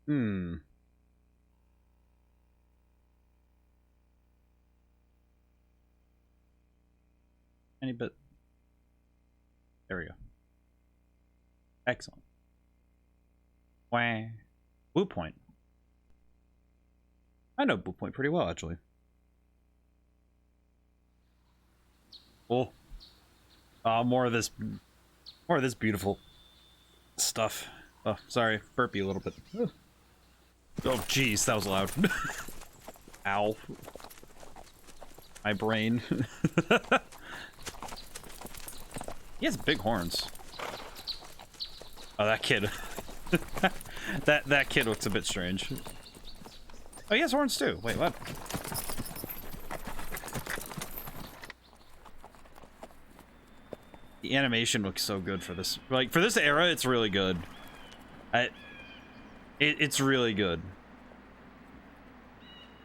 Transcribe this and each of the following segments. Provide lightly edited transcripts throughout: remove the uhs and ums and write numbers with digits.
Hmm. Any bit. There we go. Excellent. Wah. Blue Point. I know Blue Point pretty well, actually. Oh. More of this beautiful stuff. Oh, sorry. Burpee a little bit. Oh, jeez. That was loud. Ow. My brain. He has big horns. Oh, that kid. that kid looks a bit strange. Oh, he has horns too. Wait, what? The animation looks so good for this. Like, for this era, it's really good. It's really good.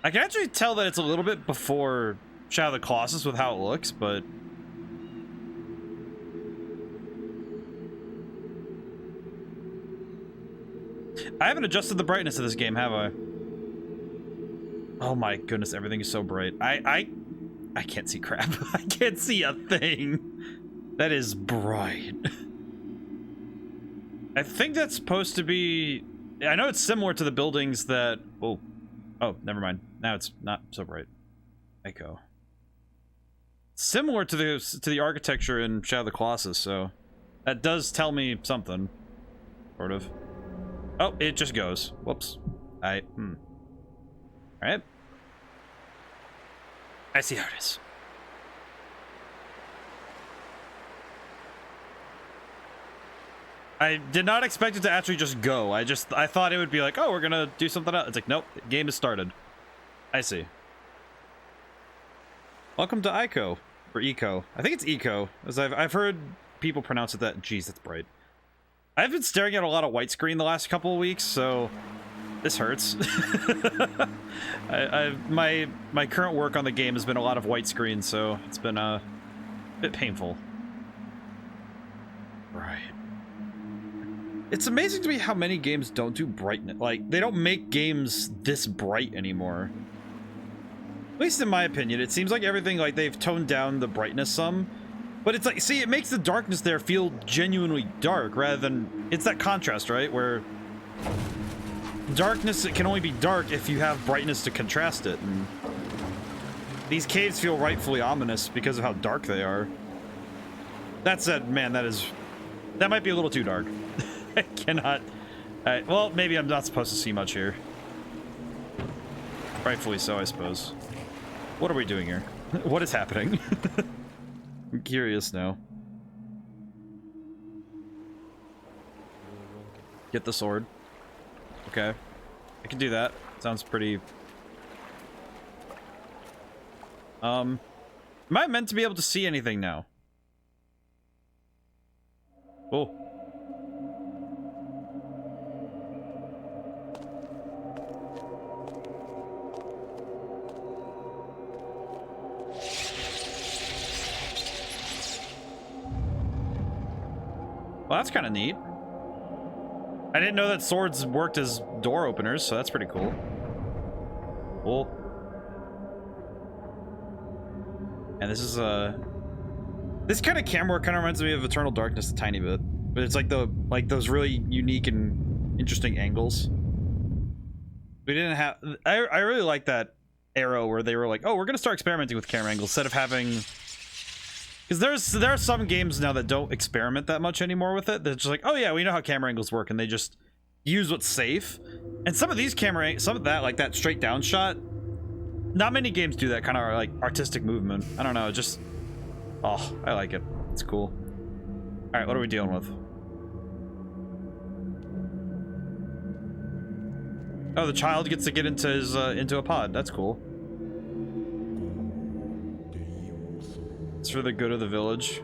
I can actually tell that it's a little bit before Shadow of the Colossus with how it looks, but... I haven't adjusted the brightness of this game, have I? Oh my goodness, everything is so bright. I can't see crap. I can't see a thing. That is bright. I think that's supposed to be... I know it's similar to the buildings that... Oh, never mind. Now it's not so bright. Echo. Similar to the architecture in Shadow of the Colossus, so... That does tell me something. Sort of. Oh, it just goes. Whoops. Alright. I see how it is. I did not expect it to actually just go. I thought it would be like, oh, we're gonna do something else. It's like, nope, the game has started. I see. Welcome to Ico. Or Eco. I think it's Eco, as I've heard people pronounce it that. Jeez, that's bright. I've been staring at a lot of white screen the last couple of weeks, so this hurts. My current work on the game has been a lot of white screen, so it's been a bit painful. Right. It's amazing to me how many games don't do brightness. Like, they don't make games this bright anymore. At least in my opinion, it seems like everything, like, they've toned down the brightness some. But it's like, see, it makes the darkness there feel genuinely dark rather than... It's that contrast, right? Where darkness, it can only be dark if you have brightness to contrast it. And these caves feel rightfully ominous because of how dark they are. That said, man, that might be a little too dark. I cannot... Alright, well, maybe I'm not supposed to see much here. Rightfully so, I suppose. What are we doing here? What is happening? I'm curious now. Get the sword. Okay. I can do that. Sounds pretty... Am I meant to be able to see anything now? Oh. Well, that's kind of neat. I didn't know that swords worked as door openers, so that's pretty cool. Cool. And this is this kind of camera work kind of reminds me of Eternal Darkness a tiny bit, but it's like those really unique and interesting angles. We didn't have. I really like that arrow where they were like, oh, we're gonna start experimenting with camera angles instead of having. Because there are some games now that don't experiment that much anymore with it. They're just like, oh yeah, we know how camera angles work, and they just use what's safe. And some of these some of that, like that straight down shot, not many games do that kind of like artistic movement. I don't know, just, oh, I like it. It's cool. All right, what are we dealing with? Oh, the child gets to get into his into a pod. That's cool. It's for the good of the village.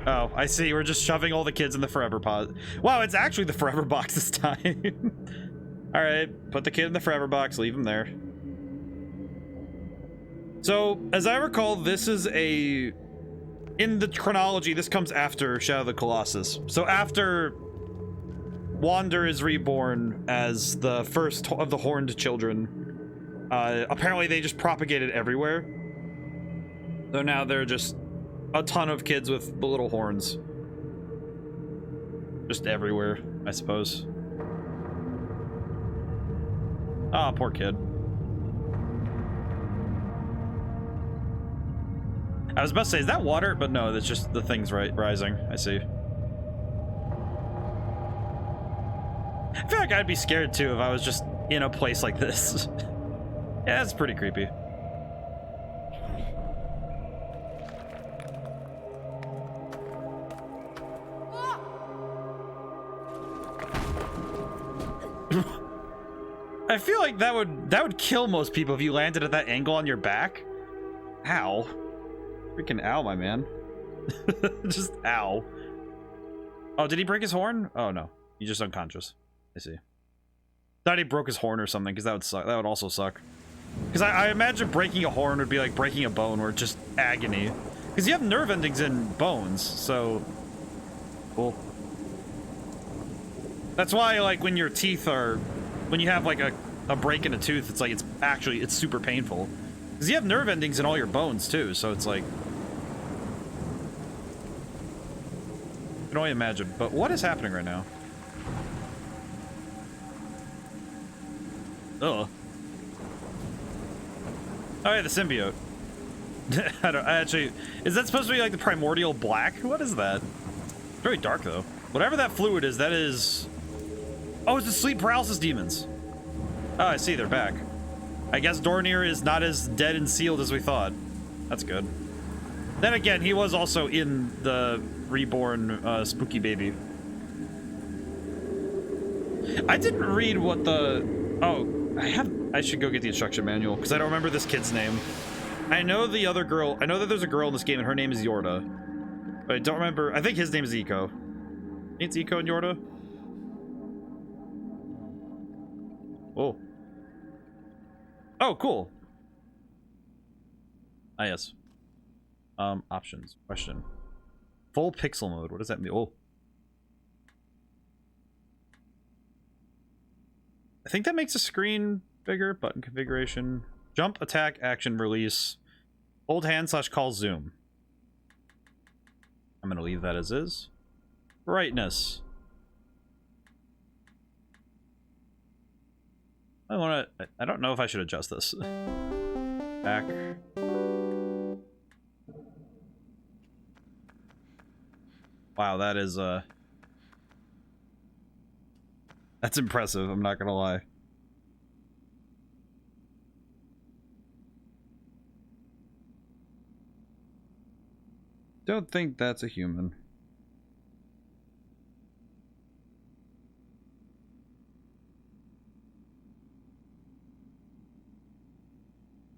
Oh, I see. We're just shoving all the kids in the forever pod. Wow, it's actually the forever box this time. All right, put the kid in the forever box. Leave him there. So, as I recall, this is a... In the chronology, this comes after Shadow of the Colossus. So after Wander is reborn as the first of the horned children. Apparently they just propagated everywhere. So now they're just a ton of kids with little horns. Just everywhere, I suppose. Ah, poor kid. I was about to say, is that water? But no, that's just the thing's rising. I see. I feel like I'd be scared too if I was just in a place like this. Yeah, it's pretty creepy. I feel like that would kill most people if you landed at that angle on your back. Ow. Freaking ow, my man. Just ow. Oh, did he break his horn? Oh no, he's just unconscious. I see. Thought he broke his horn or something, because that would suck. That would also suck. Because I imagine breaking a horn would be like breaking a bone, where it's just agony. Because you have nerve endings in bones, so cool. That's why, like, when your teeth are, when you have like a break in a tooth, it's like it's super painful. Because you have nerve endings in all your bones too, so it's like, I can only imagine. But what is happening right now? Ugh. Oh yeah, the symbiote. I actually, is that supposed to be like the primordial black? What is that? It's very dark though. Whatever that fluid is, that is... Oh, it's the sleep paralysis demons. Oh, I see, they're back. I guess Dornir is not as dead and sealed as we thought. That's good. Then again, he was also in the reborn spooky baby. I didn't read what the... Oh, I should go get the instruction manual, because I don't remember this kid's name. I know the other girl... I know that there's a girl in this game, and her name is Yorda. But I don't remember... I think his name is Eco. It's Eco and Yorda? Oh. Oh, cool. Ah, yes. Options. Question. Full pixel mode. What does that mean? Oh. I think that makes the screen bigger. Button configuration. Jump, attack, action, release. Hold hand / call zoom. I'm gonna leave that as is. Brightness. I don't know if I should adjust this. Back. Wow, that is that's impressive, I'm not gonna lie. Don't think that's a human.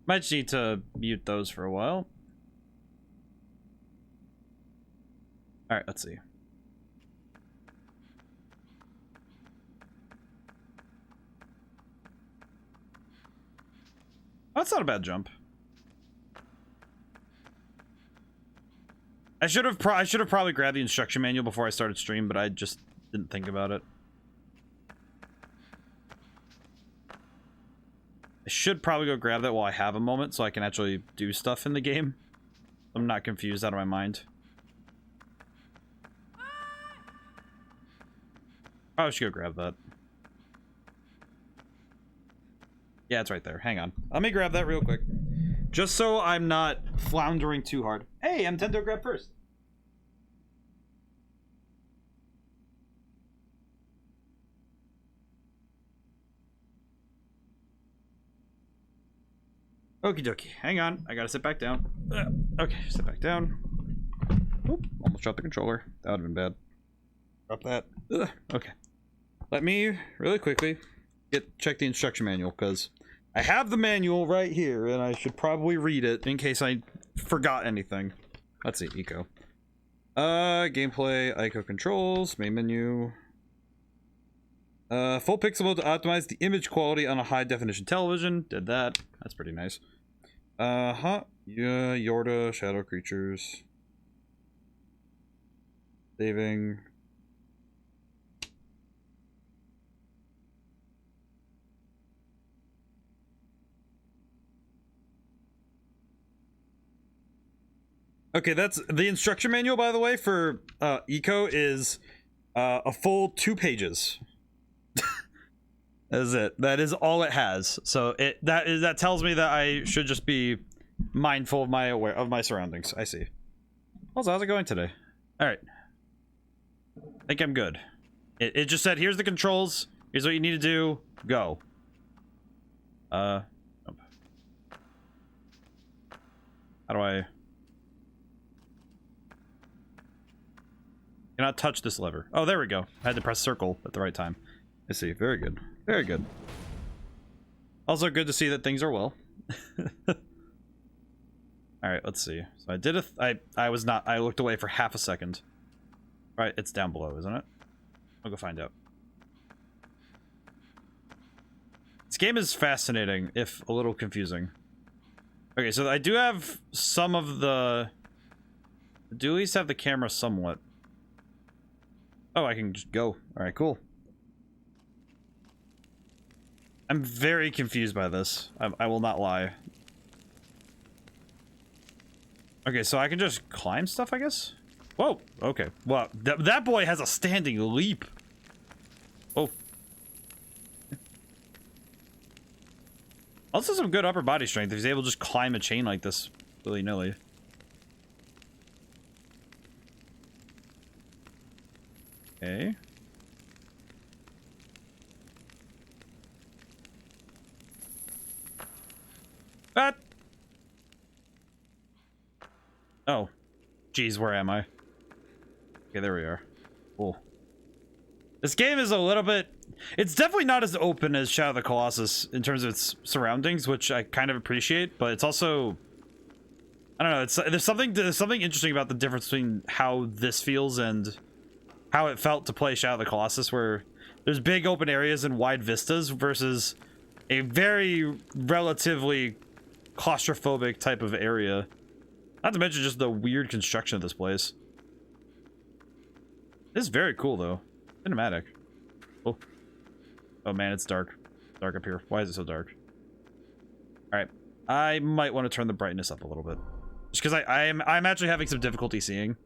Might need to mute those for a while. Alright, let's see. Oh, that's not a bad jump. I should have probably grabbed the instruction manual before I started stream, but I just didn't think about it. I should probably go grab that while I have a moment so I can actually do stuff in the game. I'm not confused out of my mind. Probably should go grab that. Yeah, it's right there. Hang on. Let me grab that real quick. Just so I'm not floundering too hard. Hey, Nintendo, grab first. Okie dokie. Hang on. I gotta sit back down. Okay, sit back down. Oop, almost dropped the controller. That would have been bad. Drop that. Okay. Let me, really quickly, check the instruction manual, because I have the manual right here, and I should probably read it in case I forgot anything. Let's see, Eco. Gameplay, Ico controls, main menu. Full pixel mode to optimize the image quality on a high definition television. Did that. That's pretty nice. Yeah, Yorda, shadow creatures. Saving. Okay, that's the instruction manual, by the way, for eco is a full 2 pages. That is it. That is all it has. So that tells me that I should just be mindful of my surroundings. I see. Also, how's it going today? All right. I think I'm good. It just said, here's the controls. Here's what you need to do. Go. How do I... Cannot touch this lever. Oh, there we go. I had to press circle at the right time. I see. Very good. Very good. Also good to see that things are well. Alright, let's see. So I did I looked away for half a second. Alright, it's down below, isn't it? I'll go find out. This game is fascinating, if a little confusing. Okay, so I do have some of the... I do at least have the camera somewhat. Oh, I can just go. Alright, cool. I'm very confused by this. I will not lie. Okay, so I can just climb stuff, I guess? Whoa, okay. Well, that boy has a standing leap. Oh. Also some good upper body strength if he's able to just climb a chain like this willy-nilly. Okay. What? Oh. Jeez, where am I? Okay, there we are. Cool. This game is a little bit... It's definitely not as open as Shadow of the Colossus in terms of its surroundings, which I kind of appreciate, but it's also... I don't know, there's something interesting about the difference between how this feels and how it felt to play Shadow of the Colossus, where there's big open areas and wide vistas versus a very relatively claustrophobic type of area. Not to mention just the weird construction of this place. This is very cool, though. Cinematic. Oh. Oh, man, it's dark. Dark up here. Why is it so dark? Alright. I might want to turn the brightness up a little bit. Just because I'm actually having some difficulty seeing.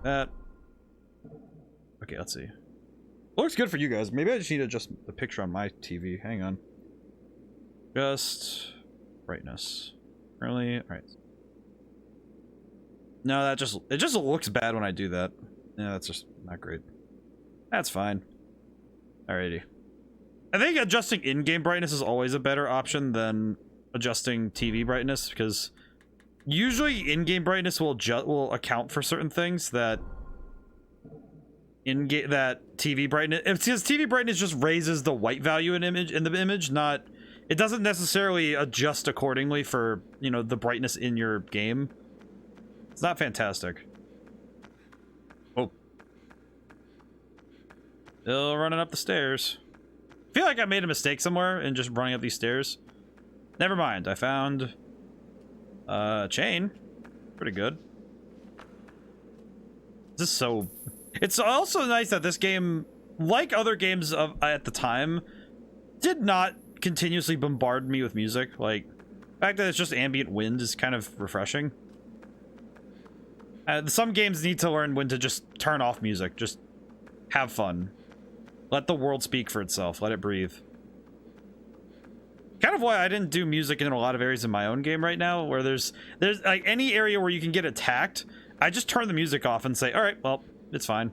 That. Okay, let's see. Looks good for you guys. Maybe I just need to adjust the picture on my TV. Hang on. Just... brightness. Really? Alright. No, it just looks bad when I do that. Yeah, that's just not great. That's fine. Alrighty. I think adjusting in-game brightness is always a better option than adjusting TV brightness, because usually in-game brightness will account for certain things that in-game TV brightness, because TV brightness just raises the white value in the image, not... It doesn't necessarily adjust accordingly for, you know, the brightness in your game. It's not fantastic. Oh. Still running up the stairs. I feel like I made a mistake somewhere in just running up these stairs. Never mind. I found a chain. Pretty good. This is so... It's also nice that this game, like other games at the time, did not continuously bombard me with music. Like, the fact that it's just ambient wind is kind of refreshing. Some games need to learn when to just turn off music. Just have fun. Let the world speak for itself. Let it breathe. Kind of why I didn't do music in a lot of areas in my own game right now, where there's like any area where you can get attacked, I just turn the music off and say, all right, well, it's fine.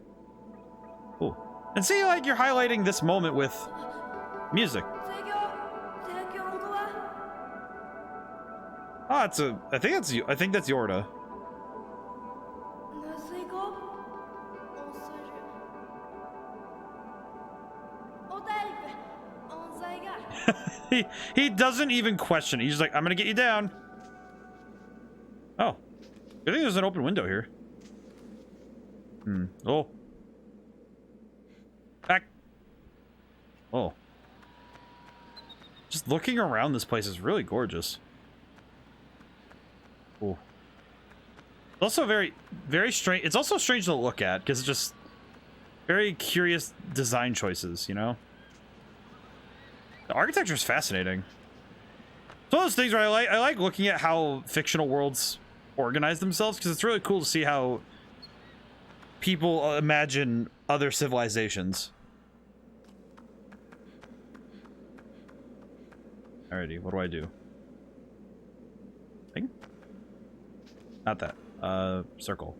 Cool. And see, like, you're highlighting this moment with music. Oh, it's a... I think that's Yorda. he doesn't even question it. He's just like, I'm gonna get you down. Oh. I think there's an open window here. Oh. Back. Oh. Just looking around this place is really gorgeous. Oh. Also very, very strange. It's also strange to look at because it's just very curious design choices, you know? The architecture is fascinating. It's one of those things where I like looking at how fictional worlds organize themselves, because it's really cool to see how people imagine other civilizations. Alrighty, what do I do? Thing? Not that. Circle.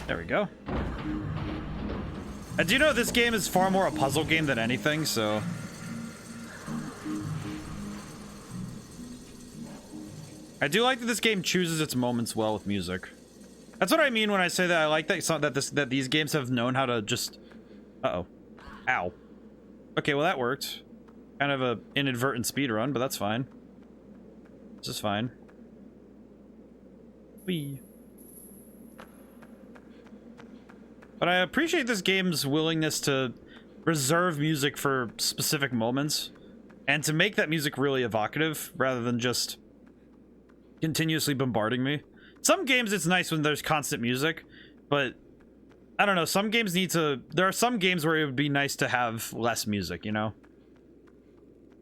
There we go. I do know this game is far more a puzzle game than anything, so... I do like that this game chooses its moments well with music. That's what I mean when I say that I like that these games have known how to just... Uh-oh. Ow. Okay, well that worked. Kind of a inadvertent speedrun, but that's fine. This is fine. Whee. But I appreciate this game's willingness to reserve music for specific moments and to make that music really evocative rather than just continuously bombarding me. Some games it's nice when there's constant music, but I don't know, some games need to... There are some games where it would be nice to have less music, you know?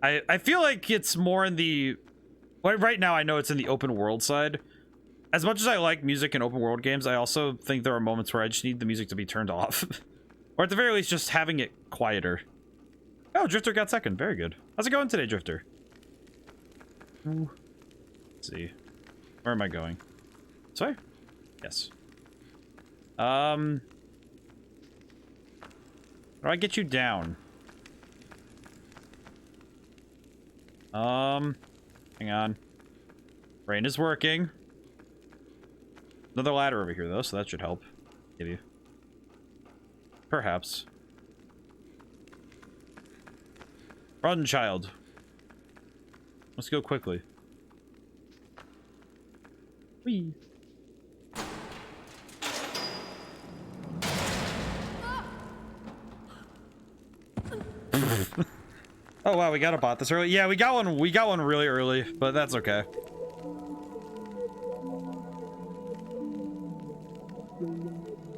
I feel like it's more in the... Well, right now I know it's in the open world side. As much as I like music in open world games, I also think there are moments where I just need the music to be turned off. Or at the very least, just having it quieter. Oh, Drifter got second. Very good. How's it going today, Drifter? Ooh. Let's see. Where am I going? Sorry? Yes. How do I get you down? Hang on. Brain is working. Another ladder over here, though, so that should help. Maybe. Perhaps. Run, child. Let's go quickly. Whee. Oh wow, we got a bot this early. Yeah, we got one really early, but that's okay.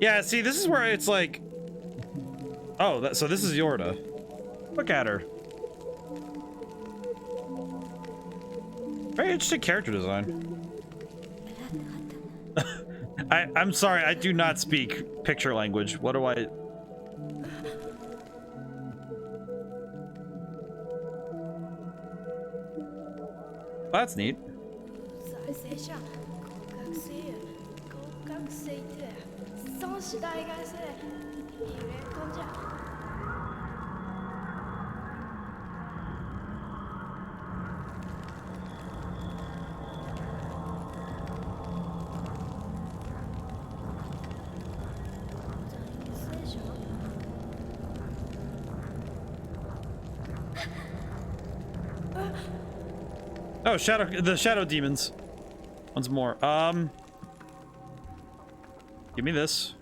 Yeah, see, this is where it's like... Oh, so this is Yorda. Look at her. Very interesting character design. I'm sorry, I do not speak picture language. What do I... Oh, that's neat. Oh, the shadow demons. Once more. Give me this.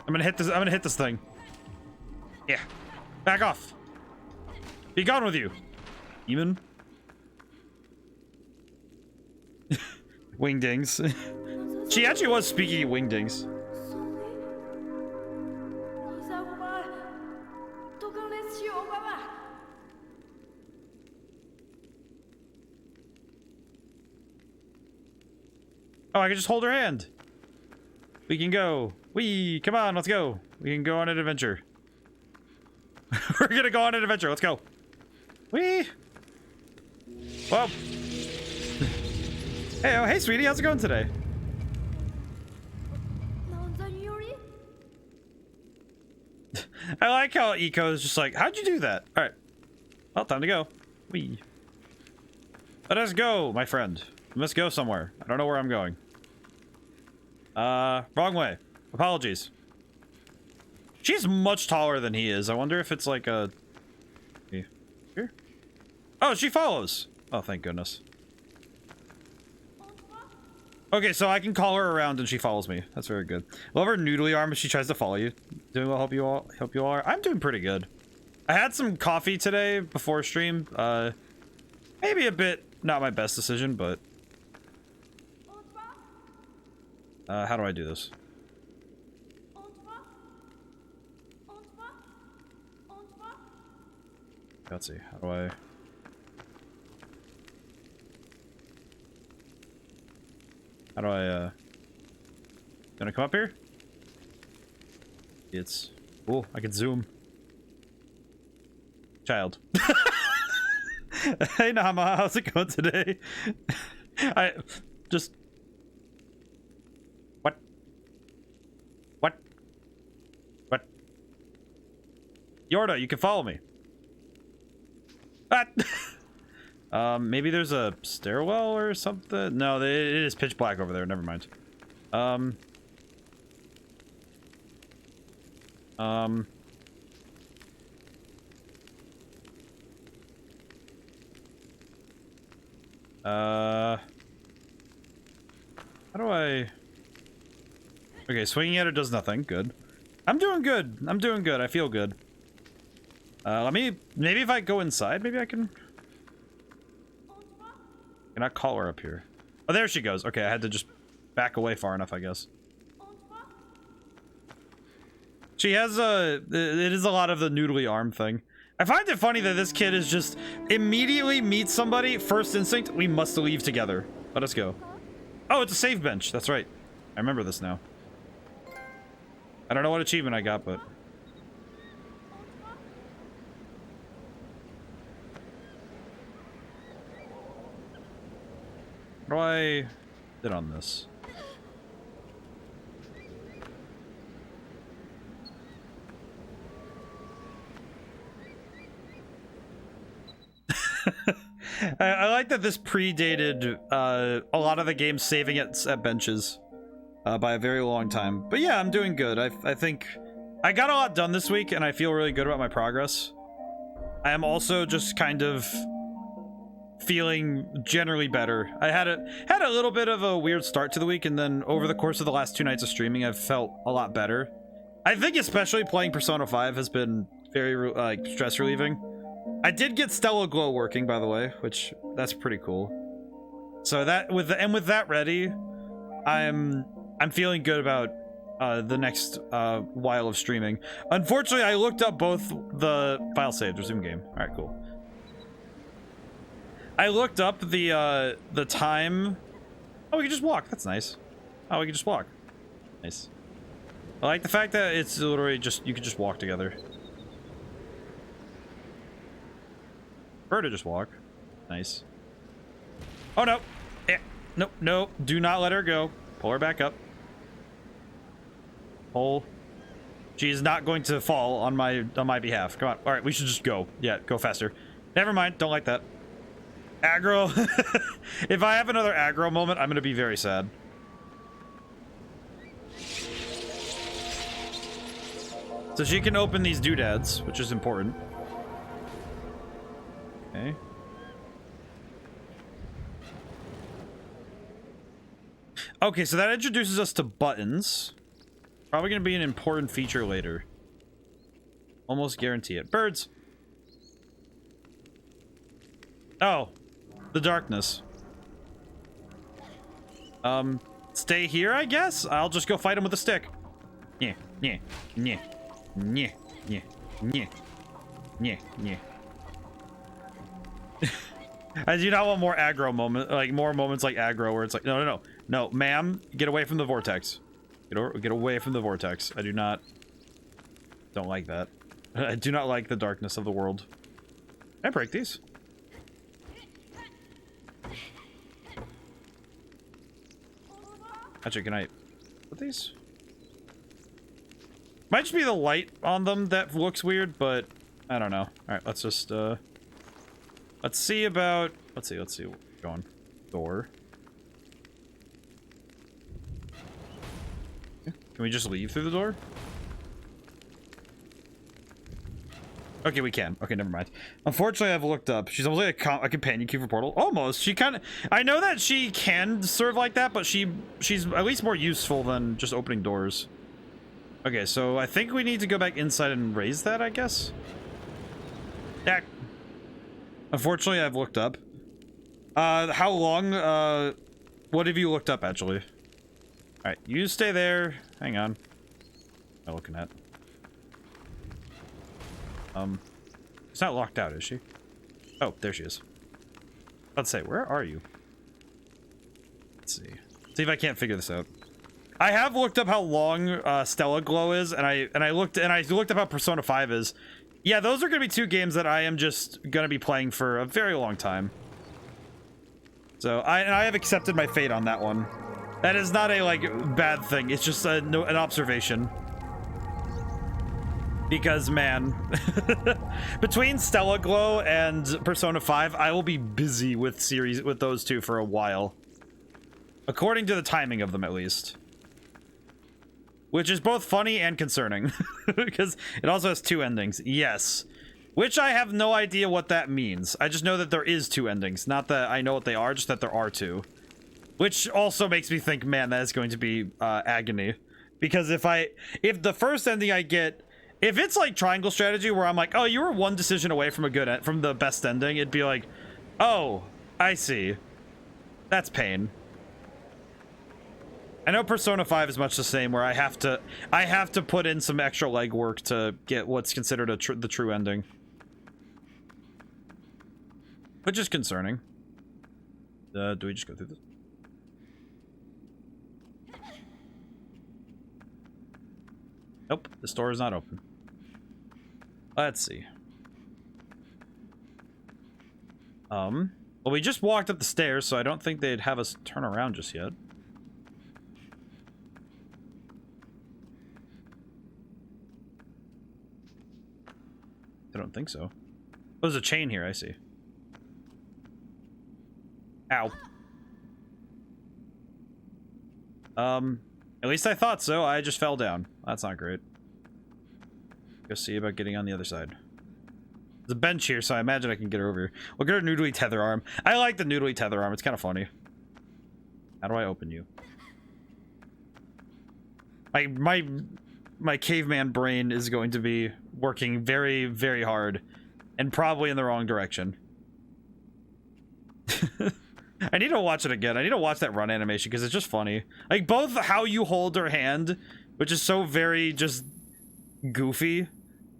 I'm gonna hit this thing. Yeah. Back off. Be gone with you, demon. Wingdings. She actually was speaking wingdings. Oh, I can just hold her hand. We can go. Wee, come on, let's go. We can go on an adventure. We're gonna go on an adventure. Let's go. Wee. Whoa. Hey, oh, hey, sweetie, how's it going today? I like how Eco is just like, how'd you do that? All right. Well, time to go. Wee. Let us go, my friend. We must go somewhere. I don't know where I'm going. Wrong way. Apologies. She's much taller than he is. I wonder if it's like a... Here? Oh, she follows. Oh, thank goodness. Okay, so I can call her around and she follows me. That's very good. Love her noodly arm if she tries to follow you. Doing well, hope you all are. I'm doing pretty good. I had some coffee today before stream. Maybe a bit not my best decision, but how do I do this? Let's see. How do I... Gonna come up here? It's... Cool, I can zoom. Child. Hey Nama, how's it going today? I... Just... What? What? What? Yorda, you can follow me. Ah! Maybe there's a stairwell or something? No, it is pitch black over there. Never mind. How do I... Okay, swinging at it does nothing. Good. I'm doing good. I'm doing good. I feel good. Let me... Maybe if I go inside, maybe I can... Can I call her up here? Oh, there she goes. Okay, I had to just back away far enough, I guess. She has a... It is a lot of the noodly arm thing. I find it funny that this kid is just... Immediately meets somebody, first instinct, we must leave together. Let us go. Oh, it's a save bench. That's right. I remember this now. I don't know what achievement I got, but... What do I did on this? I like that this predated a lot of the games saving at benches by a very long time. But yeah, I'm doing good. I think I got a lot done this week, and I feel really good about my progress. I am also just kind of feeling generally better. I had a little bit of a weird start to the week, and then over the course of the last 2 nights of streaming, I've felt a lot better. I think especially playing Persona 5 has been very like stress relieving. I did get Stella Glow working, by the way, which that's pretty cool. So that with that ready, I'm feeling good about the next while of streaming. Unfortunately, I looked up both the file saved. Resume game. All right, cool. I looked up the time. Oh, we can just walk. That's nice. Oh, we can just walk. Nice. I like the fact that it's literally just you can just walk together. Her to just walk. Nice. Oh no. Nope, no. Do not let her go. Pull her back up. Pull. She is not going to fall on my behalf. Come on. All right, we should just go. Yeah, go faster. Never mind. Don't like that. Aggro. If I have another aggro moment, I'm gonna be very sad. So she can open these doodads, which is important. Okay. Okay, so that introduces us to buttons. Probably gonna be an important feature later. Almost guarantee it. Birds! Oh. The darkness. Stay here, I guess? I'll just go fight him with a stick. Yeah, yeah, yeah, yeah, yeah, yeah, yeah, yeah. I do not want more aggro moment, like more moments like aggro where it's like, no, ma'am, get away from the vortex. Get away from the vortex. I don't like that. I do not like the darkness of the world. Can I break these? Actually, can I put these? Might just be the light on them that looks weird, but I don't know. All right, let's just let's see about let's see going door. Can we just leave through the door? Okay, we can. Okay, never mind. Unfortunately, I've looked up. She's almost like a companion key for Portal. Almost. She kind of... I know that she can serve like that, but she's at least more useful than just opening doors. Okay, so I think we need to go back inside and raise that, I guess? Yeah. Unfortunately, I've looked up. How long, what have you looked up, actually? Alright, you stay there. Hang on. What am I looking at? It's not locked out, is she? Oh, there she is. Let's say, where are you? Let's see. See if I can't figure this out. I have looked up how long Stella Glow is, and I looked up how Persona 5 is. Yeah, those are gonna be two games that I am just gonna be playing for a very long time. So I have accepted my fate on that one. That is not a like bad thing. It's just an observation. Because man, between Stella Glow and Persona 5, I will be busy with those two for a while. According to the timing of them, at least. Which is both funny and concerning. Because it also has two endings. Yes. Which I have no idea what that means. I just know that there is two endings. Not that I know what they are, just that there are two. Which also makes me think, man, that is going to be agony. Because if the first ending I get... If it's like triangle strategy where I'm like, oh, you were one decision away from from the best ending, it'd be like, oh, I see. That's pain. I know Persona 5 is much the same, where I have to put in some extra legwork to get what's considered the true ending. Which is concerning. Do we just go through this? Nope, the store is not open. Let's see. Well, we just walked up the stairs, so I don't think they'd have us turn around just yet. I don't think so. Oh, there's a chain here, I see. Ow. At least I thought so. I just fell down. That's not great. Go see about getting on the other side. There's a bench here, so I imagine I can get over here. We'll get a noodly tether arm. I like the noodly tether arm. It's kind of funny. How do I open you? My caveman brain is going to be working very, very hard. And probably in the wrong direction. I need to watch it again. I need to watch that run animation because it's just funny. Like, both how you hold her hand, which is so very just goofy.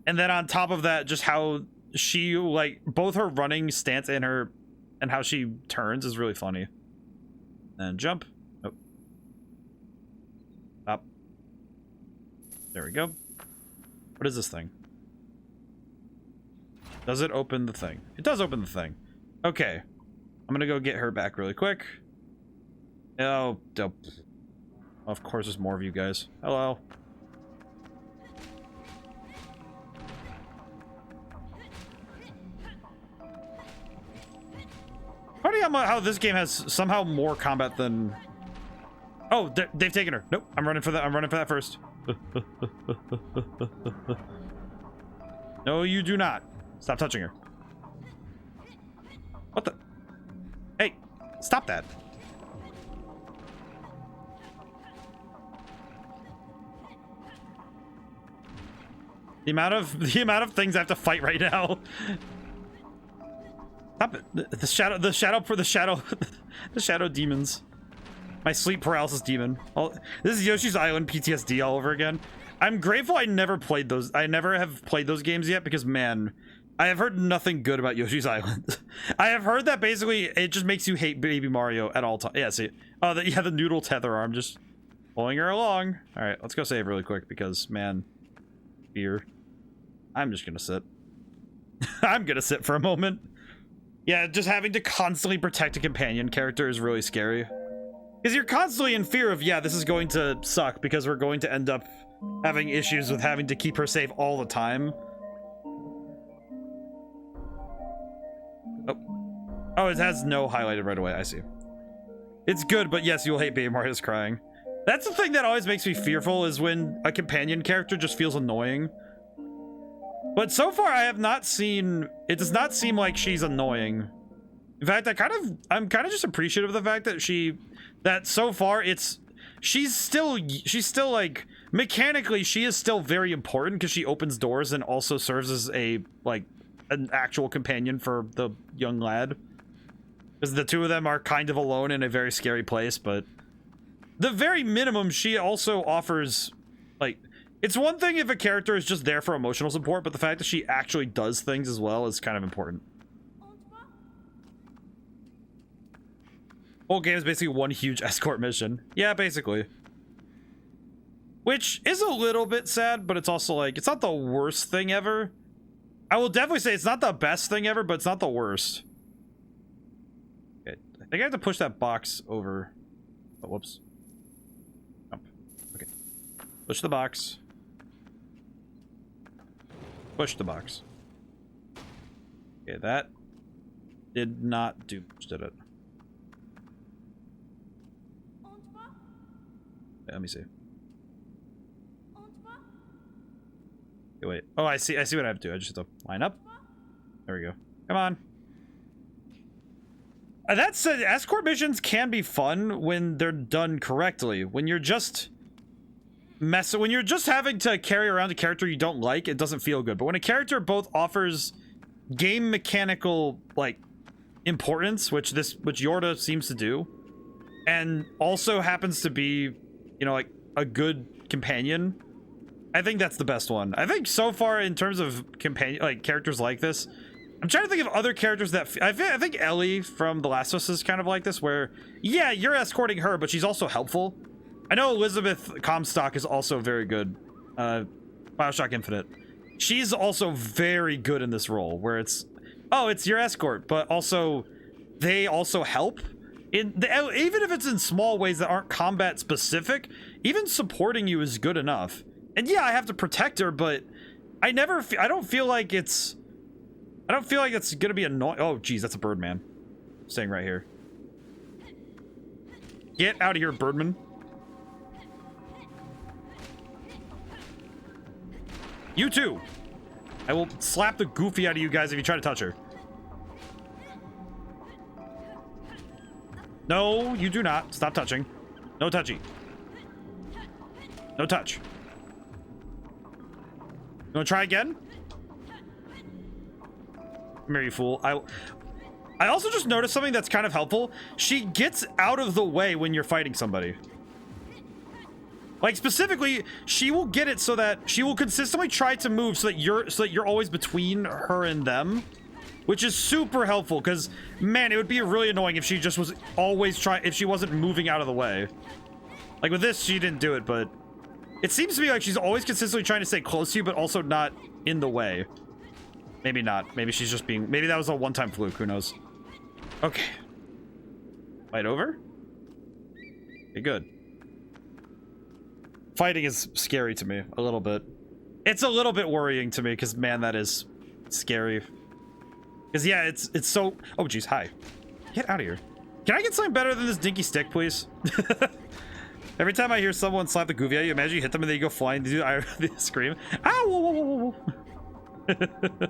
And then on top of that, just how she, like, both her running stance and how she turns is really funny. And jump. Oh. Up. There we go. What is this thing? Does it open the thing? It does open the thing. Okay. I'm gonna go get her back really quick. Oh, dope. Of course there's more of you guys. Hello. Funny how this game has somehow more combat than... Oh, they've taken her. Nope, I'm running for that. I'm running for that first. No, you do not. Stop touching her. What the... Hey, stop that. The amount of things I have to fight right now. Stop it. The shadow demons. My sleep paralysis demon. This is Yoshi's Island PTSD all over again. I'm grateful I never played those. I never have played those games yet because, man, I have heard nothing good about Yoshi's Island. I have heard that basically it just makes you hate Baby Mario at all times. Yeah, see. Oh, yeah, the noodle tether arm just pulling her along. All right, let's go save really quick because, man, fear. I'm just gonna sit. I'm gonna sit for a moment. Yeah, just having to constantly protect a companion character is really scary. Because you're constantly in fear of, yeah, this is going to suck because we're going to end up having issues with having to keep her safe all the time. Oh, it has no highlighted right away. I see. It's good, but yes, you'll hate Baby Mario's crying. That's the thing that always makes me fearful is when a companion character just feels annoying. But so far, I have not seen... It does not seem like she's annoying. In fact, I'm kind of just appreciative of the fact that that so far she's still like, mechanically, she is still very important because she opens doors and also serves as an actual companion for the young lad. Because the two of them are kind of alone in a very scary place, but the very minimum, she also offers, like, It's one thing if a character is just there for emotional support, but the fact that she actually does things as well is kind of important. Whole game is basically one huge escort mission. Yeah, basically. Which is a little bit sad, but it's also like, it's not the worst thing ever. I will definitely say it's not the best thing ever, but it's not the worst. Okay, I think I have to push that box over. Oh, whoops. Jump. Okay. Push the box. Push the box. Okay, that did not do much, did it? Okay, let me see. Okay, wait. Oh, I see what I have to do. I just have to line up. There we go. Come on. That said, escort missions can be fun when they're done correctly. When you're just when you're just having to carry around a character you don't like, it doesn't feel good. But when a character both offers game mechanical like importance, which Yorda seems to do, and also happens to be, you know, like a good companion, I think that's the best one. I think so far in terms of companion like characters like this, I'm trying to think of other characters that I think Ellie from The Last of Us is kind of like this, where yeah, you're escorting her, but she's also helpful. I know Elizabeth Comstock is also very good. BioShock Infinite. She's also very good in this role, where it's, oh, it's your escort, but also they also help. Even if it's in small ways that aren't combat specific, even supporting you is good enough. And yeah, I have to protect her, but I don't feel like it's gonna be annoying. Oh, geez, that's a Birdman. Staying right here. Get out of here, Birdman. You too. I will slap the goofy out of you guys if you try to touch her. No, you do not. Stop touching. No touchy. No touch. You wanna try again? Come here, you fool. I also just noticed something that's kind of helpful. She gets out of the way when you're fighting somebody. Like specifically, she will get it so that she will consistently try to move so that you're always between her and them, which is super helpful. Because man, it would be really annoying if she just was always if she wasn't moving out of the way. Like with this, she didn't do it, but it seems to me like she's always consistently trying to stay close to you, but also not in the way. Maybe not. Maybe she's just being. Maybe that was a one-time fluke. Who knows? Okay. Fight over. Okay, good. Fighting is scary to me a little bit. It's a little bit worrying to me because man, that is scary. Because yeah, it's so. Oh geez, hi. Get out of here. Can I get something better than this dinky stick, please? Every time I hear someone slap the goofy at you, imagine you hit them and then you go flying. They scream. Ow! Whoa, whoa, whoa, whoa.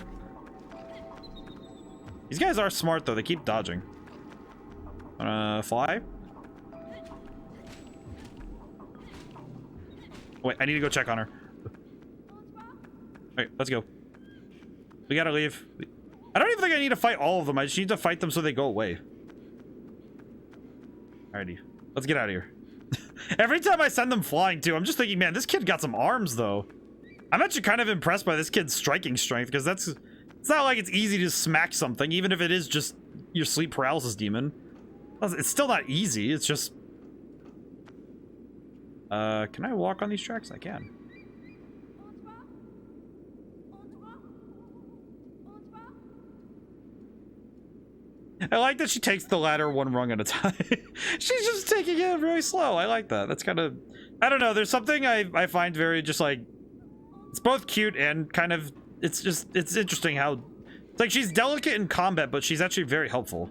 These guys are smart though. They keep dodging. Fly. Wait, I need to go check on her. Alright, let's go. We gotta leave. I don't even think I need to fight all of them. I just need to fight them so they go away. Alrighty. Let's get out of here. Every time I send them flying too, I'm just thinking, man, this kid got some arms though. I'm actually kind of impressed by this kid's striking strength, because it's not like it's easy to smack something, even if it is just your sleep paralysis demon. It's still not easy, it's just... can I walk on these tracks? I can. I like that she takes the ladder one rung at a time. She's just taking it really slow. I like that. That's kind of... I don't know. There's something I find very just like... It's both cute and kind of... It's interesting how... It's like she's delicate in combat, but she's actually very helpful.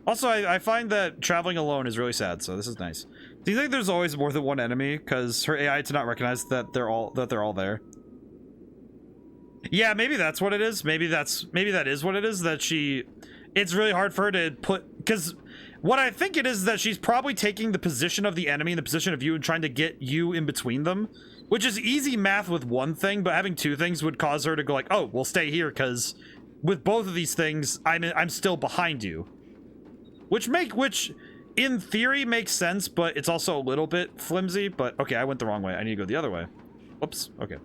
Also, I find that traveling alone is really sad, so this is nice. Do you think there's always more than one enemy? Because her AI did not recognize that they're all there. Yeah, maybe that's what it is. Maybe that is what it is, that she... It's really hard for her to put... Because what I think it is that she's probably taking the position of the enemy and the position of you and trying to get you in between them. Which is easy math with one thing, but having two things would cause her to go like, oh, we'll stay here, because with both of these things, I'm still behind you. Which in theory makes sense, but it's also a little bit flimsy. But okay, I went the wrong way. I need to go the other way. Whoops. Okay.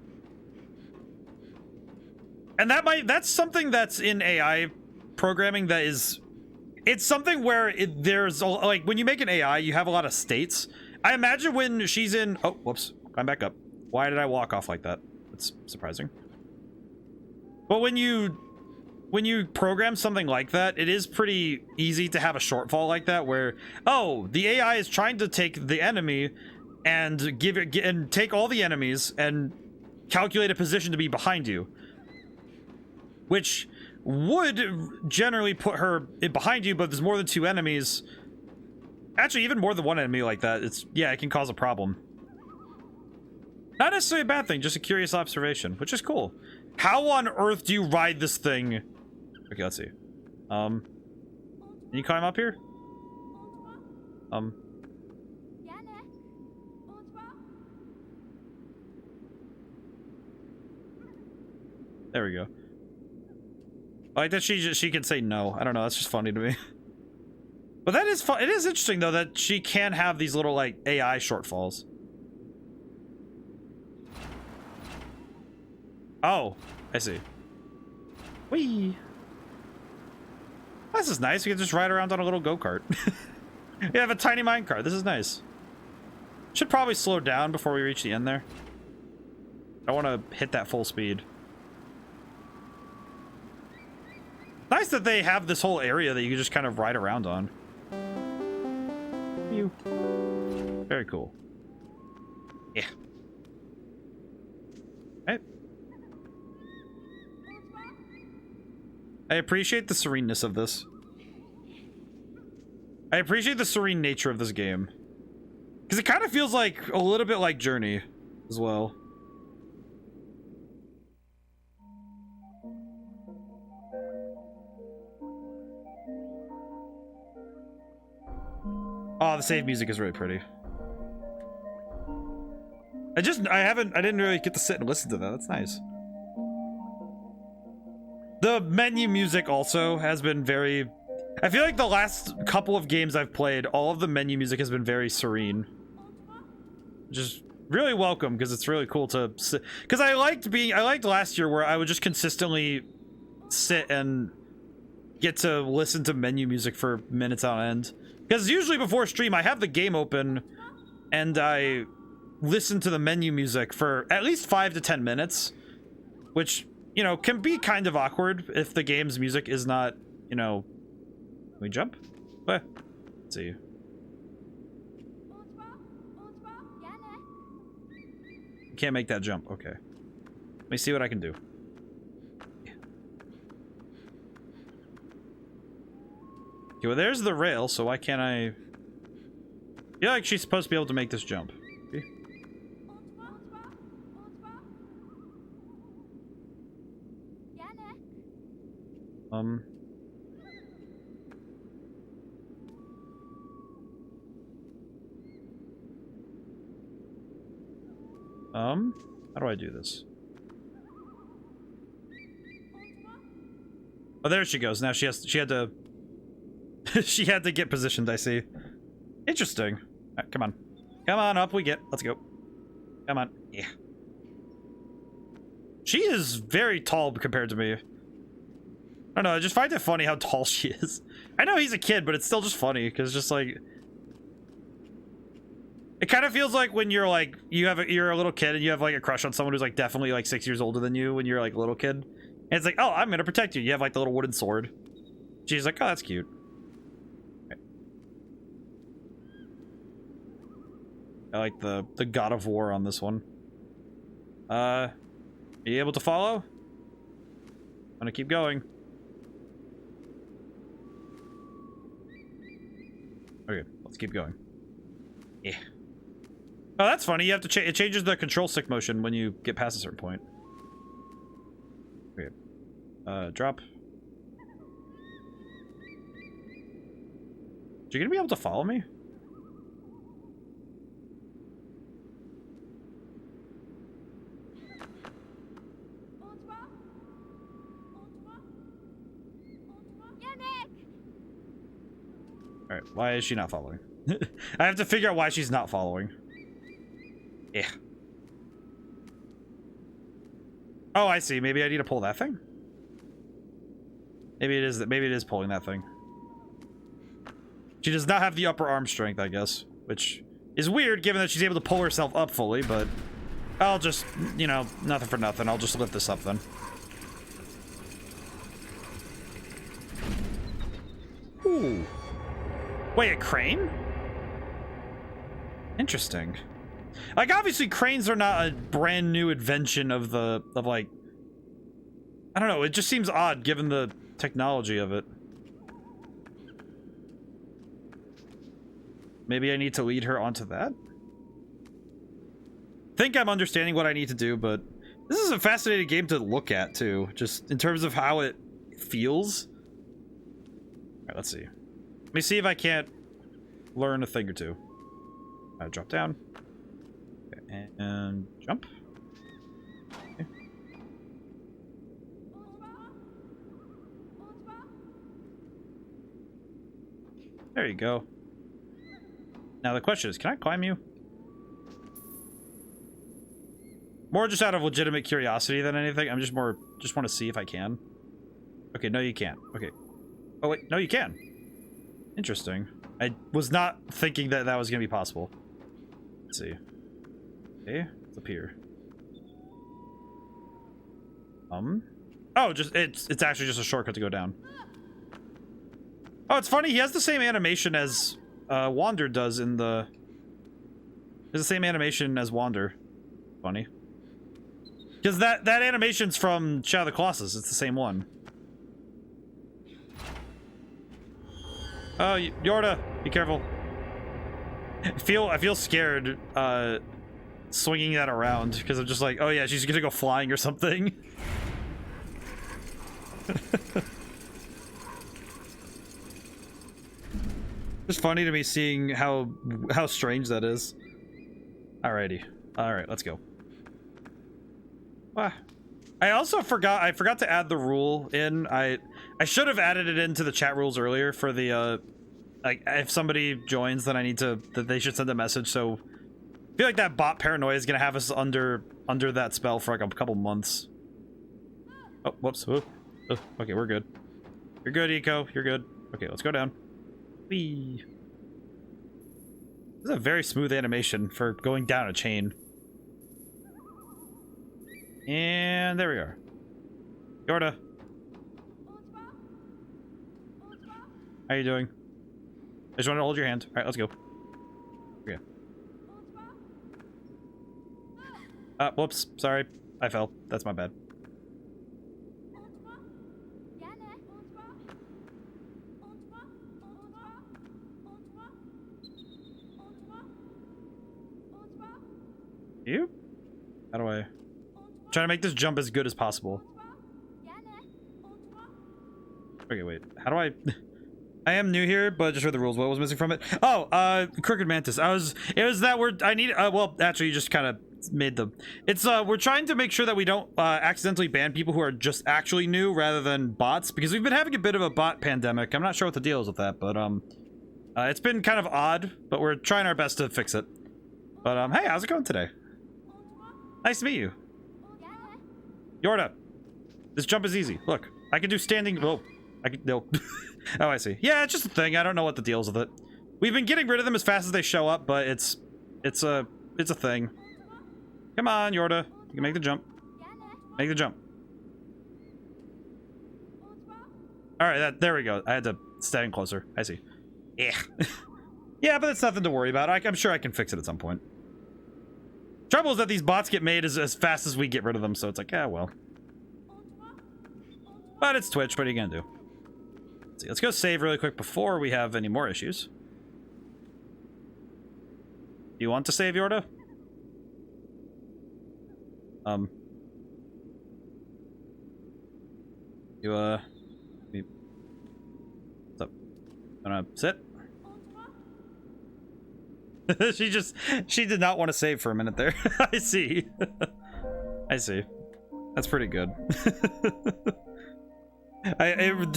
And that's something that's in AI programming that is, it's something where there's like when you make an AI, you have a lot of states. I imagine when she's in, oh, whoops, I'm back up. Why did I walk off like that? That's surprising. But when you program something like that, it is pretty easy to have a shortfall like that where, oh, the AI is trying to take the enemy and take all the enemies and calculate a position to be behind you, which would generally put her behind you, but there's more than 2 enemies. Actually, even more than 1 enemy like that, it can cause a problem. Not necessarily a bad thing, just a curious observation, which is cool. How on earth do you ride this thing? Okay, let's see. Can you climb up here? There we go. I like that she can say no. I don't know, that's just funny to me. But that is fun. It is interesting though that she can have these little like AI shortfalls. Oh, I see. Whee! This is nice. We can just ride around on a little go-kart. We have a tiny minecart. This is nice. Should probably slow down before we reach the end there. I want to hit that full speed. Nice that they have this whole area that you can just kind of ride around on. Very cool. Yeah. Right. I appreciate the sereneness of this. I appreciate the serene nature of this game. Because it kind of feels like a little bit like Journey as well. Oh, the save music is really pretty. I didn't really get to sit and listen to that. That's nice. The menu music also has been very... I feel like the last couple of games I've played, all of the menu music has been very serene. Just really welcome, because it's really cool to sit... Because I liked last year where I would just consistently sit and get to listen to menu music for minutes on end. Because usually before stream, I have the game open and I listen to the menu music for at least 5 to 10 minutes, which, you know, can be kind of awkward if the game's music is not, you know... Can we jump? Let's see. Can't make that jump. Okay. Let me see what I can do. Okay, well, there's the rail, so why can't I... I feel like she's supposed to be able to make this jump. Okay. How do I do this? Oh, there she goes. Now she had to she had to get positioned, I see. Interesting. Right, come on. Come on, up we get. Let's go. Come on. Yeah. She is very tall compared to me. I don't know, I just find it funny how tall she is. I know he's a kid, but it's still just funny, because just like... It kind of feels like when you're like, you're a little kid and you have like a crush on someone who's like definitely like 6 years older than you when you're like a little kid. And it's like, oh, I'm gonna protect you. You have like the little wooden sword. She's like, oh, that's cute. Okay. I like the God of War on this one. Are you able to follow? I'm gonna keep going. Okay, let's keep going. Yeah. Oh, that's funny. You have to it changes the control stick motion when you get past a certain point. Okay. Drop. You gonna be able to follow me? Alright, why is she not following? I have to figure out why she's not following. Yeah. Oh, I see. Maybe I need to pull that thing. Maybe it is. Maybe it is pulling that thing. She does not have the upper arm strength, I guess, which is weird given that she's able to pull herself up fully. But I'll just, you know, nothing for nothing. I'll just lift this up then. Ooh. Wait, a crane? Interesting. Like, obviously, cranes are not a brand new invention of like... I don't know, it just seems odd given the technology of it. Maybe I need to lead her onto that? Think I'm understanding what I need to do, but this is a fascinating game to look at, too. Just in terms of how it feels. Alright, let's see. Let me see if I can't learn a thing or two. Drop down. Okay, and jump. Okay. There you go. Now the question is, can I climb you? More just out of legitimate curiosity than anything. I'm just want to see if I can. Okay, no you can't. Okay. Oh wait, no you can. Interesting. I was not thinking that that was going to be possible. Let's see. Okay, it's up here. Oh, just it's actually just a shortcut to go down. Oh, it's funny. He has the same animation as Wander does in the. There's the same animation as Wander. Funny. Because that animation's from Shadow of the Colossus. It's the same one. Oh, Yorda, be careful. I feel scared swinging that around because I'm just like, oh yeah, she's gonna go flying or something. It's funny to me seeing how strange that is. Alrighty, all right, let's go. Ah. I also forgot to add the rule in. I should have added it into the chat rules earlier for the like if somebody joins, then I need to that they should send a message. So I feel like that bot paranoia is gonna have us under that spell for like a couple months. Oh, whoops. Oh, okay, we're good. You're good, Eco. You're good. Okay, let's go down. Whee. This is a very smooth animation for going down a chain. And there we are. Yorda. How you doing? I just want to hold your hand. Alright, let's go. Okay. Whoops. Sorry. I fell. That's my bad. You? How do I... Trying to make this jump as good as possible. Okay, wait. How do I... I am new here, but just read the rules. What was missing from it? Oh, Crooked Mantis. It was that word. I need... well, actually, you just kind of made the... It's, we're trying to make sure that we don't accidentally ban people who are just actually new rather than bots, because we've been having a bit of a bot pandemic. I'm not sure what the deal is with that, but, it's been kind of odd, but we're trying our best to fix it. But, hey, how's it going today? Nice to meet you. Yorda, this jump is easy. Look, I can do standing. Oh, I can. No. Oh, I see. Yeah, it's just a thing. I don't know what the deal's with it. We've been getting rid of them as fast as they show up, but it's a thing. Come on, Yorda, you can make the jump. Make the jump. All right, there we go. I had to stand closer. I see. Yeah. Yeah, but it's nothing to worry about. I'm sure I can fix it at some point. Trouble is that these bots get made as fast as we get rid of them, so it's like, yeah, well. But it's Twitch, what are you gonna do? Let's see, let's go save really quick before we have any more issues. Do you want to save, Yorda? What's up? Wanna sit? she did not want to save for a minute there. I see. I see. That's pretty good.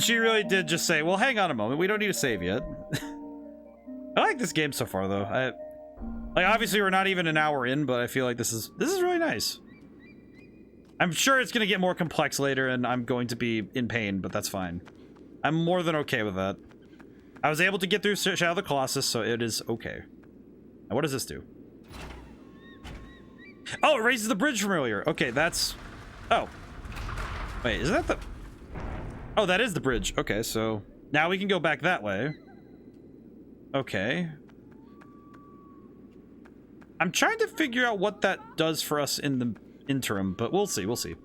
She really did just say, well, hang on a moment. We don't need to save yet. I like this game so far, though. Like, obviously, we're not even an hour in, but I feel like this is really nice. I'm sure it's going to get more complex later, and I'm going to be in pain, but that's fine. I'm more than okay with that. I was able to get through Shadow of the Colossus, so it is okay. Now, what does this do? Oh, it raises the bridge from earlier. Okay, that's... Oh. Wait, is that the... Oh, that is the bridge. Okay, so now we can go back that way. Okay. I'm trying to figure out what that does for us in the interim, but we'll see, we'll see.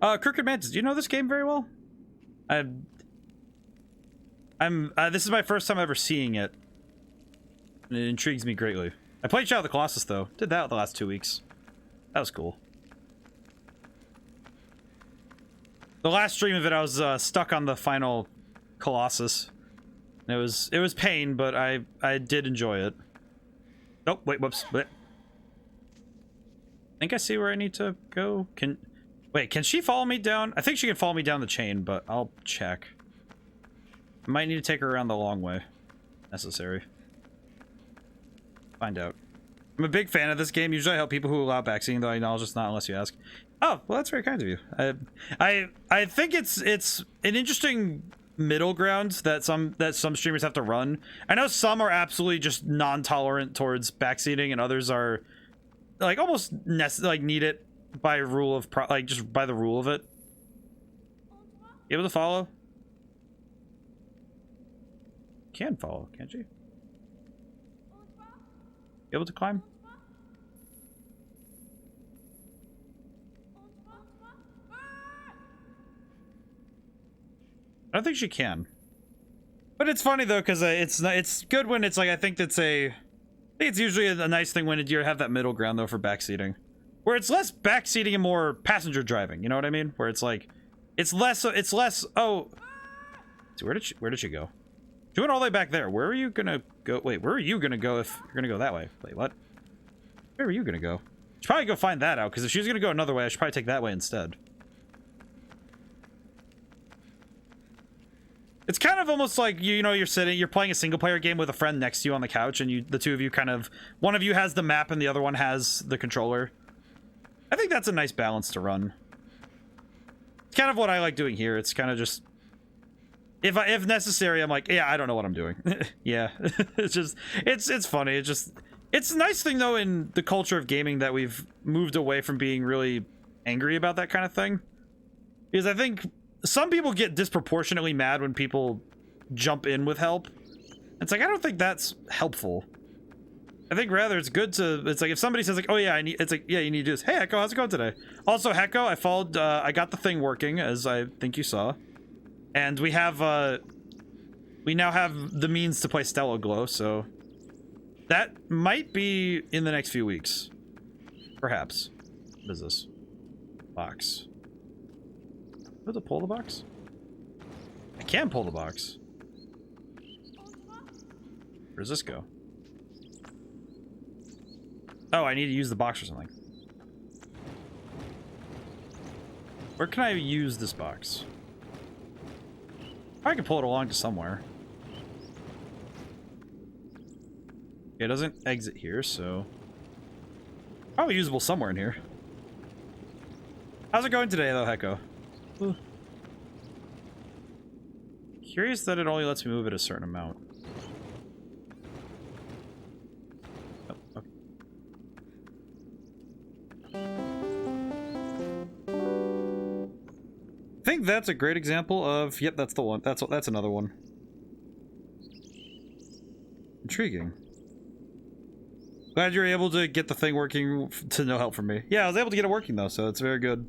Crooked Mantis, do you know this game very well? This is my first time ever seeing it. And it intrigues me greatly. I played Shadow of the Colossus, though. Did that the last 2 weeks. That was cool. The last stream of it, I was stuck on the final Colossus. It was pain, but I did enjoy it. Oh, wait, whoops. I think I see where I need to go. Wait, can she follow me down? I think she can follow me down the chain, but I'll check. I might need to take her around the long way. Necessary. Find out. I'm a big fan of this game. Usually I help people who allow backseating, though I acknowledge it's not unless you ask. Oh, well, that's very kind of you. I think it's an interesting middle ground that some streamers have to run. I know some are absolutely just non-tolerant towards backseating, and others are like almost need it by rule of just by the rule of it. You able to follow? Can follow, can't you? You able to climb? I don't think she can. But it's funny though, because it's good when it's like I think it's usually a nice thing when you have that middle ground though for backseating, where it's less backseating and more passenger driving. You know what I mean? Where it's like it's less. Oh, so where did she go? She went all the way back there. Where are you gonna go? Wait, where are you gonna go if you're gonna go that way? Wait, what? Where are you gonna go? Should probably go find that out, because if she's gonna go another way, I should probably take that way instead. It's kind of almost like, you know, you're playing a single player game with a friend next to you on the couch, and the two of you kind of, one of you has the map and the other one has the controller. I think that's a nice balance to run. It's kind of what I like doing here. It's kind of just, if necessary, I'm like, yeah, I don't know what I'm doing. Yeah, it's funny. It's a nice thing though in the culture of gaming that we've moved away from being really angry about that kind of thing. Because I think some people get disproportionately mad when people jump in with help. It's like, I don't think that's helpful. I think rather it's good to, it's like if somebody says like, oh yeah, it's like, yeah, you need to do this. Hey Hecko, how's it going today? Also Hecko, I followed, I got the thing working, as I think you saw. And we have, we now have the means to play Stellar Glow, so that might be in the next few weeks. Perhaps. What is this? Box. Able to pull the box? I can pull the box. Where does this go? Oh, I need to use the box or something. Where can I use this box? I can pull it along to somewhere. It doesn't exit here, so probably usable somewhere in here. How's it going today, though, Hecko? Ooh. Curious that it only lets me move it a certain amount. Oh, okay. I think that's a great example of, yep, that's the one. That's another one. Intriguing. Glad you're able to get the thing working to no help from me. Yeah, I was able to get it working though, so it's very good.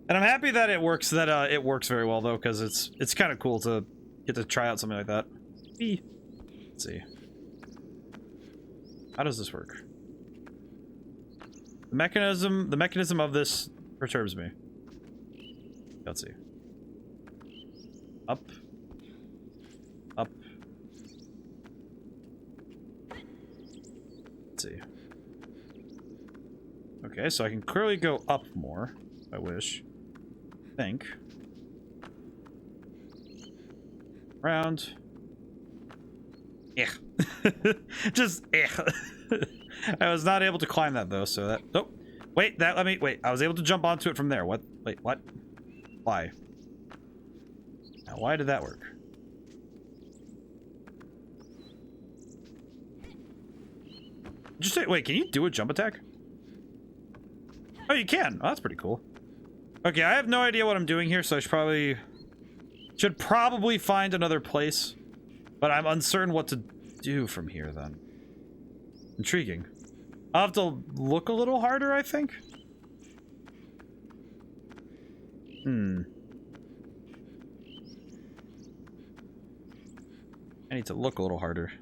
And I'm happy that it works. That it works very well though, because it's kind of cool to get to try out something like that. Let's see. How does this work? The mechanism of this perturbs me. Let's see. Up. Up. Let's see. Okay, so I can clearly go up more if I wish. Think. Round. Yeah. Just, I was not able to climb that though, so that, oh, wait, wait, I was able to jump onto it from there. What? Wait, what? Why? Now, why did that work? Just say, wait, can you do a jump attack? Oh, you can. Oh, that's pretty cool. Okay, I have no idea what I'm doing here, so I should probably find another place, but I'm uncertain what to do from here then. Intriguing. I'll have to look a little harder, I think. I need to look a little harder.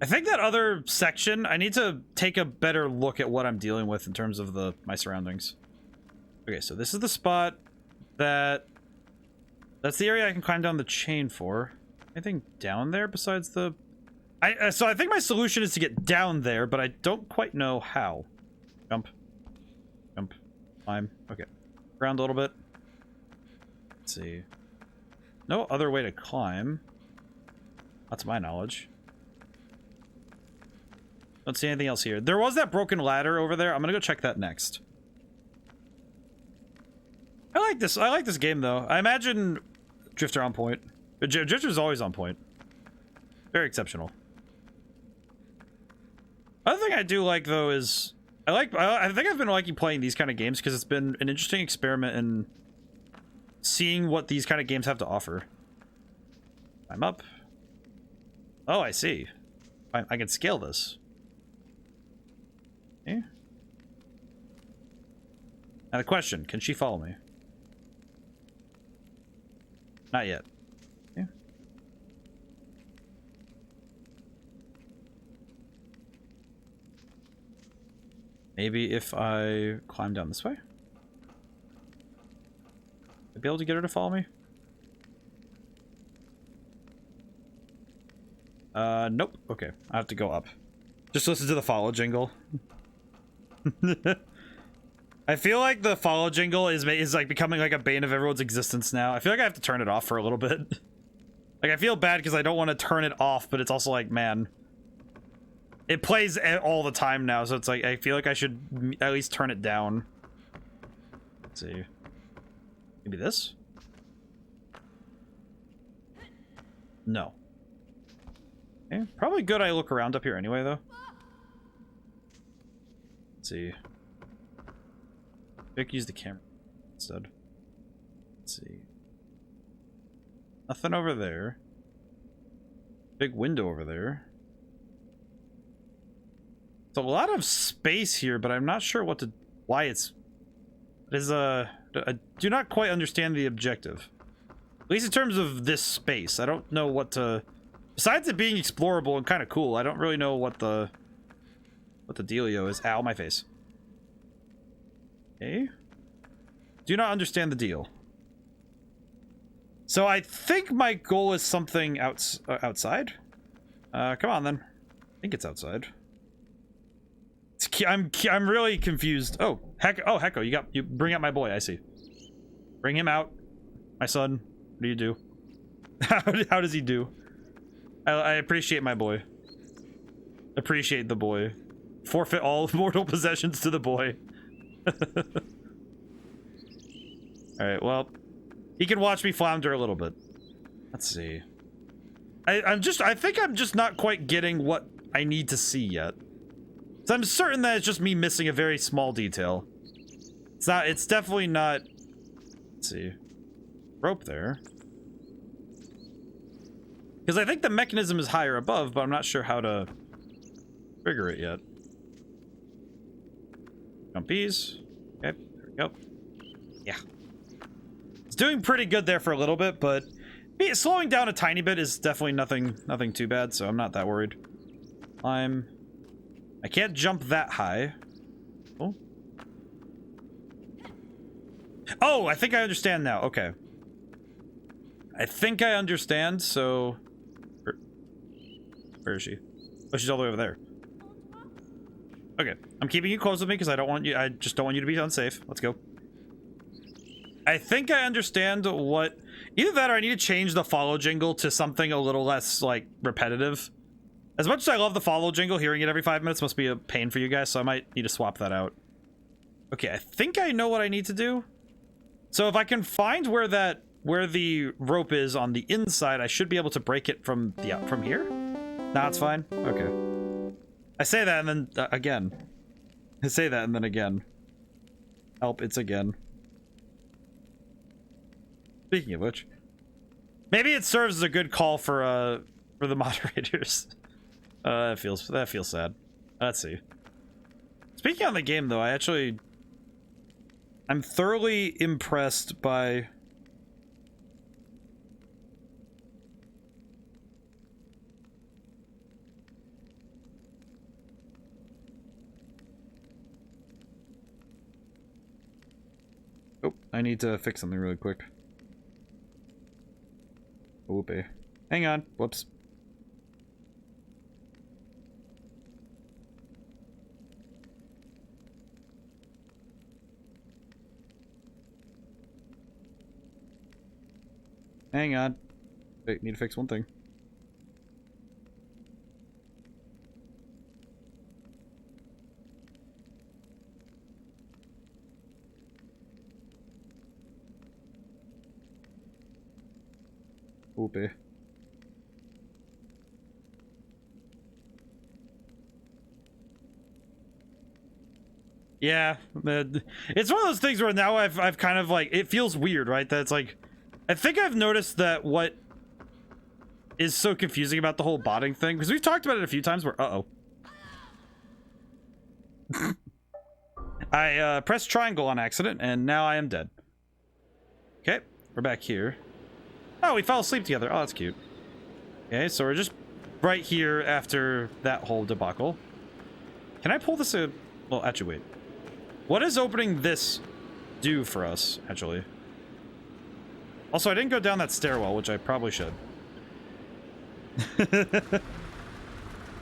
I think that other section, I need to take a better look at what I'm dealing with in terms of my surroundings. Okay, so this is the spot that's the area I can climb down the chain for. Anything down there besides the... So I think my solution is to get down there, but I don't quite know how. Jump. Jump. Climb. Okay. Ground a little bit. Let's see. No other way to climb. Not to my knowledge. Don't see anything else here. There was that broken ladder over there. I'm gonna go check that next. I like this. I like this game, though. I imagine Drifter on point. Drifter's always on point. Very exceptional. Other thing I do like, though, is... I think I've been liking playing these kind of games because it's been an interesting experiment in seeing what these kind of games have to offer. I'm up. Oh, I see. I can scale this. Okay. Now the question, can she follow me? Not yet. Okay. Maybe if I climb down this way? I'd be able to get her to follow me? Nope. Okay, I have to go up. Just listen to the follow jingle. I feel like the follow jingle is like becoming like a bane of everyone's existence now. I feel like I have to turn it off for a little bit. Like, I feel bad because I don't want to turn it off, but it's also like, man, it plays all the time now, so it's like I feel like I should at least turn it down. Let's see. Maybe this? No. Okay, probably good I look around up here anyway, though. Let's see. I could use the camera instead. Let's see. Nothing over there. Big window over there. It's a lot of space here, but I'm not sure why it's... It is I do not quite understand the objective. At least in terms of this space. I don't know what to... Besides it being explorable and kind of cool, I don't really know what the dealio is. Ow, my face. Okay. Do not understand the deal. So I think my goal is something outside. Come on then. I think it's outside. I'm really confused. Oh, Hecko, you bring out my boy. I see. Bring him out, my son. What do you do? How does he do? I appreciate my boy. Appreciate the boy. Forfeit all mortal possessions to the boy. Alright, well, he can watch me flounder a little bit. Let's see. I think I'm just not quite getting what I need to see yet. So I'm certain that it's just me missing a very small detail. It's definitely not... Let's see. Rope there. Because I think the mechanism is higher above, but I'm not sure how to trigger it yet. Jumpies. Okay, there we go. Yeah. It's doing pretty good there for a little bit, but slowing down a tiny bit is definitely nothing too bad, so I'm not that worried. I can't jump that high. Oh, I think I understand now. Okay. I think I understand, so... Where is she? Oh, she's all the way over there. Okay. I'm keeping you close with me because I just don't want you to be unsafe. Let's go. I think I understand what... Either that or I need to change the follow jingle to something a little less, like, repetitive. As much as I love the follow jingle, hearing it every 5 minutes must be a pain for you guys, so I might need to swap that out. Okay, I think I know what I need to do. So if I can find where the rope is on the inside, I should be able to break it from here. Nah, it's fine. Okay. I say that and then again. I say that and then again. Help! It's again. Speaking of which, maybe it serves as a good call for the moderators. That feels sad. Let's see. Speaking on the game though, I'm thoroughly impressed by oh, I need to fix something really quick. Whoopee. Hang on. Whoops. Hang on. Wait, need to fix one thing. Whoopee. Yeah, it's one of those things where now I've kind of like, it feels weird, right? That's like, I think I've noticed that what is so confusing about the whole botting thing, because we've talked about it a few times where, I pressed triangle on accident and now I am dead. Okay, we're back here. Oh, we fell asleep together. Oh, that's cute. Okay, so we're just right here after that whole debacle. Can I pull this in? Well, actually, wait. What does opening this do for us, actually? Also, I didn't go down that stairwell, which I probably should.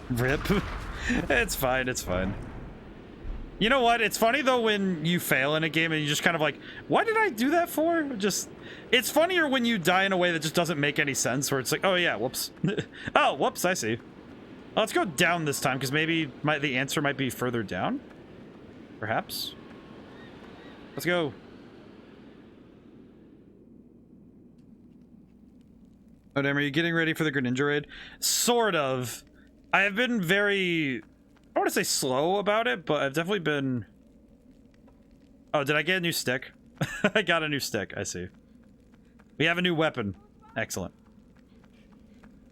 Rip. It's fine, it's fine. You know what? It's funny, though, when you fail in a game and you just kind of like, why did I do that for? Just, it's funnier when you die in a way that just doesn't make any sense, where it's like, oh yeah, whoops. Oh, whoops, I see. Well, let's go down this time, because maybe the answer might be further down. Perhaps. Let's go. ODaM, are you getting ready for the Greninja raid? Sort of. I have been very, I want to say slow about it, but I've definitely been... Oh, did I get a new stick? I got a new stick, I see. We have a new weapon. Excellent.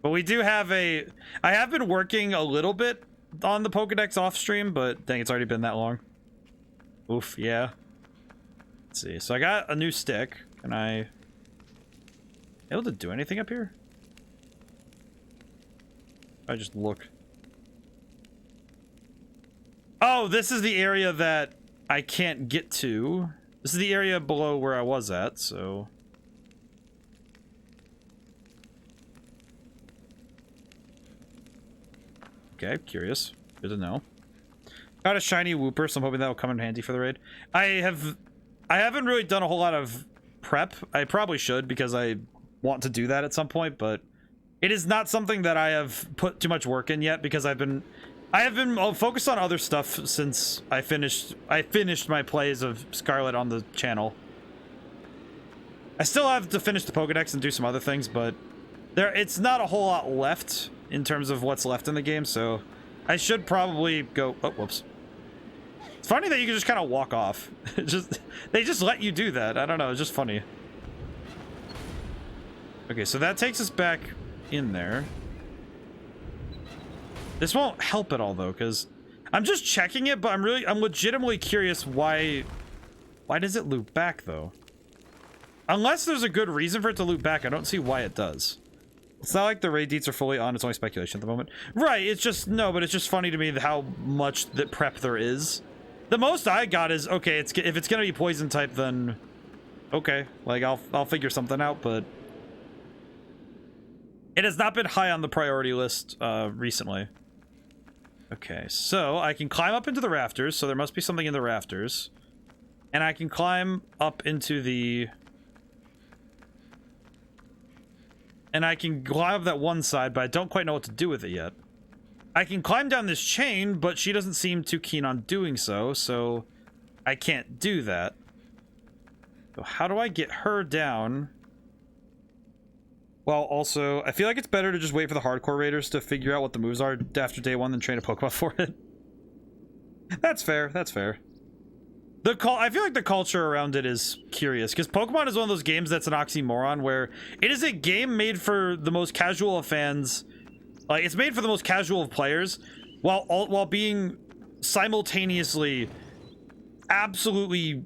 But we do have a... I have been working a little bit on the Pokedex off stream, but dang, it's already been that long. Oof, yeah. Let's see. So I got a new stick. Can I... able to do anything up here? I just look. Oh, this is the area that I can't get to. This is the area below where I was at, so... Okay, curious. Good to know. Got a shiny Wooper, so I'm hoping that will come in handy for the raid. I haven't really done a whole lot of prep. I probably should, because I want to do that at some point, but it is not something that I have put too much work in yet, because I have been focused on other stuff since I finished my plays of Scarlet on the channel. I still have to finish the Pokedex and do some other things, but it's not a whole lot left in terms of what's left in the game, so I should probably go... Oh, whoops. It's funny that you can just kind of walk off. They just let you do that. I don't know, it's just funny. Okay, so that takes us back in there. This won't help at all, though, because I'm just checking it, but I'm legitimately curious why does it loop back, though? Unless there's a good reason for it to loop back, I don't see why it does. It's not like the raid deets are fully on, it's only speculation at the moment. Right, it's just, no, but it's just funny to me how much that prep there is. The most I got is, okay, if it's gonna be poison type, then okay, like I'll figure something out, but it has not been high on the priority list recently. Okay, so I can climb up into the rafters, so there must be something in the rafters. And I can climb up into the... And I can climb up that one side, but I don't quite know what to do with it yet. I can climb down this chain, but she doesn't seem too keen on doing so, so I can't do that. So how do I get her down? Well, also, I feel like it's better to just wait for the hardcore raiders to figure out what the moves are after day one than train a Pokemon for it. That's fair, that's fair. I feel like the culture around it is curious, because Pokemon is one of those games that's an oxymoron, where it is a game made for the most casual of fans. Like, it's made for the most casual of players, while being simultaneously absolutely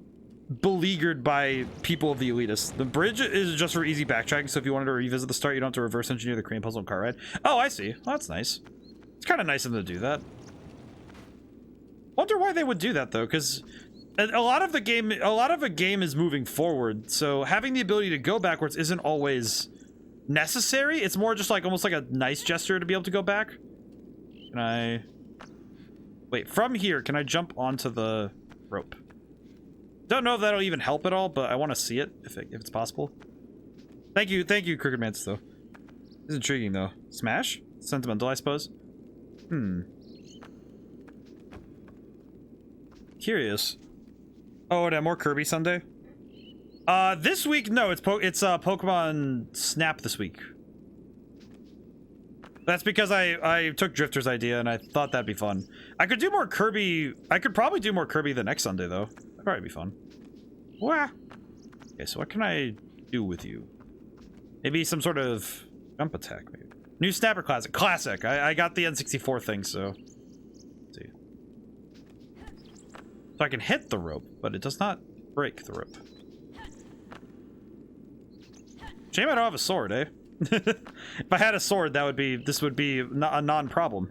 beleaguered by people of the elitists. The bridge is just for easy backtracking, so if you wanted to revisit the start, you don't have to reverse engineer the Korean puzzle and car ride. Oh, I see. Well, that's nice. It's kind of nice of them to do that. Wonder why they would do that, though, because a lot of a game is moving forward, so having the ability to go backwards isn't always necessary. It's more just like almost like a nice gesture to be able to go back. Can I wait from here? Can I jump onto the rope? Don't know if that'll even help at all, but I want to see it if it's possible. Thank you, Crooked Mantis, though. This is intriguing, though. Smash? Sentimental, I suppose. Curious. Oh, and more Kirby Sunday. This week, no, it's Pokemon Snap this week. That's because I took Drifter's idea and I thought that'd be fun. I could do more Kirby. I could probably do more Kirby the next Sunday, though. That'd probably be fun. Wah. Okay, so what can I do with you? Maybe some sort of jump attack, maybe. New Snapper Classic. Classic. I got the N64 thing, so. Let's see. So I can hit the rope, but it does not break the rope. Shame I don't have a sword, eh? If I had a sword, this would be a non-problem.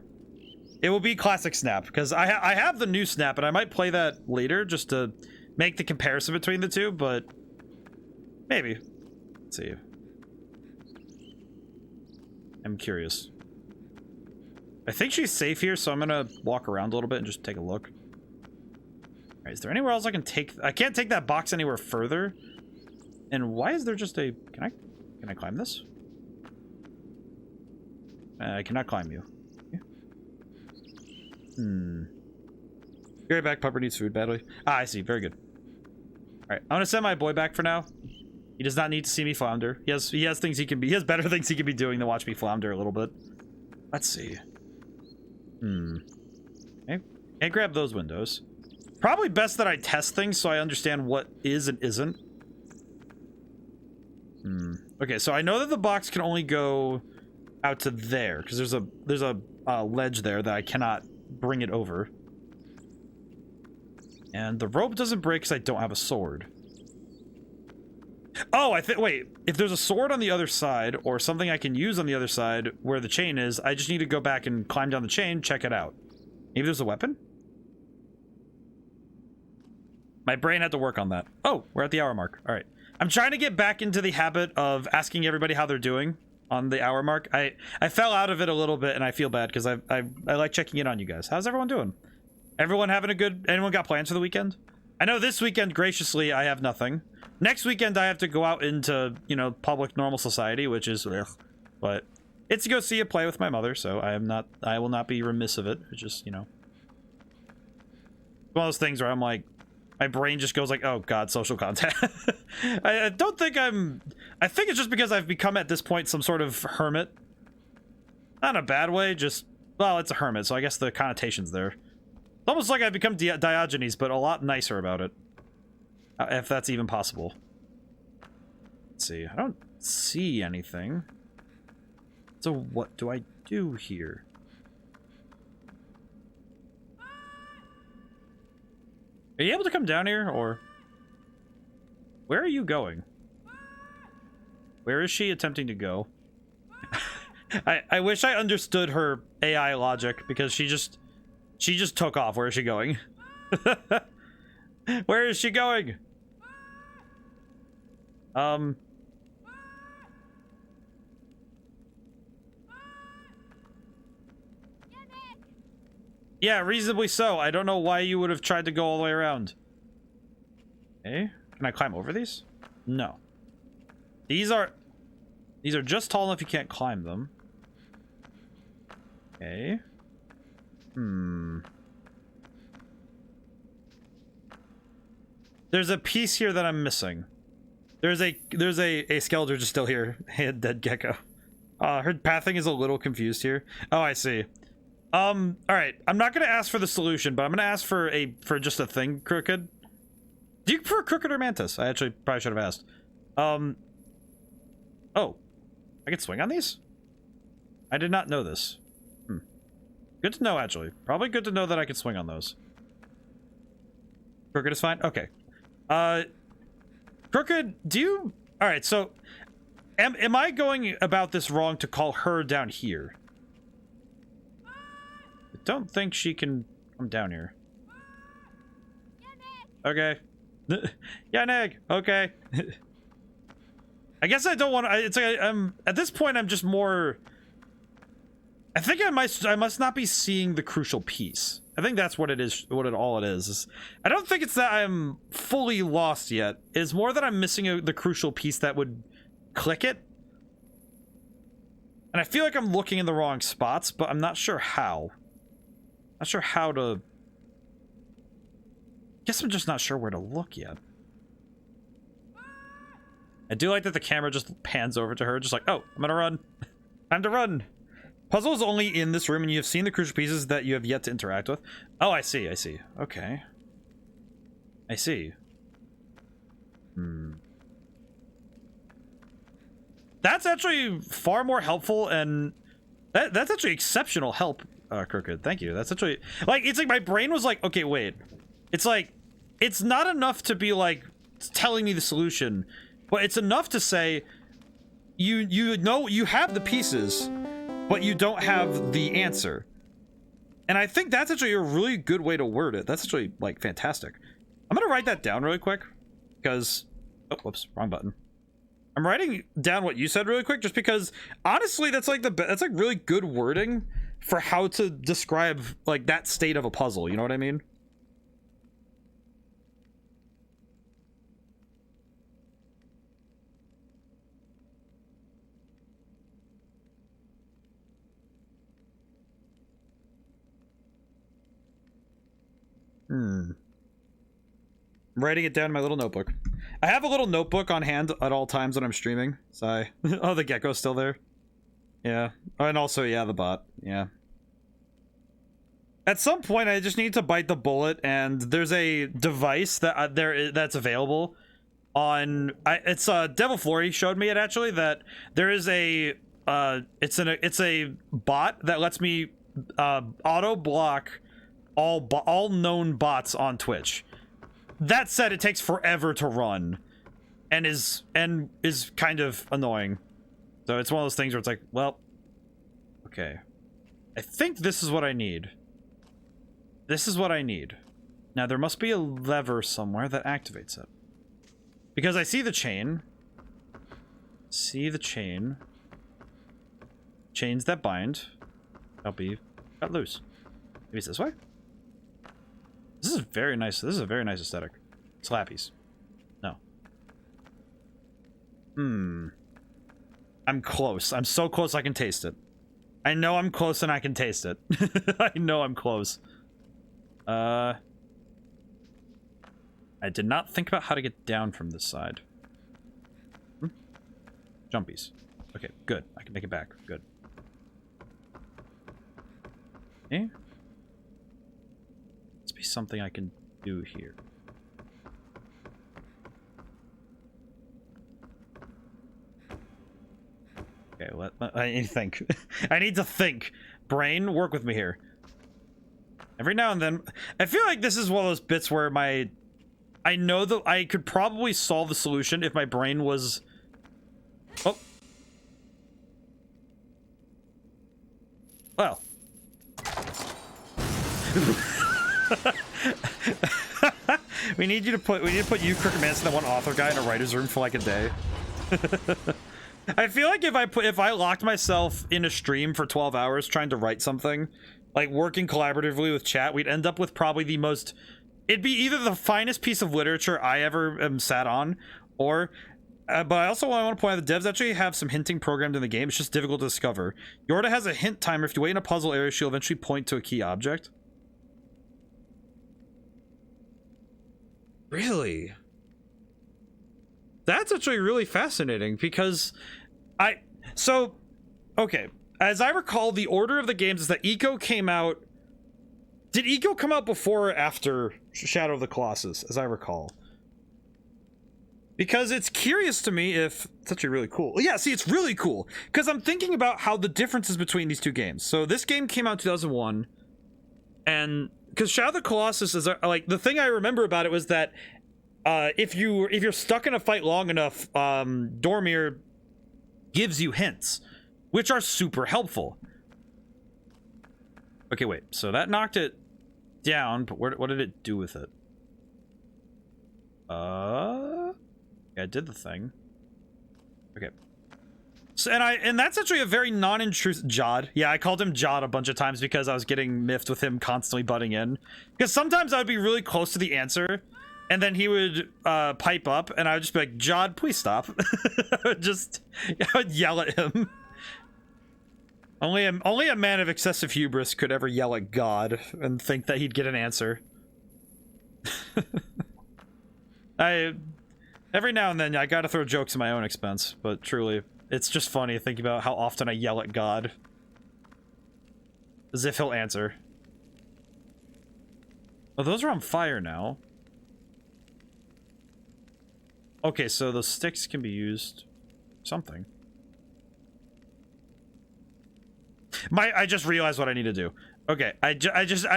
It will be classic Snap, because I have the new Snap, and I might play that later just to make the comparison between the two, but maybe. Let's see. I'm curious. I think she's safe here, so I'm gonna walk around a little bit and just take a look. All right, is there anywhere else I can take? I can't take that box anywhere further. And why is there just a... Can I climb this? I cannot climb you. Okay. Be right back. Pupper needs food badly. Ah, I see. Very good. All right, I'm gonna send my boy back for now. He does not need to see me flounder. He has things he can be. He has better things he can be doing than watch me flounder a little bit. Let's see. Okay. Can't grab those windows. Probably best that I test things so I understand what is and isn't. Okay, so I know that the box can only go out to there because there's a ledge there that I cannot bring it over, and the rope doesn't break because I don't have a sword. Oh, wait, if there's a sword on the other side or something I can use on the other side where the chain is, I just need to go back and climb down the chain, check it out. Maybe there's a weapon? My brain had to work on that. Oh, we're at the hour mark. All right. I'm trying to get back into the habit of asking everybody how they're doing on the hour mark. I fell out of it a little bit, and I feel bad because I like checking in on you guys. How's everyone doing? Everyone having a good... Anyone got plans for the weekend? I know this weekend, graciously, I have nothing. Next weekend, I have to go out into, you know, public normal society, which is... But it's to go see a play with my mother, so I will not be remiss of it. It's just, you know... One of those things where I'm like... My brain just goes like, oh god, social contact. I don't think I think it's just because I've become at this point some sort of hermit. Not in a bad way, just, well, it's a hermit, so I guess the connotation's there. It's almost like I've become Diogenes, but a lot nicer about it. If that's even possible. Let's see, I don't see anything. So what do I do here? Are you able to come down here, or... Where are you going? Where is she attempting to go? I wish I understood her AI logic, because she just took off. Where is she going? Where is she going? Yeah, reasonably so. I don't know why you would have tried to go all the way around. Okay. Can I climb over these? No. These are just tall enough you can't climb them. Okay. Hmm. There's a piece here that I'm missing. There's a skeleton just still here. Hey, a dead gecko. Her pathing is a little confused here. Oh, I see. All right. I'm not gonna ask for the solution, but I'm gonna ask for just a thing, Crooked. Do you prefer Crooked or Mantis? I actually probably should have asked. Oh, I can swing on these? I did not know this. Good to know, actually. Probably good to know that I can swing on those. Crooked is fine? Okay. Crooked, do you... Alright, so... Am I going about this wrong to call her down here? I don't think she can come down here. Okay. Yannick! Okay. I guess I don't want to... It's like I'm... At this point, I'm just more... I think I must not be seeing the crucial piece. I think that's what it is, all it is. I don't think it's that I'm fully lost yet. It's more that I'm missing the crucial piece that would click it. And I feel like I'm looking in the wrong spots, but I'm not sure how. Not sure how to... Guess I'm just not sure where to look yet. I do like that the camera just pans over to her, just like, oh, I'm gonna run. Time to run. Puzzle is only in this room, and you have seen the crucial pieces that you have yet to interact with. Oh, I see, I see. Okay. I see. That's actually far more helpful, and that's actually exceptional help, Crooked. Thank you. That's actually... Like, it's like my brain was like, okay, wait. It's like, it's not enough to be, like, telling me the solution, but it's enough to say, you know, you have the pieces, but you don't have the answer. And I think that's actually a really good way to word it. That's actually, like, fantastic. I'm gonna write that down really quick, because... Oh, whoops, wrong button. I'm writing down what you said really quick, just because, honestly, that's like that's like really good wording for how to describe, like, that state of a puzzle, you know what I mean? I'm writing it down in my little notebook. I have a little notebook on hand at all times when I'm streaming. So oh, the gecko's still there. Yeah. Oh, and also, yeah, the bot. Yeah. At some point, I just need to bite the bullet, and there's a device that that's available on... it's Devil Flory showed me it, actually, that there is a... it's a bot that lets me auto-block all known bots on Twitch. That said, it takes forever to run, and is kind of annoying. So it's one of those things where it's like, well, okay, I think this is what I need. This is what I need. Now there must be a lever somewhere that activates it, because I see the chain. See the chain. Chains that bind. I'll be cut loose. Maybe it's this way. This is very nice. This is a very nice aesthetic. Slappies. No. I'm close. I'm so close I can taste it. I know I'm close and I can taste it. I know I'm close. I did not think about how to get down from this side. Jumpies. Okay, good. I can make it back. Good. Okay. Be something I can do here. Okay, I need to think. I need to think. Brain, work with me here. Every now and then, I feel like this is one of those bits where I know that I could probably solve the solution if my brain was... Oh. Well. we need to put you, Crooked Manson, that one author guy in a writer's room for like a day. I feel like if I locked myself in a stream for 12 hours trying to write something, like working collaboratively with chat, we'd end up with probably the most... It'd be either the finest piece of literature I ever sat on, or But I also want to point out the devs actually have some hinting programmed in the game. It's just difficult to discover. Yorda has a hint timer. If you wait in a puzzle area, she'll eventually point to a key object. Really? That's actually really fascinating because okay, as I recall, the order of the games is that Eco came out. Did Eco come out before or after Shadow of the Colossus, as I recall? Because it's curious to me if it's actually really cool. Yeah, see, it's really cool because I'm thinking about how the differences between these two games. So this game came out in 2001, and because Shadow of the Colossus is like, the thing I remember about it was that if you're stuck in a fight long enough, Dormir gives you hints, which are super helpful. Okay, wait. So that knocked it down, but what did it do with it? Yeah, I did the thing. Okay. So, and that's actually a very non-intrusive Jod. Yeah, I called him Jod a bunch of times because I was getting miffed with him constantly butting in. Because sometimes I would be really close to the answer, and then he would pipe up, and I would just be like, Jod, please stop. I would yell at him. Only a man of excessive hubris could ever yell at God and think that he'd get an answer. Every now and then, I gotta throw jokes at my own expense, but truly, it's just funny thinking about how often I yell at God. As if he'll answer. Oh, those are on fire now. Okay, so those sticks can be used... something. I just realized what I need to do. Okay, I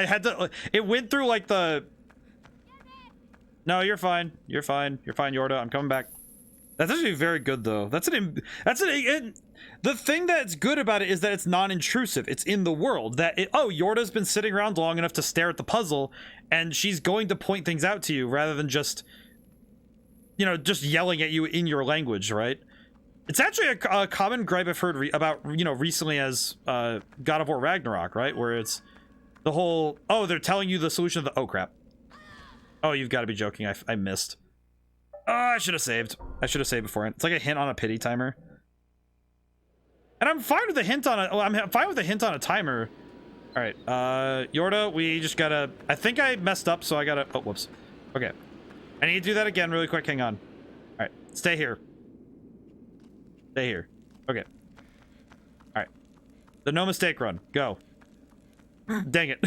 had to... It went through, like, the... No, you're fine. You're fine. You're fine, Yorda. I'm coming back. That's actually very good, though. The thing that's good about it is that it's non-intrusive. It's in the world. Yorda's been sitting around long enough to stare at the puzzle, and she's going to point things out to you rather than just, just yelling at you in your language, right? It's actually a common gripe I've heard about, recently as God of War Ragnarok, right? Where it's the whole, they're telling you the solution to the, oh, crap. Oh, you've got to be joking. I missed. Oh, I should have saved. I should have saved beforehand. It's like a hint on a pity timer. And I'm fine with a hint on I'm fine with a hint on a timer. All right, Yorda, we just gotta... I think I messed up, so I gotta... Oh, whoops. Okay. I need to do that again really quick. Hang on. All right, stay here. Stay here. Okay. All right. The no mistake run. Go. Dang it.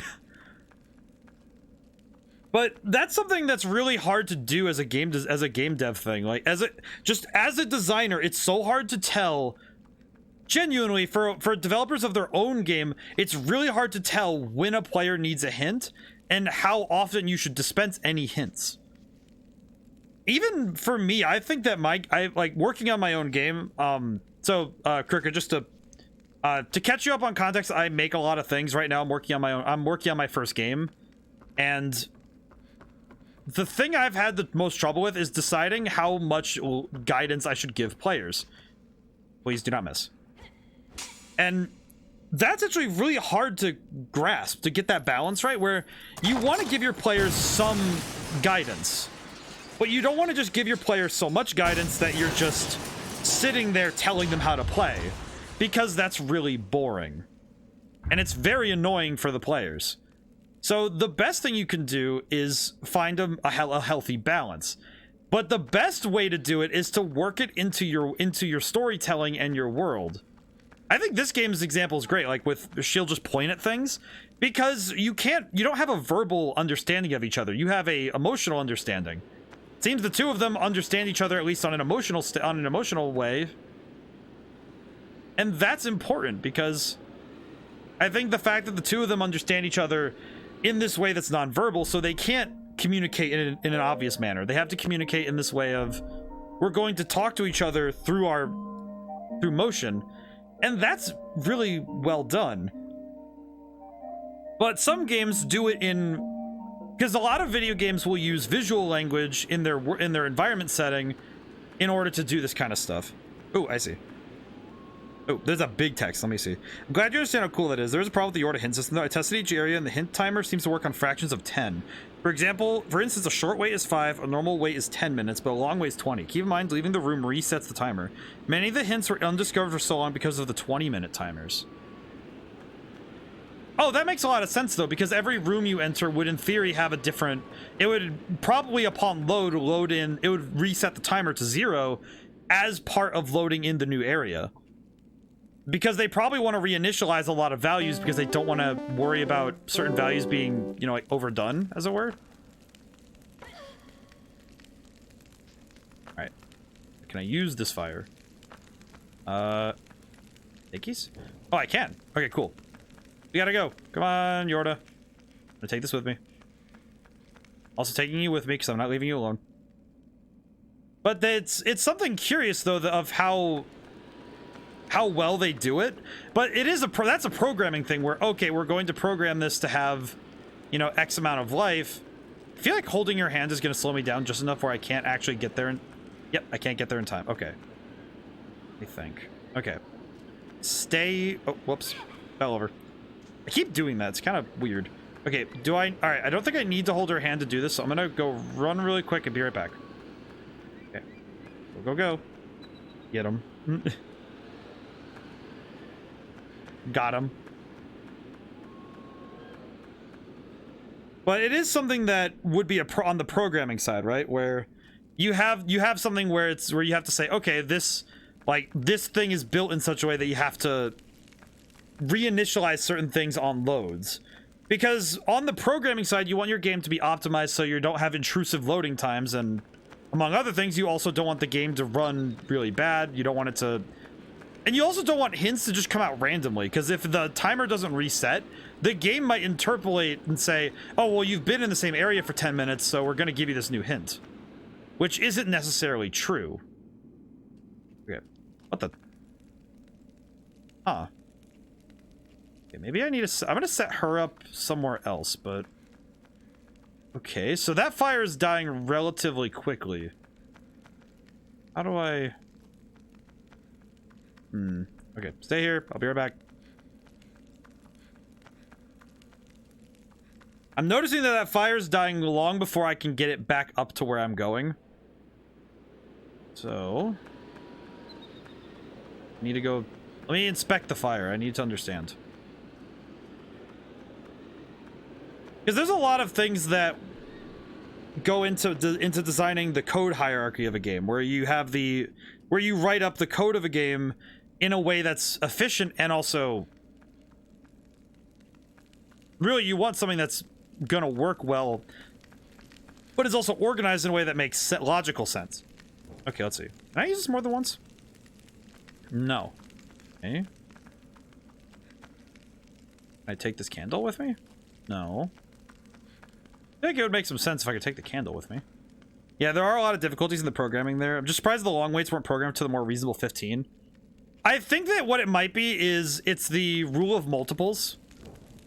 But that's something that's really hard to do as a game dev thing. Like, as a designer, it's so hard to tell. Genuinely, for developers of their own game, it's really hard to tell when a player needs a hint and how often you should dispense any hints. Even for me, I think that I like working on my own game. Cricket, just to catch you up on context, I make a lot of things right now. I'm working on my first game, and the thing I've had the most trouble with is deciding how much guidance I should give players. Please do not miss. And that's actually really hard to grasp, to get that balance right, where you want to give your players some guidance, but you don't want to just give your players so much guidance that you're just sitting there telling them how to play, because that's really boring. And it's very annoying for the players. So the best thing you can do is find a healthy balance. But the best way to do it is to work it into your storytelling and your world. I think this game's example is great, like with she'll just point at things, because you don't have a verbal understanding of each other. You have a emotional understanding. It seems the two of them understand each other, at least on an emotional way. And that's important, because I think the fact that the two of them understand each other in this way that's nonverbal, so they can't communicate in an obvious manner. They have to communicate in this way of, we're going to talk to each other through motion, and that's really well done. But some games do it because a lot of video games will use visual language in their environment setting in order to do this kind of stuff. Oh, I see. Oh, there's a big text. Let me see. I'm glad you understand how cool that is. There's a problem with the order hint system, though. I tested each area, and the hint timer seems to work on fractions of 10. For instance, a short wait is 5, a normal wait is 10 minutes, but a long wait is 20. Keep in mind, leaving the room resets the timer. Many of the hints were undiscovered for so long because of the 20-minute timers. Oh, that makes a lot of sense, though, because every room you enter would, in theory, have a different... It would probably, upon load in... It would reset the timer to 0 as part of loading in the new area. Because they probably want to reinitialize a lot of values because they don't want to worry about certain values being, you know, like, overdone, as it were. Alright. Can I use this fire? Hickeys? Oh, I can. Okay, cool. We gotta go. Come on, Yorda. I'm gonna take this with me. Also taking you with me because I'm not leaving you alone. But it's something curious, though, of how well they do it. But it is that's a programming thing where, okay, we're going to program this to have, you know, X amount of life. I feel like holding your hand is going to slow me down just enough where I can't actually get there. Yep, I can't get there in time. Okay. I think. Okay. Stay. Oh, whoops. Fell over. I keep doing that. It's kind of weird. Okay, do I... Alright, I don't think I need to hold her hand to do this, so I'm gonna go run really quick and be right back. Okay. Go. Get him. Got him. But it is something that would be on the programming side, right? Where you have something where you have to say, okay, this thing is built in such a way that you have to reinitialize certain things on loads. Because on the programming side, you want your game to be optimized so you don't have intrusive loading times, and among other things, you also don't want the game to run really bad. You don't want it to... And you also don't want hints to just come out randomly, because if the timer doesn't reset, the game might interpolate and say, oh, well, you've been in the same area for 10 minutes, so we're going to give you this new hint. Which isn't necessarily true. Okay. What the... Huh. Okay, maybe I need to... I'm going to set her up somewhere else, but... Okay, so that fire is dying relatively quickly. How do I... Okay, stay here. I'll be right back. I'm noticing that fire's dying long before I can get it back up to where I'm going. So... I need to go... Let me inspect the fire. I need to understand. Because there's a lot of things that go into designing the code hierarchy of a game, where you have where you write up the code of a game in a way that's efficient, and also really you want something that's gonna work well, but is also organized in a way that makes logical sense. Okay, let's see. Can I use this more than once? No. Okay. Can I take this candle with me? No. I think it would make some sense if I could take the candle with me. Yeah, there are a lot of difficulties in the programming there. I'm just surprised the long waits weren't programmed to the more reasonable 15. I think that what it might be is it's the rule of multiples.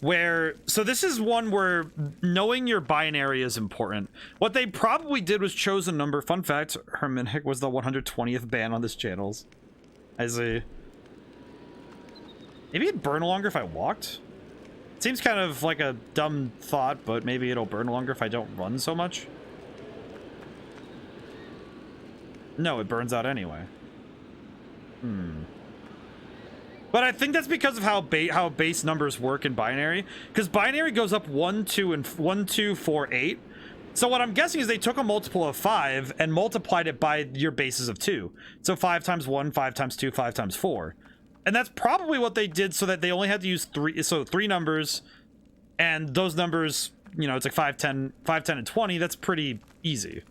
Where, so this is one where knowing your binary is important. What they probably did was chose a number. Fun fact, Herminic was the 120th ban on this channels. I see. Maybe it'd burn longer if I walked? Seems kind of like a dumb thought, but maybe it'll burn longer if I don't run so much. No, it burns out anyway. But I think that's because of how base numbers work in binary. Because binary goes up 1, 2, and 1, 2, 4, 8. So what I'm guessing is they took a multiple of 5 and multiplied it by your bases of 2. So 5 times 1, 5 times 2, 5 times 4. And that's probably what they did, so that they only had to use 3. So 3 numbers, and those numbers, you know, it's like 5, 10, and 20. That's pretty easy.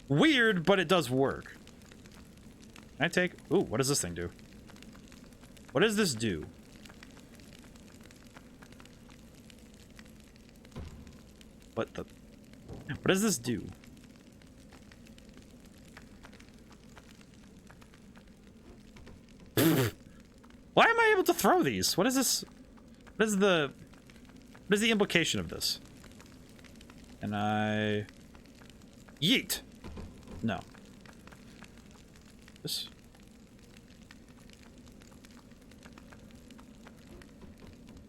Weird, but it does work. Can I take... Ooh, what does this thing do? What does this do? What the... What does this do? Why am I able to throw these? What is this? What is the implication of this? And I... Yeet! No. This...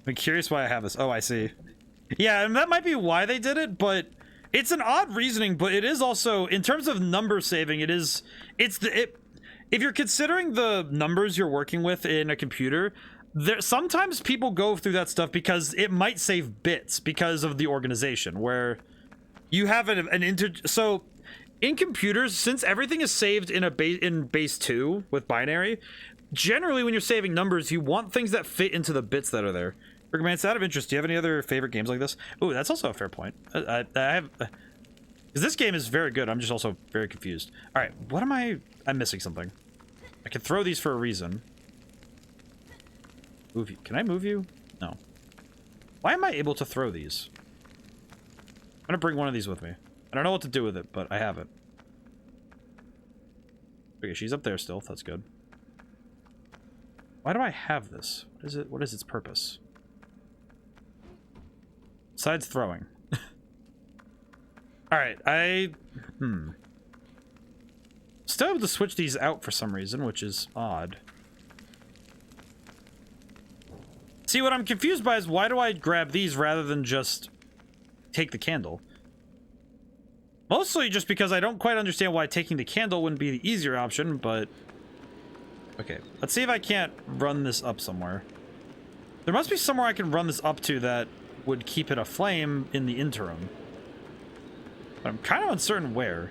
I'm curious why I have this. Oh, I see. Yeah, and that might be why they did it, but it's an odd reasoning, but it is also, in terms of number saving, if you're considering the numbers you're working with in a computer, sometimes people go through that stuff because it might save bits because of the organization, where you have so in computers, since everything is saved in base 2 with binary, generally when you're saving numbers, you want things that fit into the bits that are there. Man, it's out of interest. Do you have any other favorite games like this? Oh, that's also a fair point. I have, because this game is very good. I'm just also very confused. All right, what am I'm missing something. I can throw these for a reason. Move you. Can I move you? No. Why am I able to throw these? I'm gonna bring one of these with me. I don't know what to do with it, but I have it. Okay, she's up there still. That's good. Why do I have this? What is it? What is its purpose? Besides throwing. Alright, still able to switch these out for some reason, which is odd. See, what I'm confused by is why do I grab these rather than just take the candle? Mostly just because I don't quite understand why taking the candle wouldn't be the easier option, but... Okay, let's see if I can't run this up somewhere. There must be somewhere I can run this up to that would keep it aflame in the interim. But I'm kind of uncertain where.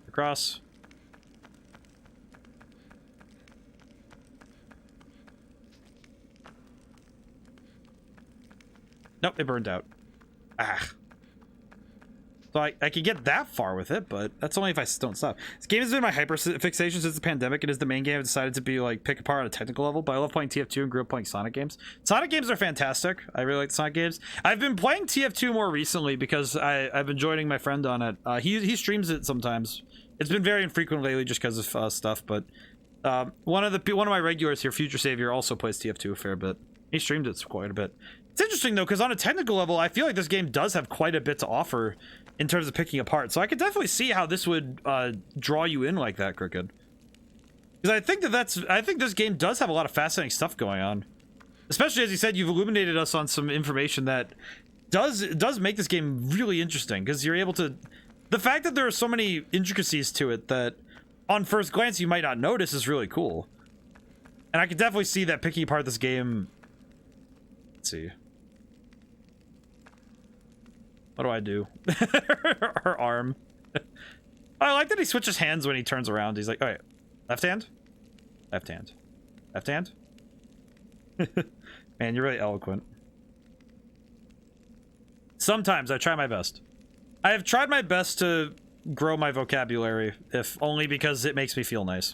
Across. Nope, it burned out. Ah. So I could get that far with it, but that's only if I don't stop. This game has been my hyper-fixation since the pandemic. It is the main game I've decided to be, like, pick apart on a technical level, but I love playing TF2 and grew up playing Sonic games. Sonic games are fantastic. I really like the Sonic games. I've been playing TF2 more recently because I've been joining my friend on it. He streams it sometimes. It's been very infrequent lately just because of stuff, but one of my regulars here, Future Savior, also plays TF2 a fair bit. He streamed it quite a bit. It's interesting, though, because on a technical level, I feel like this game does have quite a bit to offer in terms of picking apart. So I could definitely see how this would draw you in like that, Crooked. Because I think this game does have a lot of fascinating stuff going on. Especially, as you said, you've illuminated us on some information that does make this game really interesting. Because you're able to... The fact that there are so many intricacies to it that, on first glance, you might not notice is really cool. And I could definitely see that picking apart this game... Let's see. What do I do? Her arm. I like that he switches hands when he turns around. He's like, all right, left hand, left hand, left hand. Man, you're really eloquent. Sometimes I try my best. I have tried my best to grow my vocabulary, if only because it makes me feel nice.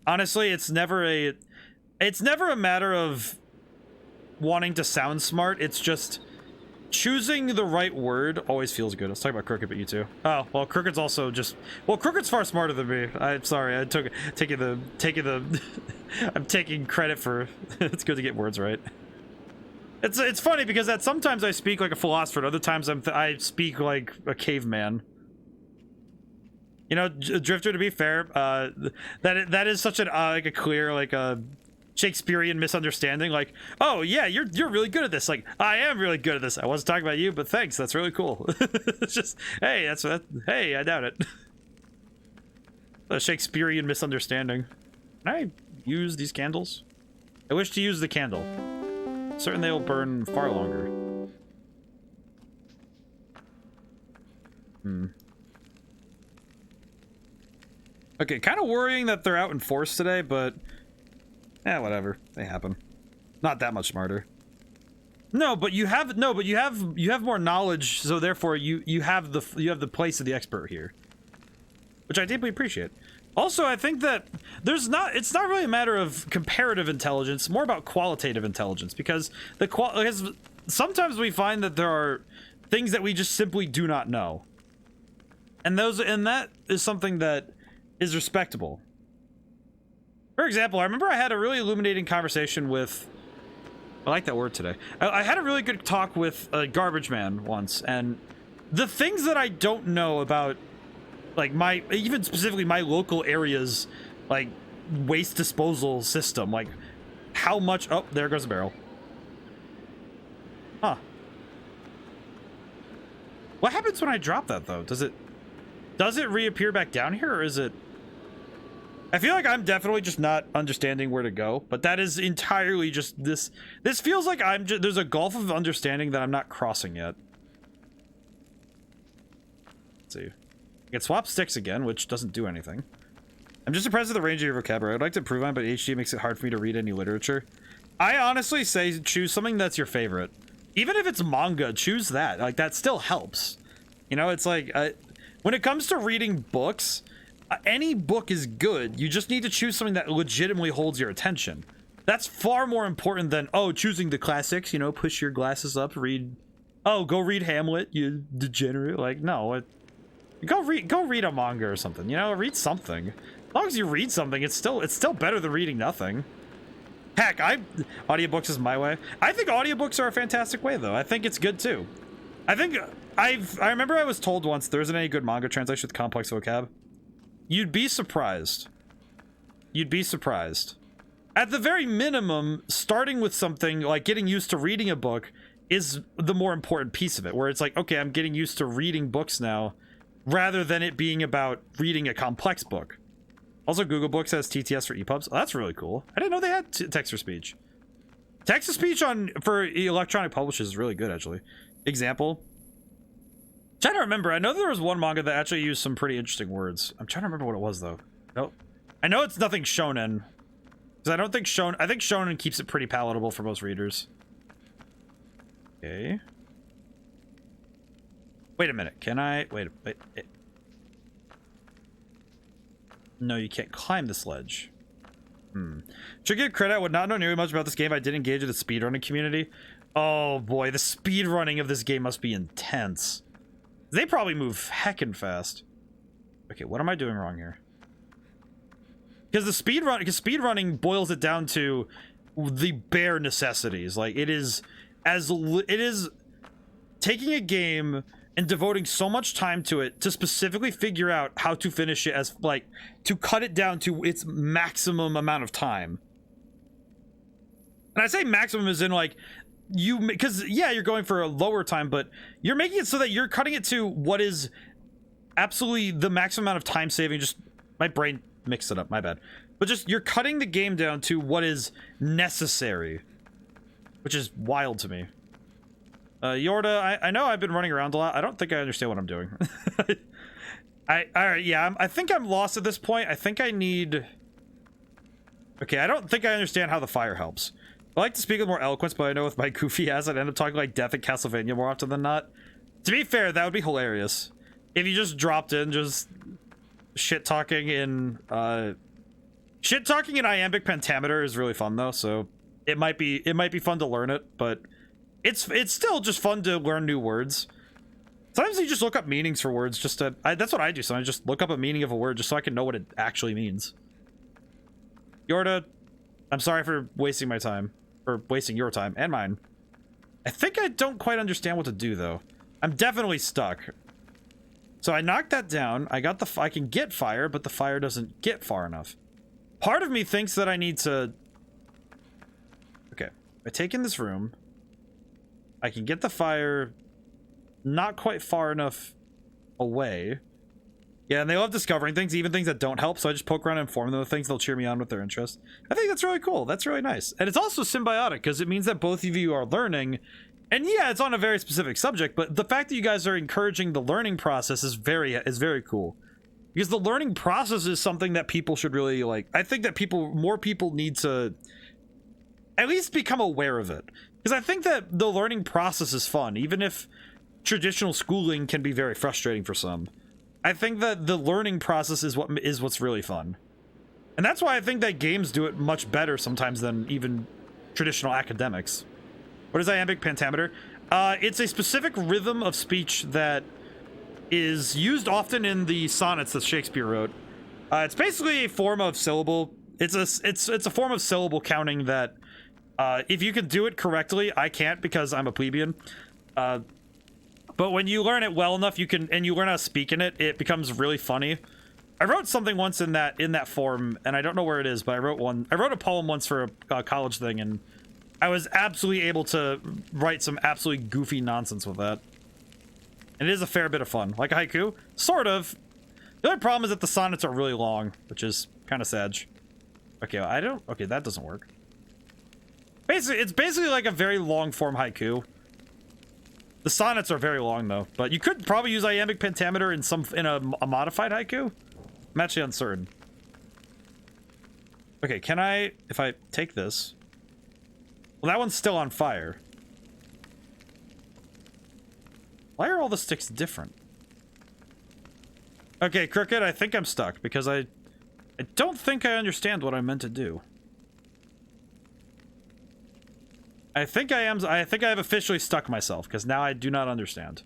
Honestly, it's never a matter of wanting to sound smart. It's just choosing the right word always feels good. Let's talk about Crooked, but you too. Oh, well, Crooked's also just... Well, Crooked's far smarter than me. I'm sorry. I'm taking credit for... It's good to get words right. It's funny because sometimes I speak like a philosopher, and other times I speak like a caveman. You know, Drifter, to be fair, that is such an like a clear, like a Shakespearean misunderstanding. Like, oh yeah, you're really good at this. Like, I am really good at this. I wasn't talking about you, but thanks. That's really cool. It's just, hey, hey, I doubt it. A Shakespearean misunderstanding. Can I use these candles? I wish to use the candle. Certain they will burn far longer. Okay, kind of worrying that they're out in force today, but whatever. They happen. Not that much smarter. No, but you have more knowledge, so therefore you have the place of the expert here, which I deeply appreciate. Also, I think that it's not really a matter of comparative intelligence, more about qualitative intelligence, because sometimes we find that there are things that we just simply do not know. And that is something that is respectable. For example, I remember I had a really illuminating conversation with... I like that word today. I had a really good talk with a garbage man once, and the things that I don't know about like even specifically my local area's like waste disposal system. Like how much, oh, there goes the barrel. Huh. What happens when I drop that though? Does it reappear back down here, or is it? I feel like I'm definitely just not understanding where to go, but that is entirely just this feels like there's a gulf of understanding that I'm not crossing yet. Let's see. I can swap sticks again, which doesn't do anything. I'm just impressed with the range of your vocabulary. I'd like to improve on, but HD makes it hard for me to read any literature. I honestly say choose something that's your favorite. Even if it's manga, choose that. Like, that still helps. You know, it's like, when it comes to reading books, any book is good. You just need to choose something that legitimately holds your attention. That's far more important than, oh, choosing the classics, you know, push your glasses up, read, oh, go read Hamlet, you degenerate. Like, no, go read a manga or something, you know, read something. As long as you read something, it's still better than reading nothing. Heck, audiobooks is my way. I think audiobooks are a fantastic way, though. I think it's good, too. I remember I was told once there isn't any good manga translation with complex vocab. You'd be surprised. You'd be surprised. At the very minimum, starting with something like getting used to reading a book is the more important piece of it, where it's like, okay, I'm getting used to reading books now, rather than it being about reading a complex book. Also, Google Books has TTS for EPUBs. Oh, that's really cool. I didn't know they had text-to-speech. Text-to-speech for electronic publishers is really good, actually. Example. I'm trying to remember. I know there was one manga that actually used some pretty interesting words. I'm trying to remember what it was, though. Nope. I know it's nothing shonen. Because I don't think shonen... I think shonen keeps it pretty palatable for most readers. Okay. Wait a minute. Can I... Wait. No, you can't climb this ledge. Should give credit. I would not know nearly much about this game if I did engage in the speedrunning community. Oh boy, the speedrunning of this game must be intense. They probably move heckin' fast. Okay, what am I doing wrong here? Because speedrunning boils it down to the bare necessities. Like it is taking a game and devoting so much time to it to specifically figure out how to finish it, as like to cut it down to its maximum amount of time. And I say maximum as in like because yeah, you're going for a lower time, but you're making it so that you're cutting it to what is absolutely the maximum amount of time saving. Just my brain mixed it up, my bad. But just you're cutting the game down to what is necessary, which is wild to me. Yorda, I know I've been running around a lot. I don't think I understand what I'm doing. Alright, yeah, I think I'm lost at this point. I think I need... Okay, I don't think I understand how the fire helps. I like to speak with more eloquence, but I know with my goofy ass, I'd end up talking like death at Castlevania more often than not. To be fair, that would be hilarious. If you just dropped in, just shit-talking in... Shit-talking in iambic pentameter is really fun, though, so... It might be fun to learn it, but... It's still just fun to learn new words. Sometimes you just look up meanings for words just to... that's what I do. Sometimes I just look up a meaning of a word just so I can know what it actually means. Yorda, I'm sorry for wasting my time. Or wasting your time and mine. I think I don't quite understand what to do, though. I'm definitely stuck. So I knocked that down. I can get fire, but the fire doesn't get far enough. Part of me thinks that I need to... Okay. I take in this room... I can get the fire not quite far enough away. Yeah, and they love discovering things, even things that don't help, so I just poke around and inform them of things. They'll cheer me on with their interest. I think that's really cool. That's really nice. And it's also symbiotic, because it means that both of you are learning. And yeah, it's on a very specific subject, but the fact that you guys are encouraging the learning process is very cool. Because the learning process is something that people should really, like... I think that more people need to at least become aware of it. Because I think that the learning process is fun, even if traditional schooling can be very frustrating for some. I think that the learning process is what's really fun. And that's why I think that games do it much better sometimes than even traditional academics. What is iambic pentameter? It's a specific rhythm of speech that is used often in the sonnets that Shakespeare wrote. It's basically a form of syllable. It's a form of syllable counting that... if you can do it correctly, I can't because I'm a plebeian. But when you learn it well enough, you can, and you learn how to speak in it, it becomes really funny. I wrote something once in that form, and I don't know where it is, but I wrote a poem once for a college thing, and I was absolutely able to write some absolutely goofy nonsense with that. And it is a fair bit of fun. Like a haiku? Sort of. The only problem is that the sonnets are really long, which is kind of sad. Okay, okay, that doesn't work. Basically, it's basically like a very long form haiku. The sonnets are very long though, but you could probably use iambic pentameter in a modified haiku. I'm actually uncertain. Okay, can I, if I take this, well, that one's still on fire. Why are all the sticks different? Okay, Crooked, I think I'm stuck because I don't think I understand what I meant to do. I think I have officially stuck myself because now I do not understand.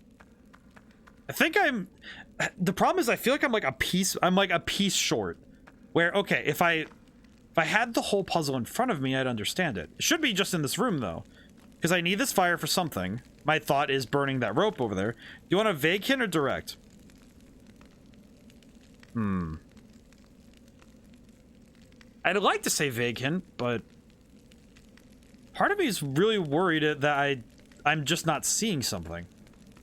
The problem is I feel like I'm like a piece short. Where, okay, if I had the whole puzzle in front of me, I'd understand it. It should be just in this room though. Because I need this fire for something. My thought is burning that rope over there. Do you want a vague hint or direct? I'd like to say vague hint, but part of me is really worried that I'm just not seeing something.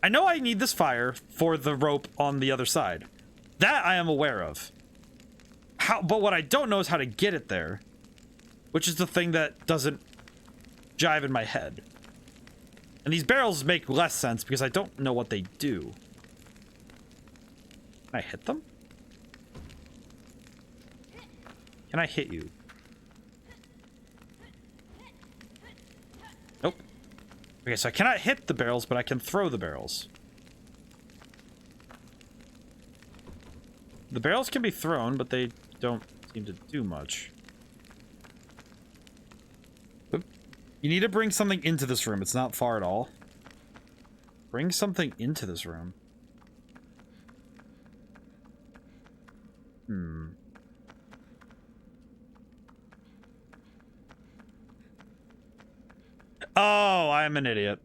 I know I need this fire for the rope on the other side. That I am aware of. But what I don't know is how to get it there. Which is the thing that doesn't jive in my head. And these barrels make less sense because I don't know what they do. Can I hit them? Can I hit you? Nope. Okay, so I cannot hit the barrels, but I can throw the barrels. The barrels can be thrown, but they don't seem to do much. Oop. You need to bring something into this room. It's not far at all. Bring something into this room. Oh, I am an idiot.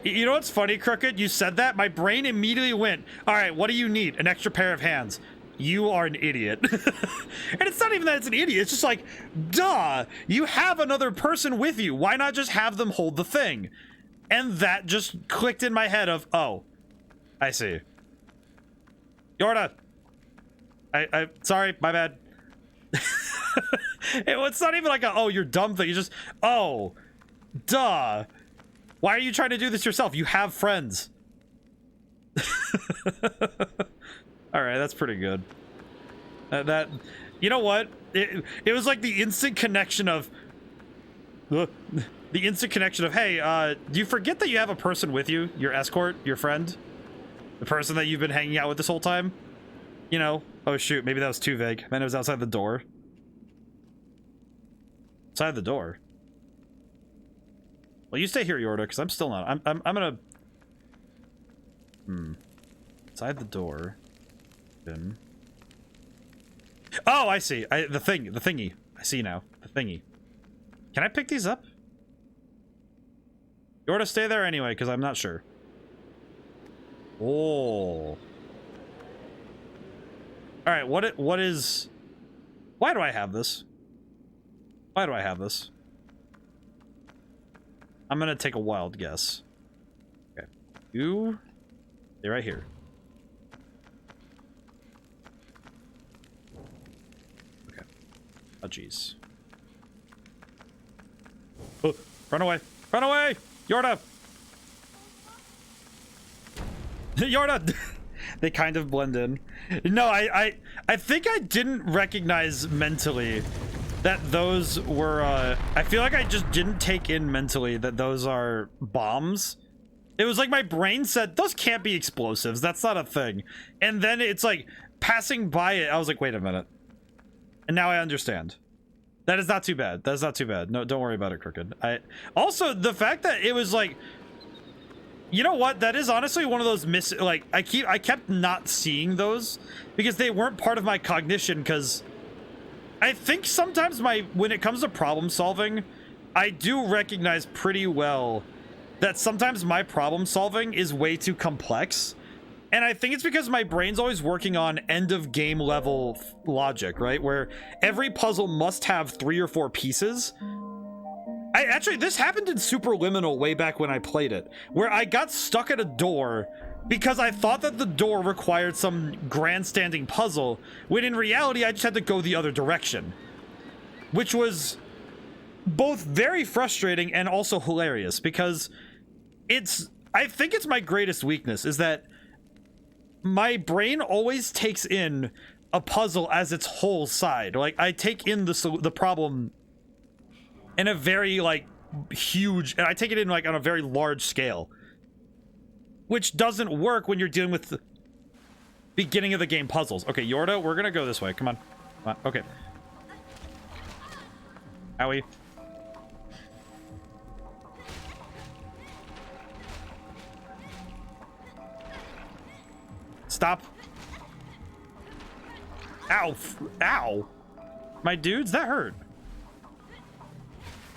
You know what's funny, Crooked? You said that, my brain immediately went, all right, what do you need? An extra pair of hands. You are an idiot. And it's not even that it's an idiot, it's just like, duh, you have another person with you. Why not just have them hold the thing? And that just clicked in my head of, oh, I see. Yorda. Sorry, my bad. It's not even like a, oh, you're dumb thing. You just, oh, duh. Why are you trying to do this yourself? You have friends. All right, that's pretty good. You know what? It was like the instant connection of, hey, do you forget that you have a person with you? Your escort, your friend? The person that you've been hanging out with this whole time? You know, oh shoot, maybe that was too vague. Man, it was outside the door. Outside the door. Well, you stay here, Yorda, because I'm still not. I'm gonna. Inside the door. Then. Oh, I see. The thingy. I see now. The thingy. Can I pick these up? Yorda, stay there anyway, because I'm not sure. Oh. All right. What is? Why do I have this? Why do I have this? I'm gonna take a wild guess. Okay. You. They're right here. Okay. Oh, jeez. Oh, run away! Run away! Yorda! Yorda! They kind of blend in. No, I think I didn't recognize mentally that those were, I feel like I just didn't take in mentally that those are bombs. It was like my brain said, those can't be explosives. That's not a thing. And then it's like, passing by it, I was like, wait a minute. And now I understand. That is not too bad. That is not too bad. No, don't worry about it, Crooked. Also, the fact that it was like, you know what? That is honestly one of those like, I kept not seeing those because they weren't part of my cognition because I think sometimes when it comes to problem solving, I do recognize pretty well that sometimes my problem solving is way too complex. And I think it's because my brain's always working on end of game level logic, right? Where every puzzle must have 3 or 4 pieces. Actually, this happened in Superliminal way back when I played it, where I got stuck at a door because I thought that the door required some grandstanding puzzle, when in reality, I just had to go the other direction. Which was both very frustrating and also hilarious, because I think it's my greatest weakness, is that my brain always takes in a puzzle as its whole side. Like, I take in the problem in a very, like, huge, and I take it in, like, on a very large scale, which doesn't work when you're dealing with the beginning of the game puzzles. Okay, Yorda, we're gonna go this way. Come on. Come on. Okay. Owie. Stop. Ow. Ow. My dudes, that hurt.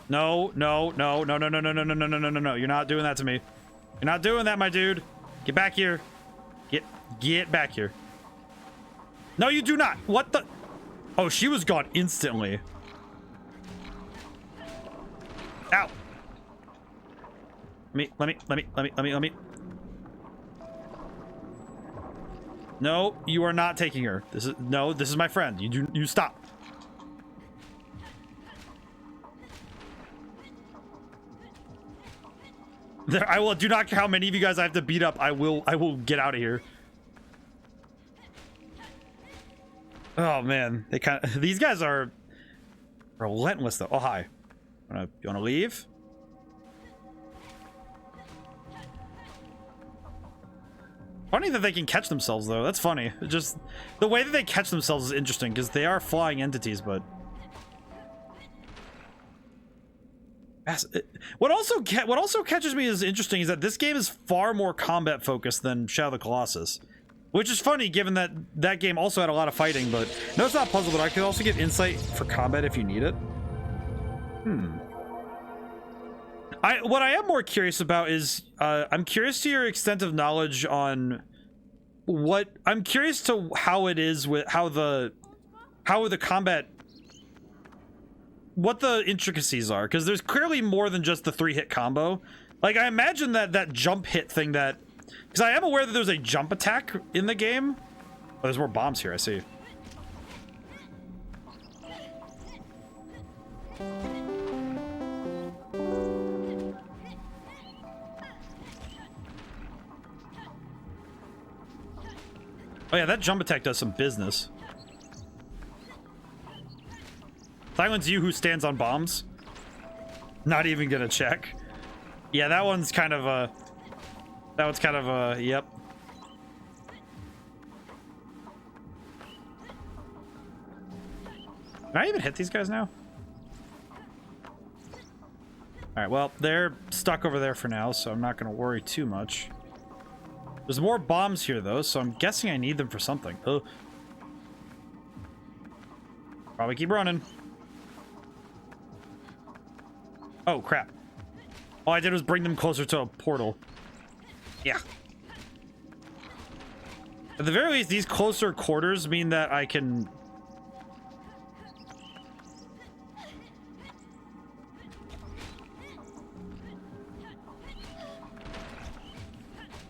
No, no, no, no, no, no, no, no, no, no, no, no, no, no. You're not doing that to me. You're not doing that, my dude. Get back here. Get back here. No, you do not. What the? Oh, she was gone instantly. Ow. Let me. No, you are not taking her. This is my friend. You stop. I will do not care how many of you guys I have to beat up. I will get out of here. Oh man, these guys are relentless though. Oh hi. You wanna leave? Funny that they can catch themselves though. That's funny. Just the way that they catch themselves is interesting, because they are flying entities, but what also catches me as interesting is that this game is far more combat focused than Shadow of the Colossus, which is funny given that that game also had a lot of fighting. But no, it's not puzzle, but I could also get insight for combat if you need it. What I am more curious about is I'm curious to your extent of knowledge on I'm curious to how it is with how the combat, what the intricacies are, because there's clearly more than just the 3-hit combo. Like, I imagine that jump hit thing, because I am aware that there's a jump attack in the game. Oh, there's more bombs here, I see. Oh yeah, that jump attack does some business. Silence you who stands on bombs. Not even gonna check. Yeah, that one's kind of a... yep. Can I even hit these guys now? Alright, well, they're stuck over there for now, so I'm not gonna worry too much. There's more bombs here, though, so I'm guessing I need them for something. Ugh. Probably keep running. Oh, crap. All I did was bring them closer to a portal. Yeah. At the very least, these closer quarters mean that I can...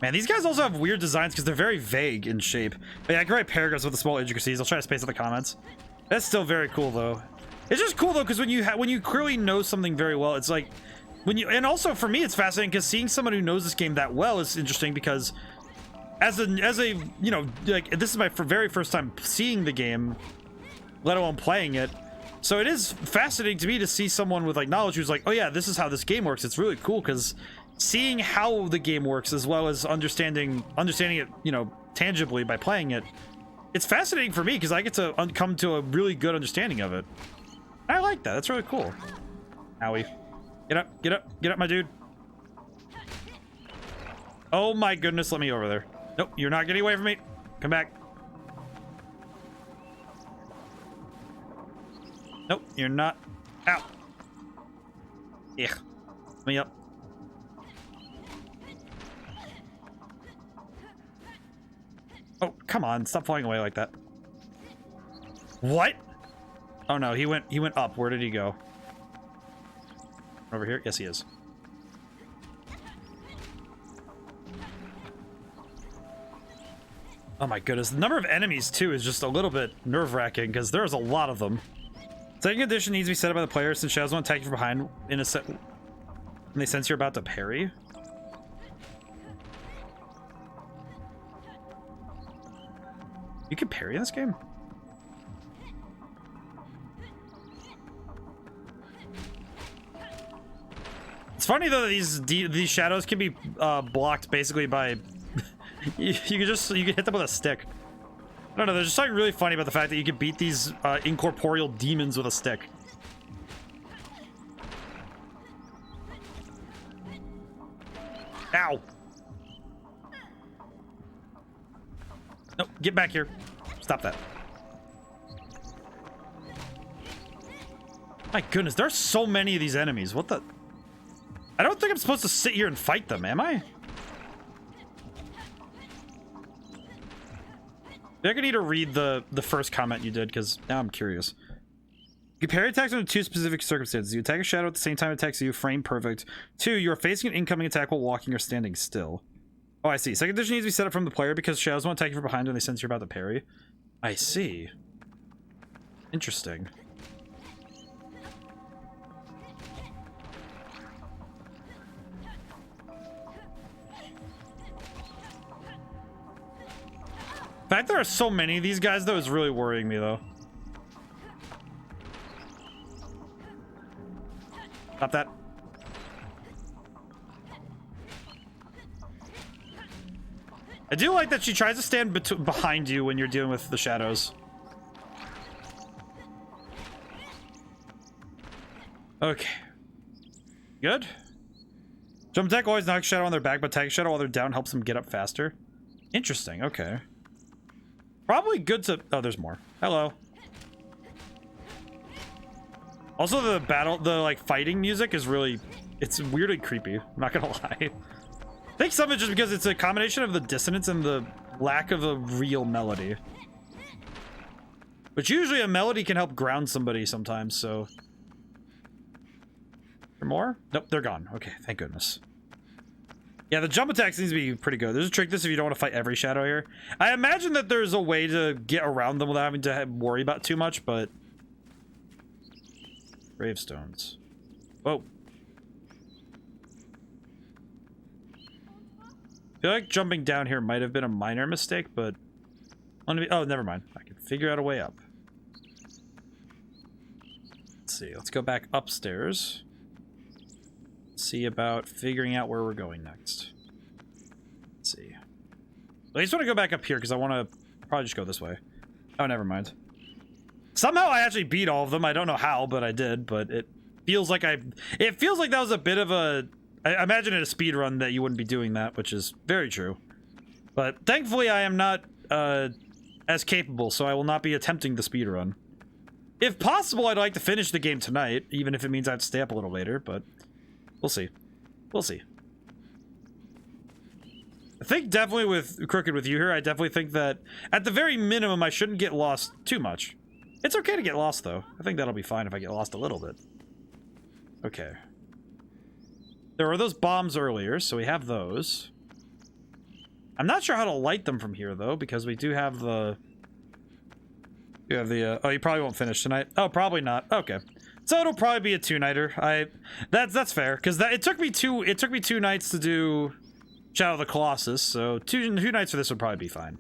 Man, these guys also have weird designs because they're very vague in shape. But yeah, I can write paragraphs with the small intricacies. I'll try to space out the comments. That's still very cool, though. It's just cool, though, because when you clearly know something very well, it's like... And also, for me, it's fascinating, because seeing someone who knows this game that well is interesting, because... As a, you know, like, this is my very first time seeing the game, let alone playing it. So it is fascinating to me to see someone with, like, knowledge who's like, oh yeah, this is how this game works. It's really cool, because... seeing how the game works as well as understanding it, you know, tangibly by playing it, it's fascinating for me because I get to come to a really good understanding of it. I like that. That's really cool. Owie. Get up, my dude. Oh my goodness, let me over there. Nope, you're not getting away from me. Come back. Nope, you're not. Ow. Yeah. Me up. Oh, come on. Stop flying away like that. What? Oh no, he went up. Where did he go? Over here? Yes, he is. Oh my goodness. The number of enemies, too, is just a little bit nerve-wracking because there's a lot of them. Second condition needs to be set up by the player since shadows won't attack you from behind in a set when they sense you're about to parry. You can parry in this game? It's funny though that these shadows can be blocked basically by you can hit them with a stick. I don't know, there's just something really funny about the fact that you can beat these incorporeal demons with a stick. Ow! No, get back here. Stop that. My goodness, there are so many of these enemies. What the? I don't think I'm supposed to sit here and fight them, am I? Maybe I need to read the first comment you did, because now I'm curious. You parry attacks under two specific circumstances. You attack a shadow at the same time it attacks you, frame perfect. 2, you are facing an incoming attack while walking or standing still. Oh, I see. Second condition needs to be set up from the player because shadows won't attack you from behind when they sense you're about to parry. I see. Interesting. The fact there are so many of these guys, though, is really worrying me, though. Stop that. I do like that she tries to stand behind you when you're dealing with the shadows. Okay. Good. Jump attack always knocks shadow on their back, but attack shadow while they're down helps them get up faster. Interesting. Okay. Probably good to... Oh, there's more. Hello. Also, the like fighting music is really... It's weirdly creepy. I'm not gonna lie. I think some of it just because it's a combination of the dissonance and the lack of a real melody. But usually a melody can help ground somebody sometimes, so... For more? Nope, they're gone. Okay, thank goodness. Yeah, the jump attacks needs to be pretty good. There's a trick this if you don't want to fight every shadow here. I imagine that there's a way to get around them without having to worry about too much, but... Gravestones. Whoa. I feel like jumping down here might have been a minor mistake, but... Oh, never mind. I can figure out a way up. Let's see. Let's go back upstairs. See about figuring out where we're going next. Let's see. I just want to go back up here because I want to probably just go this way. Oh, never mind. Somehow I actually beat all of them. I don't know how, but I did. But it feels like it feels like that was a bit of a... I imagine in a speed run that you wouldn't be doing that, which is very true. But thankfully I am not as capable, so I will not be attempting the speed run. If possible, I'd like to finish the game tonight, even if it means I have to stay up a little later, but... We'll see. We'll see. I think definitely with Crooked with you here, I definitely think that at the very minimum, I shouldn't get lost too much. It's okay to get lost, though. I think that'll be fine if I get lost a little bit. Okay. There were those bombs earlier, so we have those. I'm not sure how to light them from here, though, because we do have the... You have the... oh, you probably won't finish tonight. Oh, probably not. Okay. So it'll probably be a 2-nighter. That's fair because it took me two nights to do Shadow of the Colossus, so two nights for this would probably be fine.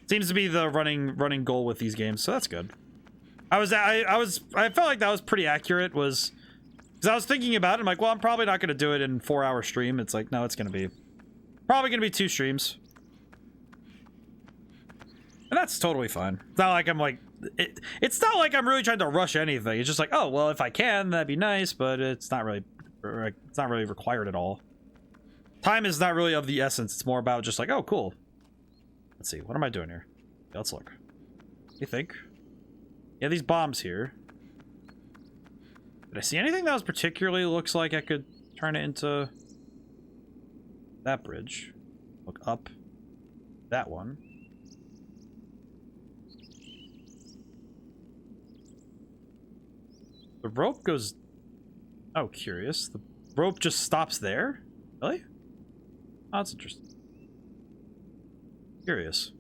Seems to be the running goal with these games, so that's good. I felt like that was pretty accurate. Was because I was thinking about it. I'm like, well, I'm probably not going to do it in 4-hour stream. It's like, no, it's going to be probably going to be 2 streams, and that's totally fine. It's not like I'm like. It's not like I'm really trying to rush anything. It's just like, oh, well, if I can, that'd be nice, but it's not really required at all. Time is not really of the essence. It's more about just like, oh, cool. Let's see. What am I doing here? Let's look. You think? Yeah, these bombs here. Did I see anything that was particularly looks like I could turn it into that bridge? Look up. That one. The rope goes... Oh, curious. The rope just stops there? Really? Oh, that's interesting. Curious.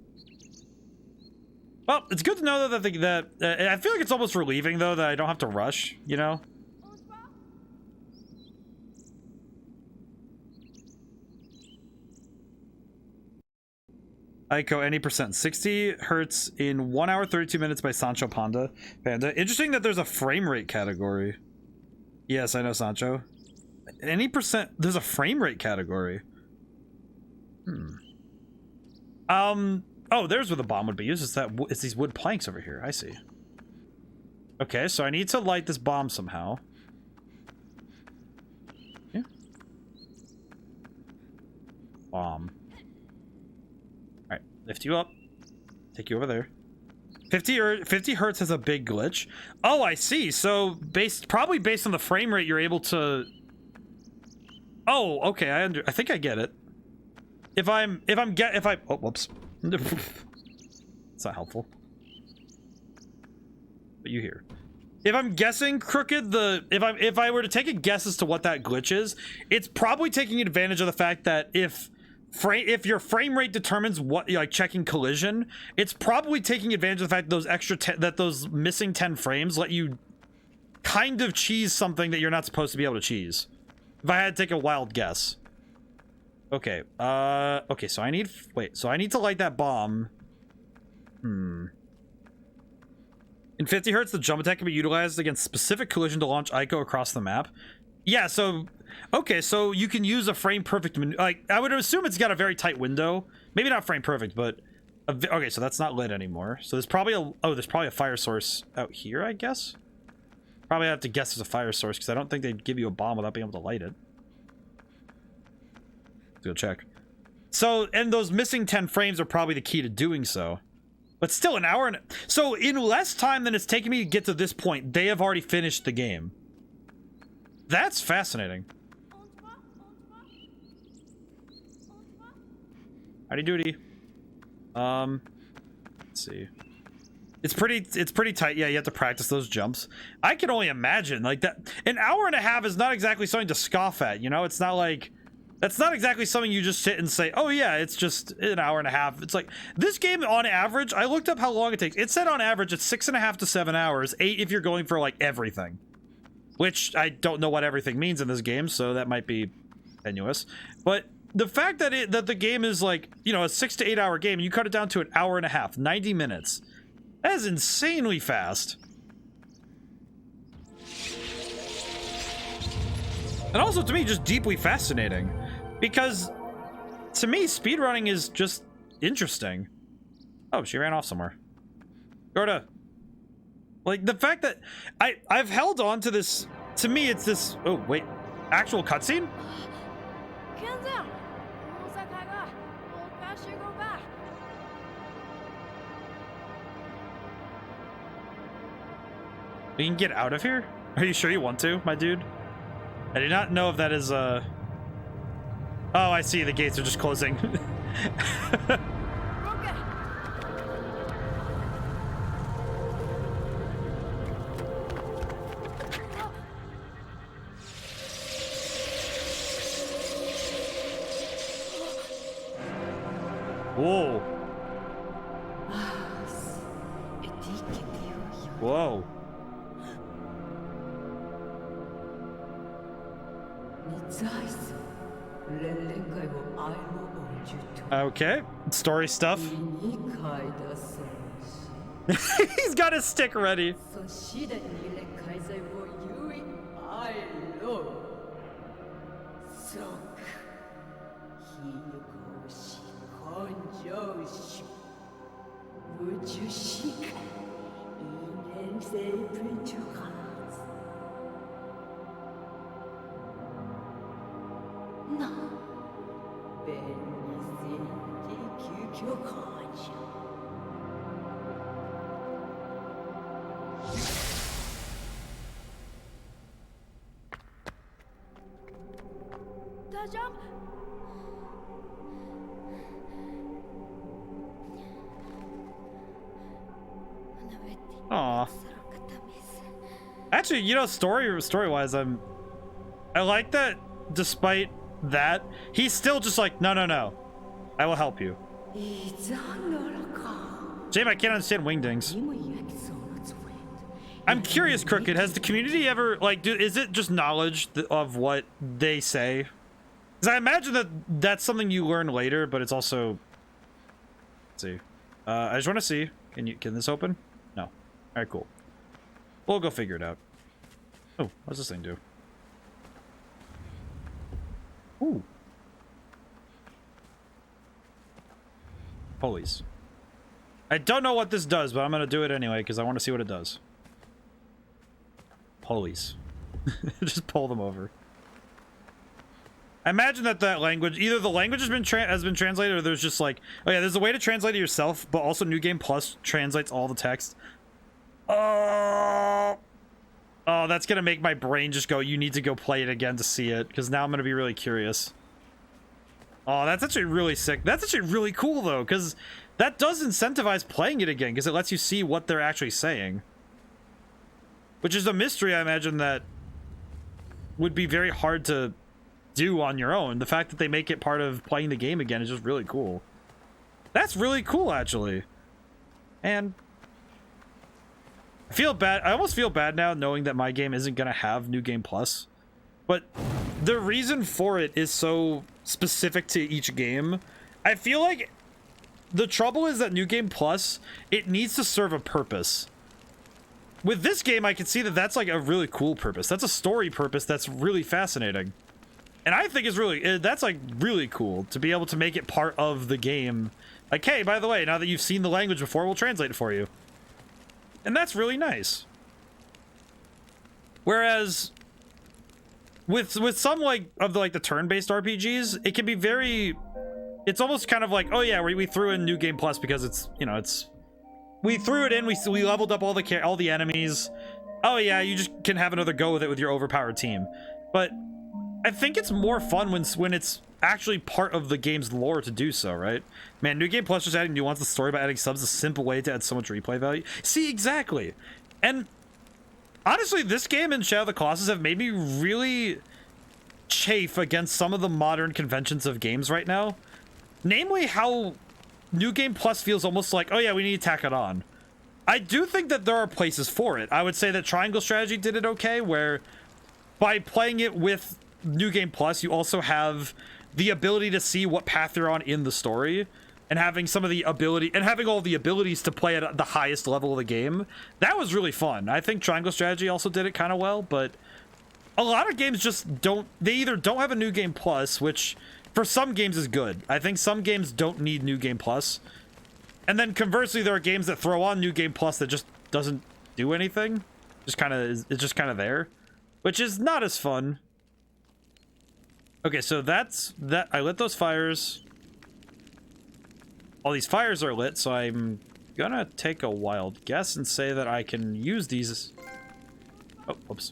Well, it's good to know that I feel like it's almost relieving, though, that I don't have to rush, you know? Aiko, any percent. 60 hertz in 1 hour 32 minutes by Sancho Panda. Interesting that there's a frame rate category. Yes, I know, Sancho. Any percent. There's a frame rate category. Oh, there's where the bomb would be used. It's these wood planks over here. I see. Okay, so I need to light this bomb somehow. Yeah. Bomb. Alright, lift you up. Take you over there. 50 hertz has a big glitch. Oh, I see. So probably based on the frame rate, you're able to... Oh, okay. I think I get it. Oh, whoops. It's not helpful. But you hear. If I'm guessing crooked, if I were to take a guess as to what that glitch is, it's probably taking advantage of the fact that if your frame rate determines what, like, checking collision, it's probably taking advantage of the fact that those missing 10 frames let you kind of cheese something that you're not supposed to be able to cheese. If I had to take a wild guess. Okay, okay, so I need to light that bomb. In 50 hertz, the jump attack can be utilized against specific collision to launch Aiko across the map. Yeah, so, okay, so you can use a frame perfect, like, I would assume it's got a very tight window. Maybe not frame perfect, but, okay, so that's not lit anymore. So there's probably a fire source out here, I guess? Probably have to guess there's a fire source, because I don't think they'd give you a bomb without being able to light it. Go check. So, and those missing 10 frames are probably the key to doing so. But still, an hour and... So, in less time than it's taken me to get to this point, they have already finished the game. That's fascinating. Howdy doody. Let's see. It's pretty tight. Yeah, you have to practice those jumps. I can only imagine, like, that... An hour and a half is not exactly something to scoff at, you know? It's not like... That's not exactly something you just sit and say, oh yeah, it's just an hour and a half. It's like, this game on average, I looked up how long it takes. It said on average it's 6.5 to 7 hours, 8 if you're going for like everything. Which I don't know what everything means in this game, so that might be tenuous. But the fact that the game is like, you know, a 6 to 8 hour game, and you cut it down to an hour and a half, 90 minutes. That is insanely fast. And also to me, just deeply fascinating. Because, to me, speedrunning is just interesting. Oh, she ran off somewhere. Gorda. Like, the fact that... I've held on to this... To me, it's this... Oh, wait. Actual cutscene? We can get out of here? Are you sure you want to, my dude? I do not know if that is, Oh, I see. The gates are just closing. Whoa. Whoa. Okay, story stuff. He's got his stick ready. Aw. Actually, you know, story-wise, I like that despite that, he's still just like, no, no, no. I will help you. Jame, I can't understand wingdings. I'm curious, Crooked, has the community ever, like, is it just knowledge of what they say? Because I imagine that that's something you learn later, but it's also... Let's see. I just want to see. Can this open? No. Alright, cool. We'll go figure it out. Oh, what's this thing do? Ooh. Pulleys. I don't know what this does, but I'm gonna do it anyway because I want to see what it does. Pulleys. Just pull them over. I imagine that language, either the language has been translated, or there's just like, oh yeah, there's a way to translate it yourself, but also New Game Plus translates all the text. Oh, that's gonna make my brain just go, you need to go play it again to see it, because now I'm gonna be really curious. Oh, that's actually really sick. That's actually really cool though, because that does incentivize playing it again, because it lets you see what they're actually saying. Which is a mystery, I imagine, that would be very hard to do on your own. The fact that they make it part of playing the game again is just really cool. That's really cool, actually. And I feel bad. I almost feel bad now knowing that my game isn't going to have New Game Plus. But the reason for it is so specific to each game. I feel like the trouble is that New Game Plus, it needs to serve a purpose. With this game, I can see that that's like a really cool purpose. That's a story purpose that's really fascinating. And I think it's really, that's like really cool to be able to make it part of the game. Like, hey, by the way, now that you've seen the language before, we'll translate it for you. And that's really nice. Whereas with some like of the turn-based RPGs, it can be very, it's almost kind of like, oh yeah, we threw in New Game Plus because it's, you know, it's, we threw it in, we leveled up all the enemies. Oh yeah, you just can have another go with it with your overpowered team. But I think it's more fun when it's actually part of the game's lore to do so, right? Man, New Game Plus just adding nuance to the story by adding subs is a simple way to add so much replay value. See, exactly. And honestly, this game and Shadow of the Colossus have made me really chafe against some of the modern conventions of games right now. Namely, how New Game Plus feels almost like, oh yeah, we need to tack it on. I do think that there are places for it. I would say that Triangle Strategy did it okay, where by playing it with New Game Plus, you also have the ability to see what path you're on in the story, and having some of the ability, and having all the abilities to play at the highest level of the game. That was really fun. I think Triangle Strategy also did it kind of well, but a lot of games just don't, they either don't have a New Game Plus, which for some games is good. I think some games don't need New Game Plus. And then conversely, there are games that throw on New Game Plus that just doesn't do anything. Just kind of, it's just kind of there, which is not as fun. Okay, so that's that. I lit those fires. All these fires are lit, so I'm gonna take a wild guess and say that I can use these. Oh, whoops.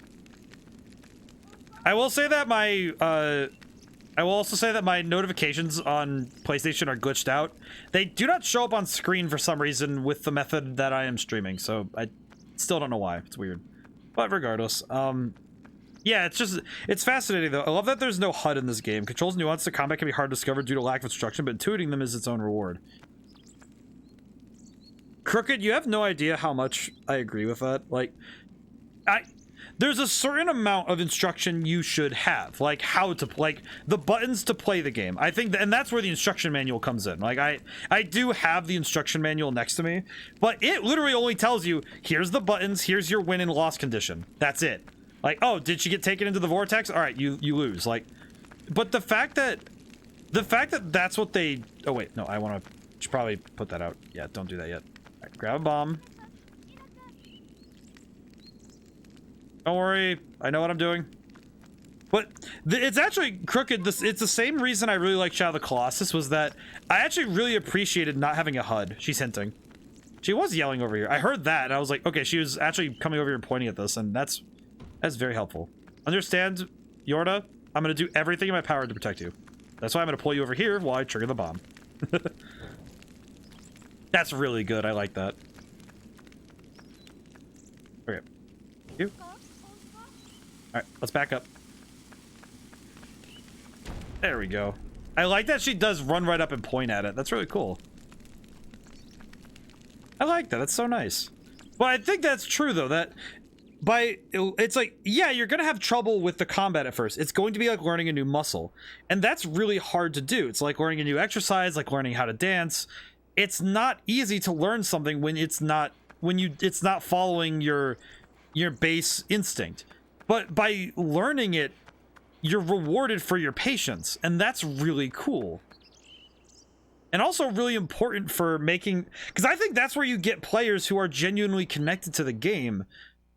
I will say that I will also say that my notifications on PlayStation are glitched out. They do not show up on screen for some reason with the method that I am streaming, so I still don't know why. It's weird. But regardless, yeah, it's fascinating though. I love that there's no HUD in this game. Controls nuance to combat can be hard to discover due to lack of instruction, but intuiting them is its own reward. Crooked, you have no idea how much I agree with that. Like, there's a certain amount of instruction you should have, like how to like the buttons to play the game. I think and that's where the instruction manual comes in. Like I do have the instruction manual next to me, but it literally only tells you, here's the buttons, here's your win and loss condition. That's it. Like, oh, did she get taken into the vortex? All right, you lose. Like, but the fact that that's what they, oh wait, no, I should probably put that out. Yeah, don't do that yet. All right, grab a bomb. Don't worry, I know what I'm doing. But it's actually crooked. It's the same reason I really like Shadow of the Colossus, was that I actually really appreciated not having a HUD. She's hinting. She was yelling over here. I heard that, and I was like, okay, she was actually coming over here and pointing at this, and that's very helpful. Understand, Yorda? I'm gonna do everything in my power to protect you. That's why I'm gonna pull you over here while I trigger the bomb. That's really good. I like that. Okay. You. Alright, let's back up. There we go. I like that she does run right up and point at it. That's really cool. I like that. That's so nice. Well, I think that's true, though, that it's like, yeah, you're going to have trouble with the combat at first. It's going to be like learning a new muscle. And that's really hard to do. It's like learning a new exercise, like learning how to dance. It's not easy to learn something when it's not following your base instinct. But by learning it, you're rewarded for your patience, and that's really cool. And also really important for making, because I think that's where you get players who are genuinely connected to the game,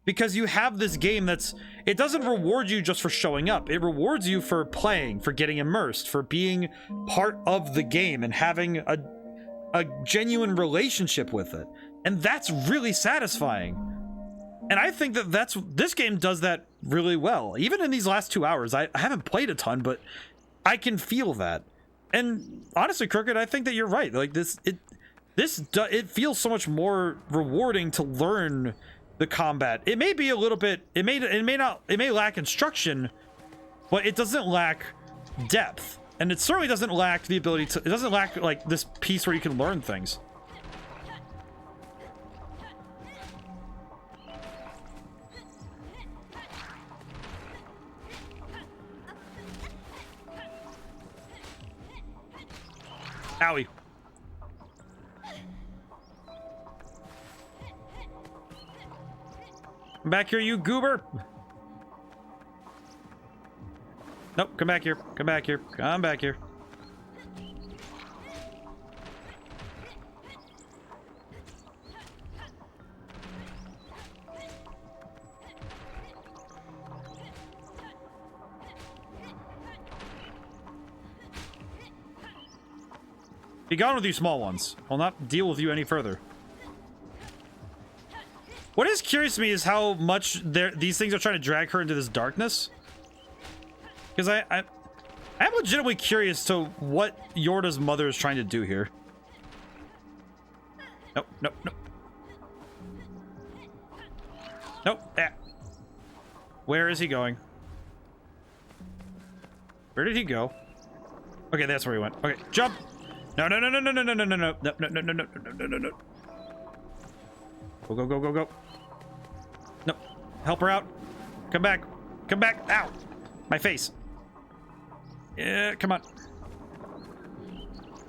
because you have this game it doesn't reward you just for showing up. It rewards you for playing, for getting immersed, for being part of the game and having a genuine relationship with it. And that's really satisfying. And I think that this game does that really well. Even in these last 2 hours, I haven't played a ton, but I can feel that. And honestly, Crooked, I think that you're right. Like it feels so much more rewarding to learn the combat. It may be a little bit, it may lack instruction, but it doesn't lack depth. And it certainly doesn't lack the ability to, it doesn't lack like this piece where you can learn things. Owie. Come back here, you goober. Nope, come back here. Come back here. Come back here. Be gone with you small ones. I'll not deal with you any further. What is curious to me is how much these things are trying to drag her into this darkness. Because I'm legitimately curious to what Yorda's mother is trying to do here. Nope, nope, nope. Nope. Ah. Where is he going? Where did he go? Okay, that's where he went. Okay, jump! No, no, no, no, no, no, no, no, no, no, no, no, no, no, no, no, no, no. Go, go, go, go, go. Nope. Help her out. Come back. Come back. Ow! My face. Yeah, come on.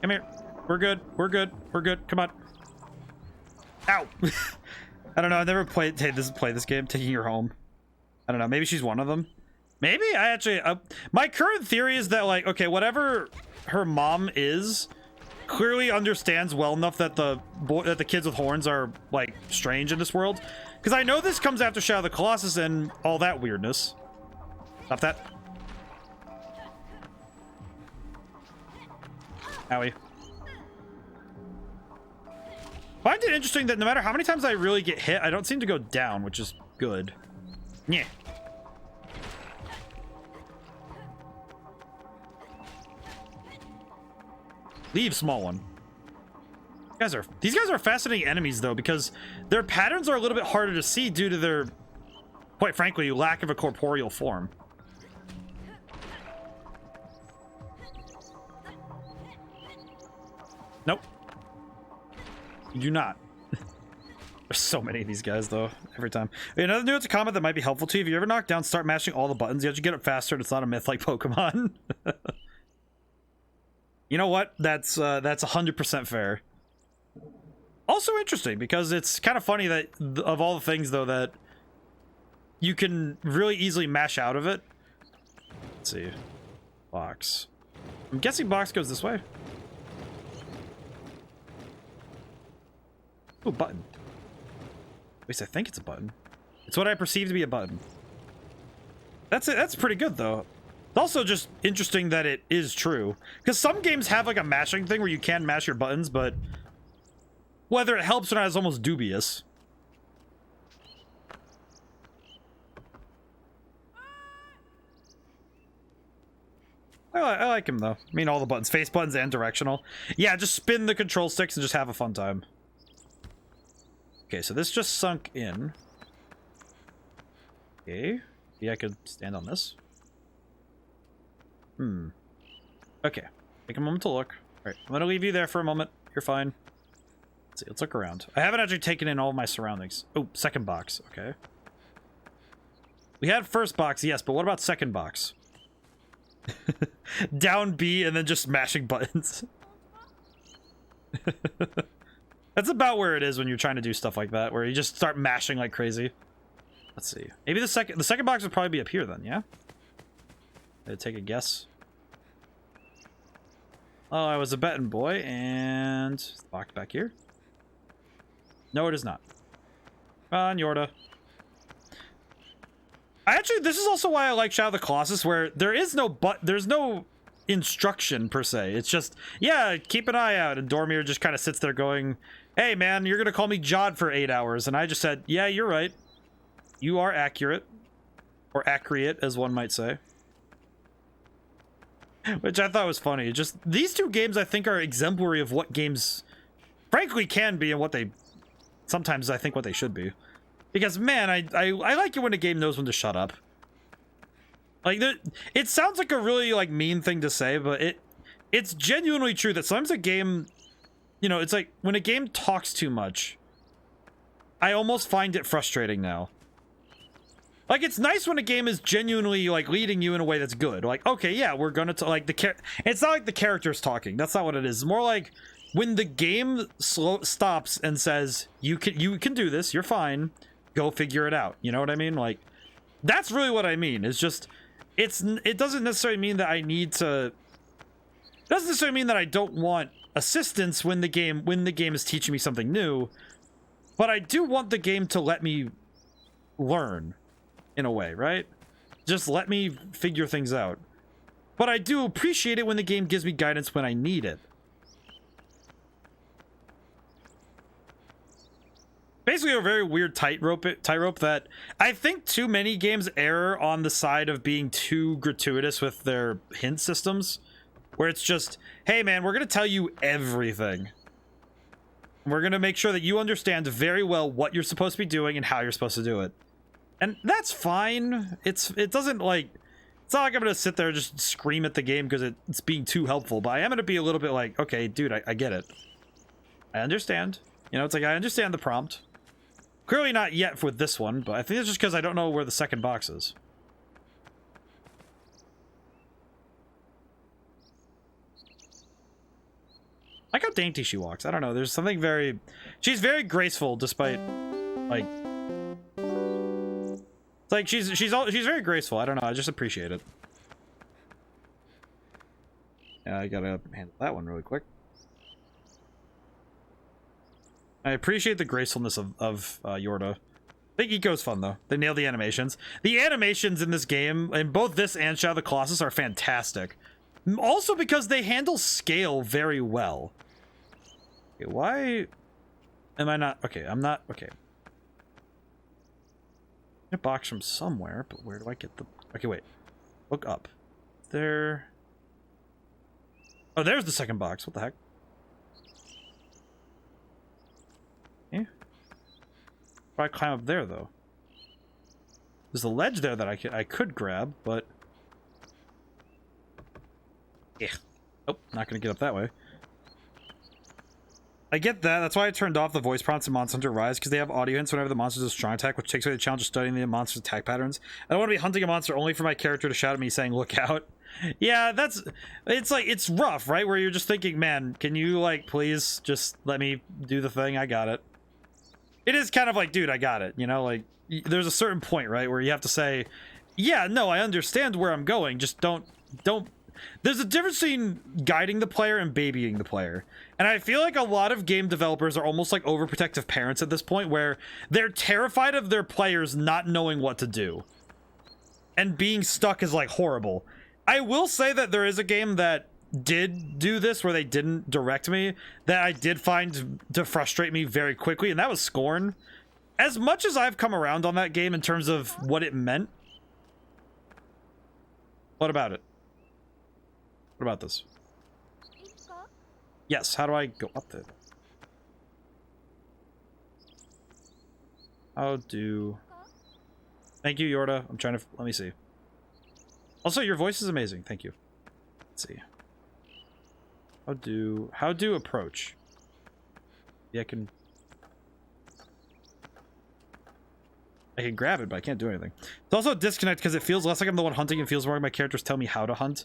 Come here. We're good. We're good. We're good. Come on. Ow! I don't know. I've never played this game. Taking her home. I don't know. Maybe she's one of them. Maybe I actually. My current theory is that, like, okay, whatever her mom is, clearly understands well enough that the kids with horns are like strange in this world. Because I know this comes after Shadow of the Colossus and all that weirdness. Stop that. Owie. Find it interesting that no matter how many times I really get hit, I don't seem to go down, which is good. Yeah. Leave, small one. These guys are fascinating enemies, though, because their patterns are a little bit harder to see due to their, quite frankly, lack of a corporeal form. Nope. You do not. There's so many of these guys, though, every time. Another nuance of combat that might be helpful to you. If you ever knock down, start mashing all the buttons. You have to get up faster, and it's not a myth like Pokemon. You know what? That's 100% fair. Also interesting, because it's kind of funny that of all the things, though, that you can really easily mash out of it. Let's see. Box. I'm guessing box goes this way. Ooh, button. At least I think it's a button. It's what I perceive to be a button. That's it. That's pretty good, though. It's also just interesting that it is true. Because some games have like a mashing thing where you can mash your buttons, but whether it helps or not is almost dubious. I like him though. I mean, all the buttons, face buttons and directional. Yeah, just spin the control sticks and just have a fun time. Okay, so this just sunk in. Okay, yeah, I could stand on this. Okay, take a moment to look. All right, I'm gonna leave you there for a moment. You're fine. Let's see, let's look around. I haven't actually taken in all of my surroundings. Oh, second box. Okay. We had first box, yes, but what about second box? Down B and then just mashing buttons. That's about where it is when you're trying to do stuff like that, where you just start mashing like crazy. Let's see. Maybe the second box would probably be up here then, yeah? I'd take a guess. Oh, I was a betting boy, and box back here. No, it is not. On Yorda. This is also why I like Shadow of the Colossus, where there's no instruction per se. It's just, yeah, keep an eye out, and Dormir just kind of sits there going, hey man, you're gonna call me Jod for 8 hours, and I just said, yeah, you're right. You are accurate. Or accurate, as one might say. Which I thought was funny. Just, these two games I think are exemplary of what games frankly can be and what they, sometimes I think what they should be. Because, man, I like it when a game knows when to shut up. Like, it sounds like a really, like, mean thing to say, but it's genuinely true that sometimes a game, you know, it's like, when a game talks too much, I almost find it frustrating now. Like, it's nice when a game is genuinely, like, leading you in a way that's good. Like, okay, yeah, we're gonna, like, it's not like the character's talking. That's not what it is. It's more like, when the game stops and says, you can do this, you're fine, go figure it out. You know what I mean? Like, that's really what I mean. It's just, it doesn't necessarily mean that I need to, it doesn't necessarily mean that I don't want assistance when the game is teaching me something new, but I do want the game to let me learn in a way, right? Just let me figure things out. But I do appreciate it when the game gives me guidance when I need it. Basically a very weird tightrope that I think too many games err on the side of being too gratuitous with their hint systems, where it's just, hey man, we're gonna tell you everything. We're gonna make sure that you understand very well what you're supposed to be doing and how you're supposed to do it. And that's fine. It doesn't like, it's not like I'm gonna sit there and just scream at the game because it's being too helpful, but I am gonna be a little bit like, okay, dude, I get it. I understand. You know, it's like, I understand the prompt. Clearly not yet with this one, but I think it's just because I don't know where the second box is. I like how dainty she walks. I don't know. There's something very... She's very graceful despite, like... It's like she's very graceful. I don't know. I just appreciate it. Yeah, I gotta handle that one really quick. I appreciate the gracefulness of Yorda. I think Eco's fun, though. They nailed the animations. The animations in this game, in both this and Shadow of the Colossus, are fantastic. Also because they handle scale very well. Okay, why am I not... Okay, I'm not... Okay. A box from somewhere, but where do I get the... Okay, wait. Look up. There... Oh, there's the second box. What the heck? Okay. If I climb up there, though. There's a ledge there that I could grab, but... Yeah. Oh, not gonna get up that way. I get that. That's why I turned off the voice prompts in Monster Hunter Rise, because they have audio hints whenever the monster does a strong attack, which takes away the challenge of studying the monster's attack patterns. I don't want to be hunting a monster only for my character to shout at me saying, look out. Yeah, it's like, it's rough, right? Where you're just thinking, man, can you, like, please just let me do the thing? I got it. It is kind of like, dude, I got it. You know, like, there's a certain point, right, where you have to say, yeah, no, I understand where I'm going. Just don't. There's a difference between guiding the player and babying the player. And I feel like a lot of game developers are almost like overprotective parents at this point, where they're terrified of their players not knowing what to do. And being stuck is, like, horrible. I will say that there is a game that did do this, where they didn't direct me, that I did find to frustrate me very quickly, and that was Scorn. As much as I've come around on that game in terms of what it meant... What about it? What about this? Yes, how do I go up there? How do... Thank you, Yorda. I'm trying to... Let me see. Also, your voice is amazing. Thank you. Let's see. How do approach? Yeah, I can grab it, but I can't do anything. It's also a disconnect because it feels less like I'm the one hunting and feels more like my characters tell me how to hunt.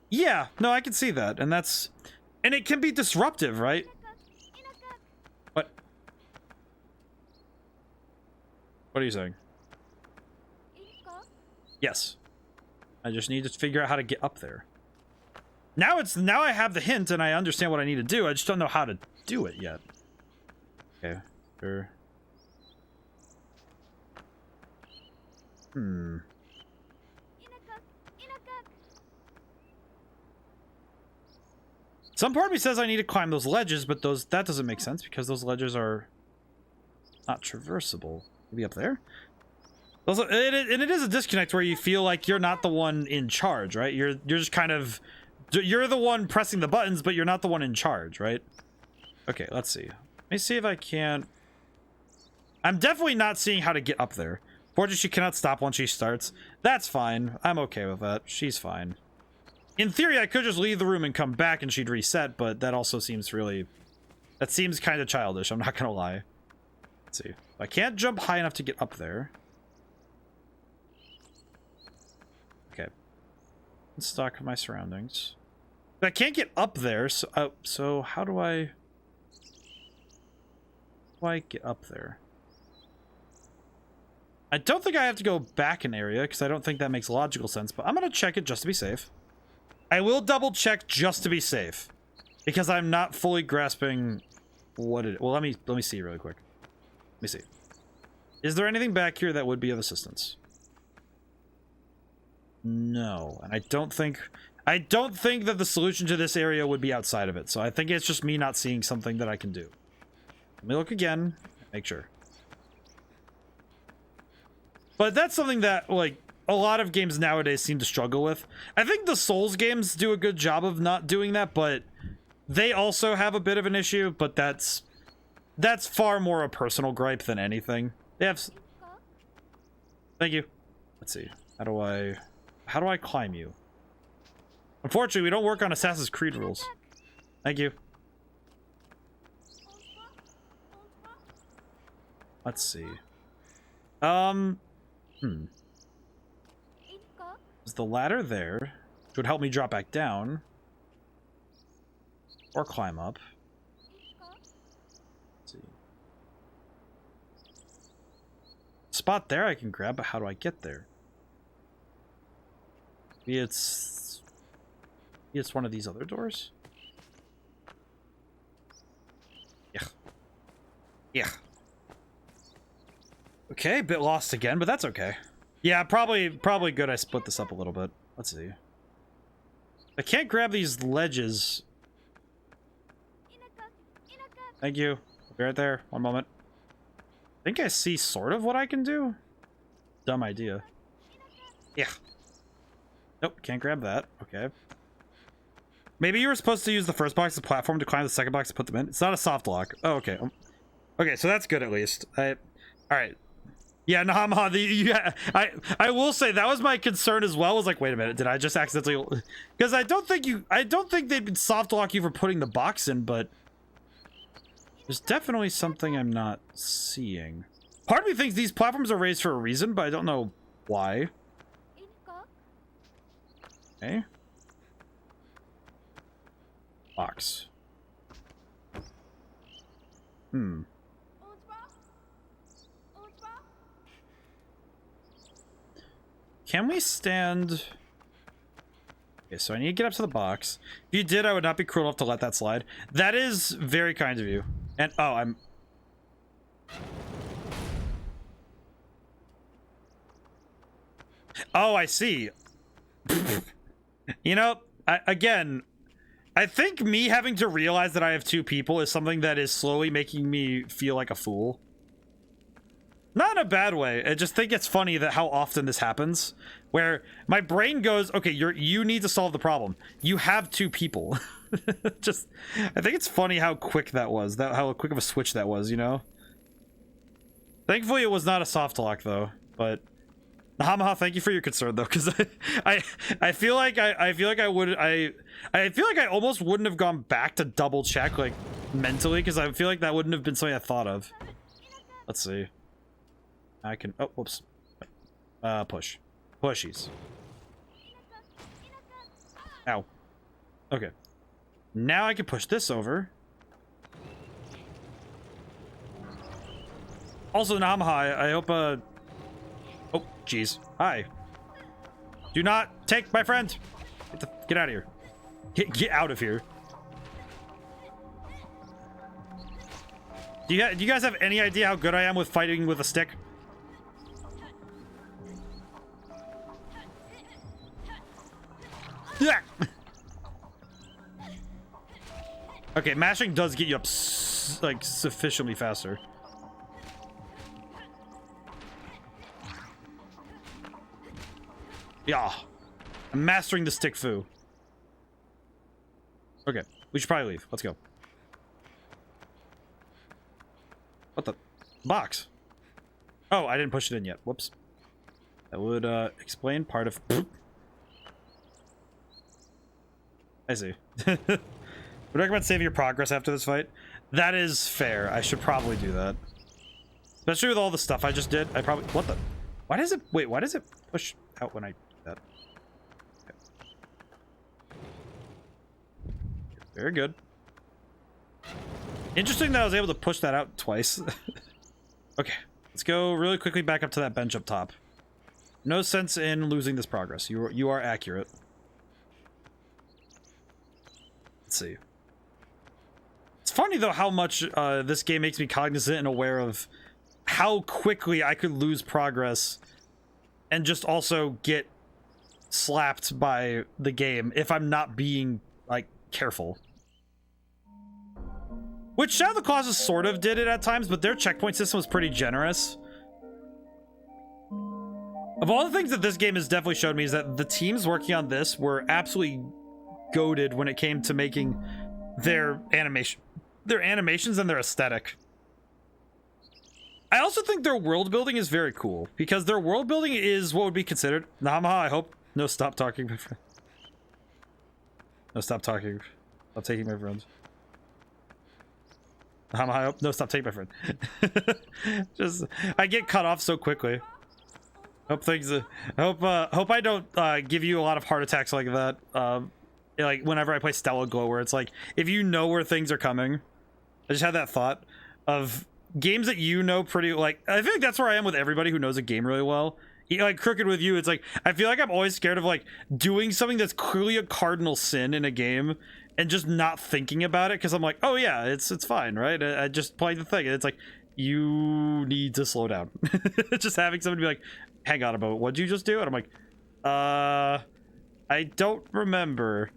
Yeah, no, I can see that. And that's... And it can be disruptive, right? What? What are you saying? Yes. I just need to figure out how to get up there. Now I have the hint and I understand what I need to do. I just don't know how to do it yet. Okay. Sure. Some part of me says I need to climb those ledges, but that doesn't make sense because those ledges are not traversable. Maybe up there? Also, it is a disconnect where you feel like you're not the one in charge, right? You're just kind of... You're the one pressing the buttons, but you're not the one in charge, right? Okay, let's see. Let me see if I can... I'm definitely not seeing how to get up there. Fortunately, she cannot stop once she starts. That's fine. I'm okay with that. She's fine. In theory, I could just leave the room and come back and she'd reset, but that also seems really... That seems kind of childish, I'm not gonna lie. Let's see. I can't jump high enough to get up there. Okay. Let's stock my surroundings. But I can't get up there, so how do I... get up there? I don't think I have to go back an area, because I don't think that makes logical sense, but I'm going to check it just to be safe. I will double check just to be safe, because I'm not fully grasping what it... Well, let me see really quick. Let me see. Is there anything back here that would be of assistance? No, and I don't think that the solution to this area would be outside of it, so I think it's just me not seeing something that I can do. Let me look again, make sure. But that's something that, like, a lot of games nowadays seem to struggle with. I think the Souls games do a good job of not doing that, but they also have a bit of an issue, but that's far more a personal gripe than anything. They have... Thank you. Let's see. How do I climb you? Unfortunately, we don't work on Assassin's Creed rules. Thank you. Let's see. Is the ladder there? Which would help me drop back down. Or climb up. Let's see. Spot there I can grab, but how do I get there? Maybe it's one of these other doors? Yeah. Yeah. Okay, a bit lost again, but that's okay. Yeah, probably good I split this up a little bit. Let's see. I can't grab these ledges. Thank you. I'll be right there. One moment. I think I see sort of what I can do. Dumb idea. Yeah. Nope, can't grab that. Okay. Maybe you were supposed to use the first box as a platform to climb the second box to put them in. It's not a soft lock. Oh, okay. Okay, so that's good at least. Alright. Yeah, Nahama, I will say that was my concern as well. I was like, wait a minute, did I just accidentally... Because I don't think they'd soft lock you for putting the box in, but there's definitely something I'm not seeing. Part of me thinks these platforms are raised for a reason, but I don't know why. Okay. Box. Can we stand... Okay, so I need to get up to the box. If you did, I would not be cruel enough to let that slide. That is very kind of you. And, oh, I'm... Oh, I see. You know, again, I think me having to realize that I have two people is something that is slowly making me feel like a fool. Not in a bad way. I just think it's funny that how often this happens, where my brain goes, okay, you need to solve the problem. You have two people. Just, I think it's funny how quick that was, how quick of a switch that was, you know? Thankfully, it was not a soft lock though, but Hamaha, thank you for your concern though, because I feel like I feel like I almost wouldn't have gone back to double check like mentally, because I feel like that wouldn't have been something I thought of. Let's see. I can, oh, whoops. Push. Pushies. Ow. Okay. Now I can push this over. Also, Namaha, I hope, oh, jeez. Hi. Do not take my friend. Get out of here. Get out of here. Do you guys have any idea how good I am with fighting with a stick? Yeah. Okay, mashing does get you up like sufficiently faster. Yeah. I'm mastering the stick foo. Okay, we should probably leave. Let's go. What the? Box. Oh, I didn't push it in yet. Whoops. That would explain part of... I see. Would recommend saving your progress after this fight. That is fair. I should probably do that. Especially with all the stuff I just did. I probably... What the... Why does it... Wait, why does it push out when I do that? Okay. Very good. Interesting that I was able to push that out twice. Okay. Let's go really quickly back up to that bench up top. No sense in losing this progress. You are accurate. Let's see. It's funny though how much this game makes me cognizant and aware of how quickly I could lose progress and just also get slapped by the game if I'm not being like careful. Which Shadow of the Colossus sort of did it at times, but their checkpoint system was pretty generous. Of all the things that this game has definitely showed me is that the teams working on this were absolutely goated when it came to making their animations and their aesthetic. I also think their world building is very cool because their world building is what would be considered Namaha, I hope. No, stop talking, my friend. No, stop talking. Stop taking my friends. Namaha, I hope. No, stop taking my friend. Just I get cut off so quickly. Hope things hope I don't give you a lot of heart attacks like that. Like whenever I play Stella Glow, where it's like if you know where things are coming. I just had that thought of games that you know pretty, like I feel like that's where I am with everybody who knows a game really well. Like Crooked with you, it's like I feel like I'm always scared of like doing something that's clearly a cardinal sin in a game and just not thinking about it because I'm like, oh yeah, it's fine, right? I just played the thing and it's like you need to slow down. Just having somebody be like, hang on a moment, what'd you just do? And I'm like, I don't remember.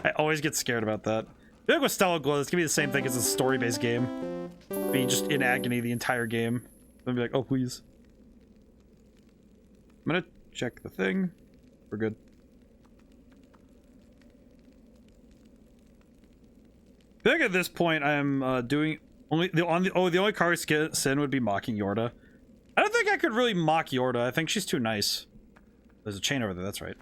I always get scared about that. I feel like with Stella Glow, it's gonna be the same thing as a story-based game. Be just in agony the entire game. Then be like, oh please. I'm gonna check the thing. We're good. I feel like at this point I'm doing the only card sin would be mocking Yorda. I don't think I could really mock Yorda. I think she's too nice. There's a chain over there. That's right.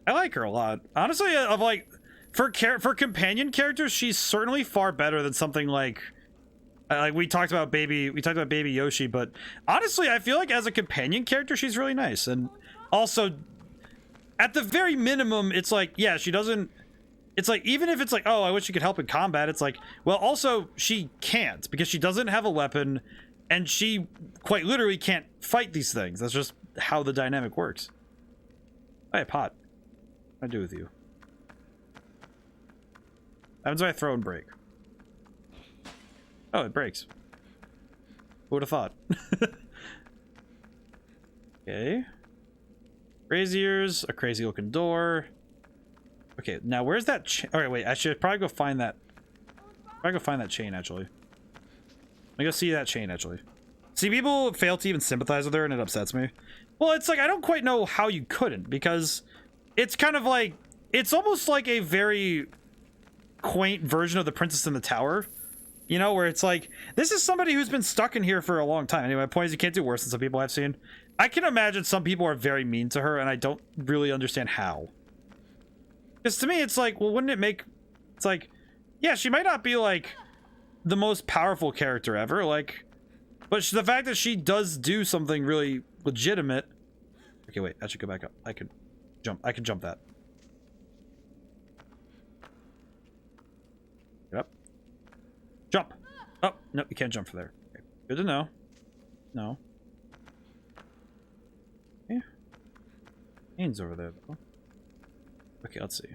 I like her a lot. Honestly, of like for companion characters, she's certainly far better than something like we talked about baby Yoshi, but honestly, I feel like as a companion character, she's really nice. And also, at the very minimum, it's like, yeah, she doesn't, it's like, even if it's like, oh, I wish she could help in combat, it's like, well, also, she can't, because she doesn't have a weapon, and she quite literally can't fight these things. That's just how the dynamic works. Hey, pot. What do I do with you? What happens when I throw and break? Oh, it breaks. Who would have thought? Okay. Crazy ears, a crazy looking door. Okay, now where's that Alright, wait, I should probably go find that. Probably go find that chain, actually. I go see that chain, actually. See, people fail to even sympathize with her, and it upsets me. Well, it's like, I don't quite know how you couldn't, because it's kind of like, it's almost like a very quaint version of the Princess in the Tower. You know, where it's like, this is somebody who's been stuck in here for a long time. Anyway, my point is, you can't do worse than some people I've seen. I can imagine some people are very mean to her, and I don't really understand how. Because to me, it's like, well, wouldn't it make... It's like, yeah, she might not be, like, the most powerful character ever, like... But the fact that she does do something really legitimate... Okay, wait, I should go back up. I can jump that. Get up. Jump! Oh, no, you can't jump from there. Okay. Good to know. No. Yeah. Chain's over there, though. Okay, let's see.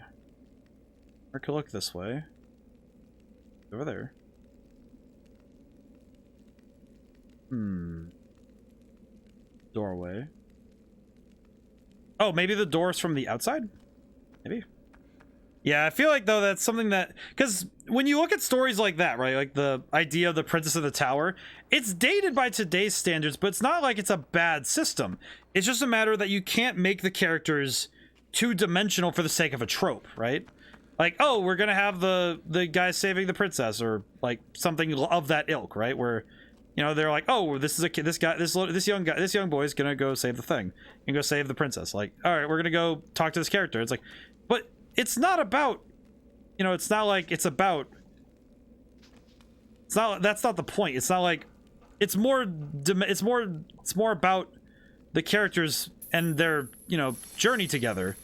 Or could look this way. Over there. Doorway. Oh, maybe the door's from the outside? Maybe. Yeah, I feel like, though, that's something that... Because when you look at stories like that, right? Like the idea of the Princess of the Tower, it's dated by today's standards, but it's not like it's a bad system. It's just a matter that you can't make the characters two-dimensional for the sake of a trope, right? Like, oh, we're gonna have the guy saving the princess, or like something of that ilk, right? Where, you know, they're like, oh, this is a kid, this young boy is gonna go save the thing and go save the princess. Like, all right, we're gonna go talk to this character. It's like, but it's not about, you know, it's not like it's about. It's not. That's not the point. It's not like. It's more about the characters and their, you know, journey together.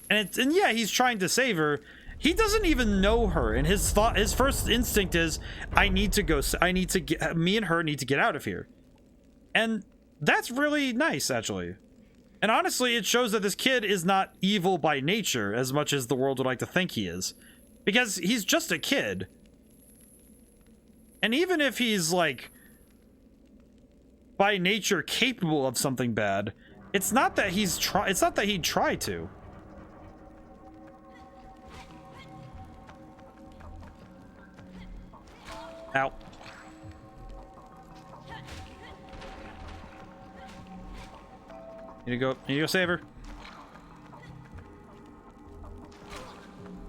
And yeah, he's trying to save her. He doesn't even know her, and his first instinct is, me and her need to get out of here. And that's really nice, actually. And honestly, it shows that this kid is not evil by nature as much as the world would like to think he is. Because he's just a kid. And even if he's, like, by nature capable of something bad, it's not that he'd try to. Ow. Need to go save her.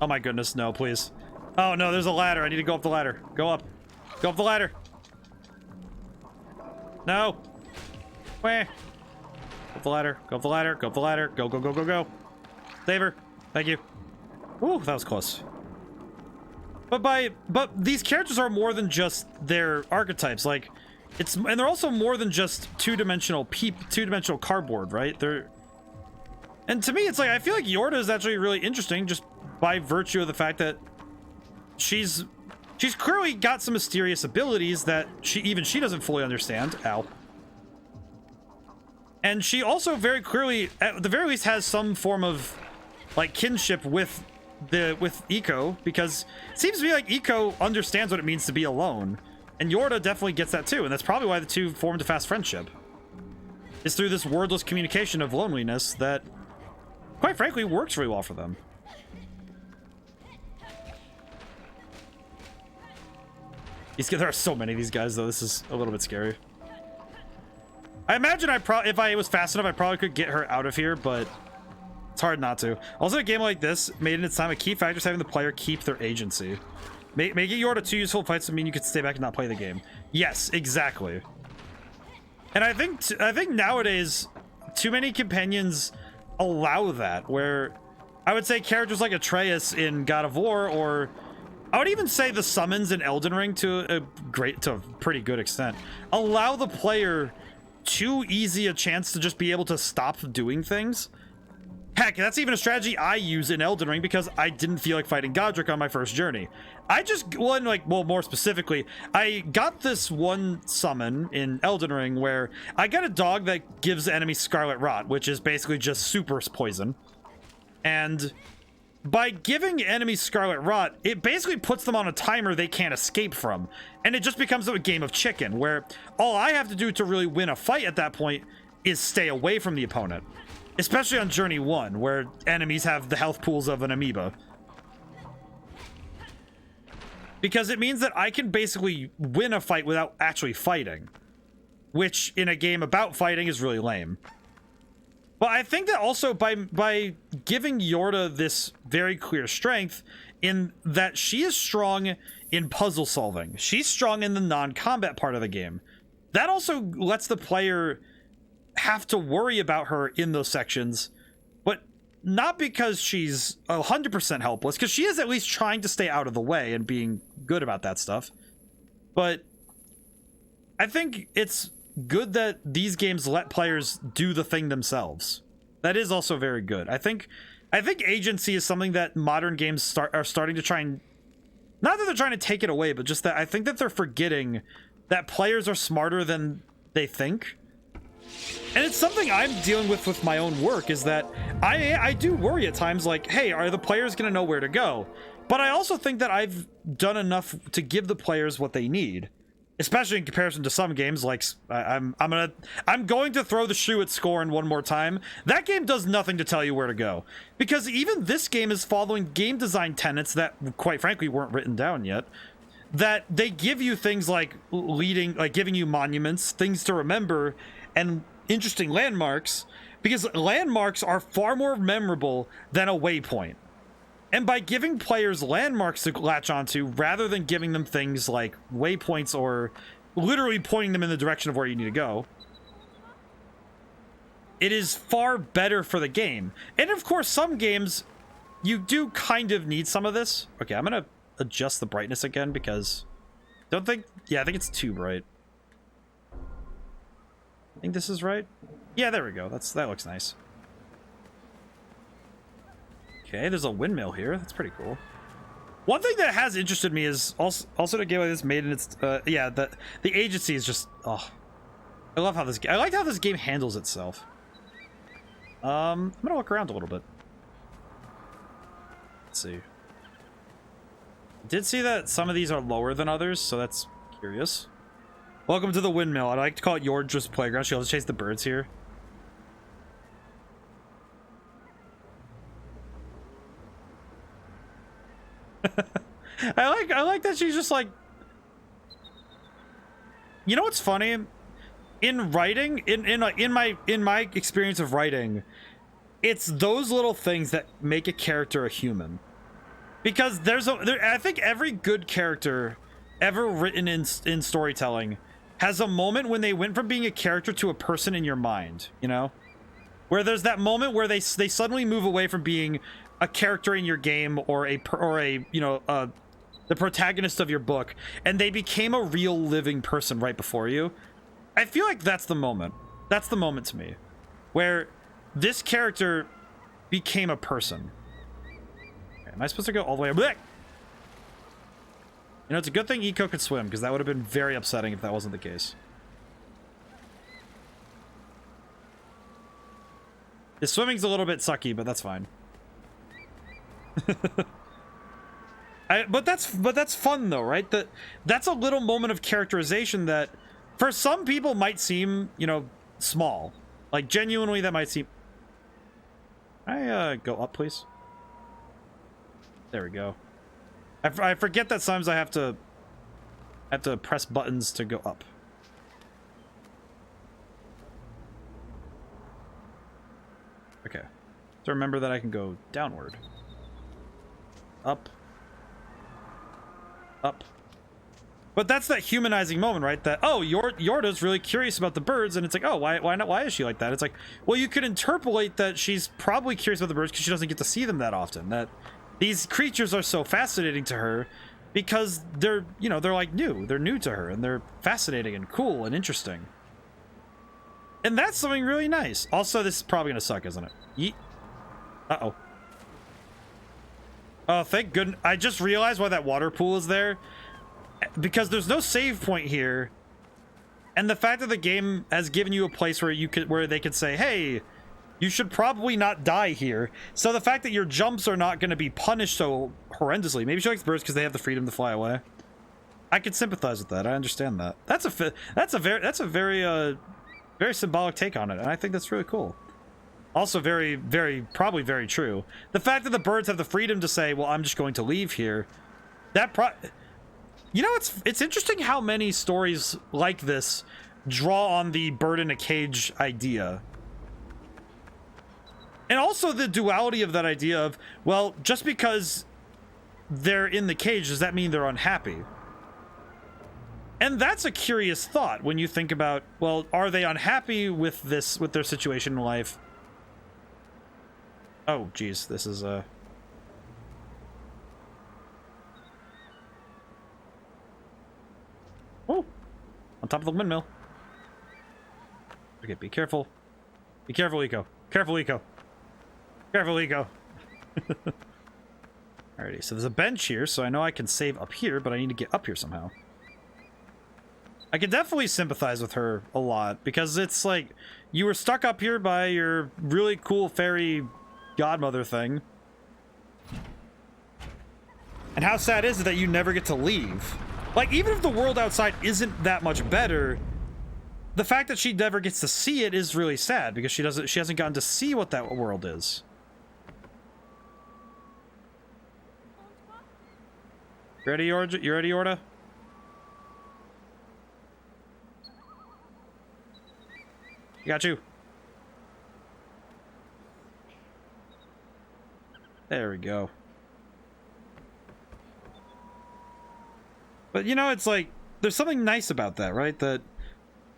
Oh my goodness, no, please. Oh no, there's a ladder. I need to go up the ladder. Go up. Go up the ladder. No. Where? Go up the ladder. Go up the ladder. Go up the ladder. Go, go, go, go, go. Save her. Thank you. Ooh, that was close. But these characters are more than just their archetypes. Like, and they're also more than just two-dimensional cardboard, right? And to me, it's like, I feel like Yorda is actually really interesting just by virtue of the fact that she's clearly got some mysterious abilities that she doesn't fully understand. Ow. And she also very clearly, at the very least, has some form of, like, kinship with Eiko, because it seems to me like Eiko understands what it means to be alone, and Yorda definitely gets that too, and that's probably why the two formed a fast friendship. It's through this wordless communication of loneliness that, quite frankly, works really well for them. There are so many of these guys, though. This is a little bit scary. I imagine if I was fast enough, I probably could get her out of here, but it's hard not to. Also, a game like this, made in its time, a key factor is having the player keep their agency. Making Yorda two useful fights would mean you could stay back and not play the game. Yes, exactly. And I think nowadays, too many companions allow that, where I would say characters like Atreus in God of War, or I would even say the summons in Elden Ring to a pretty good extent, allow the player too easy a chance to just be able to stop doing things. Heck, that's even a strategy I use in Elden Ring because I didn't feel like fighting Godric on my first journey. More specifically, I got this one summon in Elden Ring where I got a dog that gives enemies Scarlet Rot, which is basically just super poison. And by giving enemies Scarlet Rot, it basically puts them on a timer they can't escape from. And it just becomes a game of chicken, where all I have to do to really win a fight at that point is stay away from the opponent. Especially on Journey 1, where enemies have the health pools of an amoeba. because it means that I can basically win a fight without actually fighting, which in a game about fighting is really lame. But I think that also by giving Yorda this very clear strength in that she is strong in puzzle solving, she's strong in the non-combat part of the game, that also lets the player have to worry about her in those sections, but not because she's 100% helpless, because she is at least trying to stay out of the way and being good about that stuff. But I think it's good that these games let players do the thing themselves. That is also very good. I think agency is something that modern games are starting to try and, not that they're trying to take it away, but just that I think that they're forgetting that players are smarter than they think. And it's something I'm dealing with my own work, is that I do worry at times, like, hey, are the players going to know where to go? But I also think that I've done enough to give the players what they need, especially in comparison to some games. Like I'm going to throw the shoe at Scorn one more time. That game does nothing to tell you where to go, because even this game is following game design tenets that, quite frankly, weren't written down yet. That they give you things like giving you monuments, things to remember, and interesting landmarks, because landmarks are far more memorable than a waypoint. And by giving players landmarks to latch onto, rather than giving them things like waypoints or literally pointing them in the direction of where you need to go, it is far better for the game. And of course, some games, you do kind of need some of this. Okay, I'm gonna adjust the brightness again, because I think it's too bright. I think this is right. Yeah, there we go. That looks nice. Okay, there's a windmill here. That's pretty cool. One thing that has interested me is also the game like this made in its yeah, the agency is just, oh, I like how this game handles itself. I'm gonna look around a little bit. Let's see. I did see that some of these are lower than others, so that's curious. Welcome to the windmill. I like to call it Yorda's playground. She'll just chase the birds here. I like that she's just like, you know what's funny? In writing, in my experience of writing, it's those little things that make a character a human. Because I think every good character ever written in storytelling has a moment when they went from being a character to a person in your mind, you know? Where there's that moment where they suddenly move away from being a character in your game or a you know, the protagonist of your book, and they became a real living person right before you. I feel like that's the moment. That's the moment to me, where this character became a person. Okay, am I supposed to go all the way up? Blech! You know, it's a good thing Eco could swim, because that would have been very upsetting if that wasn't the case. His swimming's a little bit sucky, but that's fine. But that's fun though, right? That's a little moment of characterization that, for some people, might seem, you know, small. Like, genuinely, that might seem. Go up, please. There we go. I forget that sometimes I have to press buttons to go up. Okay. So remember that I can go downward. Up. Up. But that's that humanizing moment, right? That, oh, Yorda's really curious about the birds, and it's like, oh, why not? Why is she like that? It's like, well, you could interpolate that she's probably curious about the birds because she doesn't get to see them that often. That these creatures are so fascinating to her because they're, you know, they're like new. They're new to her, and they're fascinating and cool and interesting. And that's something really nice. Also, this is probably gonna suck, isn't it? Yeet. Uh-oh. Oh, thank goodness. I just realized why that water pool is there. Because there's no save point here. And the fact that the game has given you a place where they could say, hey, you should probably not die here. So the fact that your jumps are not going to be punished so horrendously. Maybe she likes birds because they have the freedom to fly away. I can sympathize with that. I understand that. That's a very very symbolic take on it, and I think that's really cool. Also probably very true. The fact that the birds have the freedom to say, well, I'm just going to leave here, You know, it's interesting how many stories like this draw on the bird in a cage idea. And also the duality of that idea of, well, just because they're in the cage, does that mean they're unhappy? And that's a curious thought when you think about, well, are they unhappy with this, with their situation in life? Oh, geez, this is oh, on top of the windmill. Okay, be careful. Be careful, Eco. Careful, Eco. Careful, Eco. Alrighty, so there's a bench here, so I know I can save up here, but I need to get up here somehow. I can definitely sympathize with her a lot, because it's like, you were stuck up here by your really cool fairy godmother thing. And how sad is it that you never get to leave? Like, even if the world outside isn't that much better, the fact that she never gets to see it is really sad, because she hasn't gotten to see what that world is. Ready, Orda? You ready, Orda? Got you. There we go. But, you know, it's like, there's something nice about that, right? That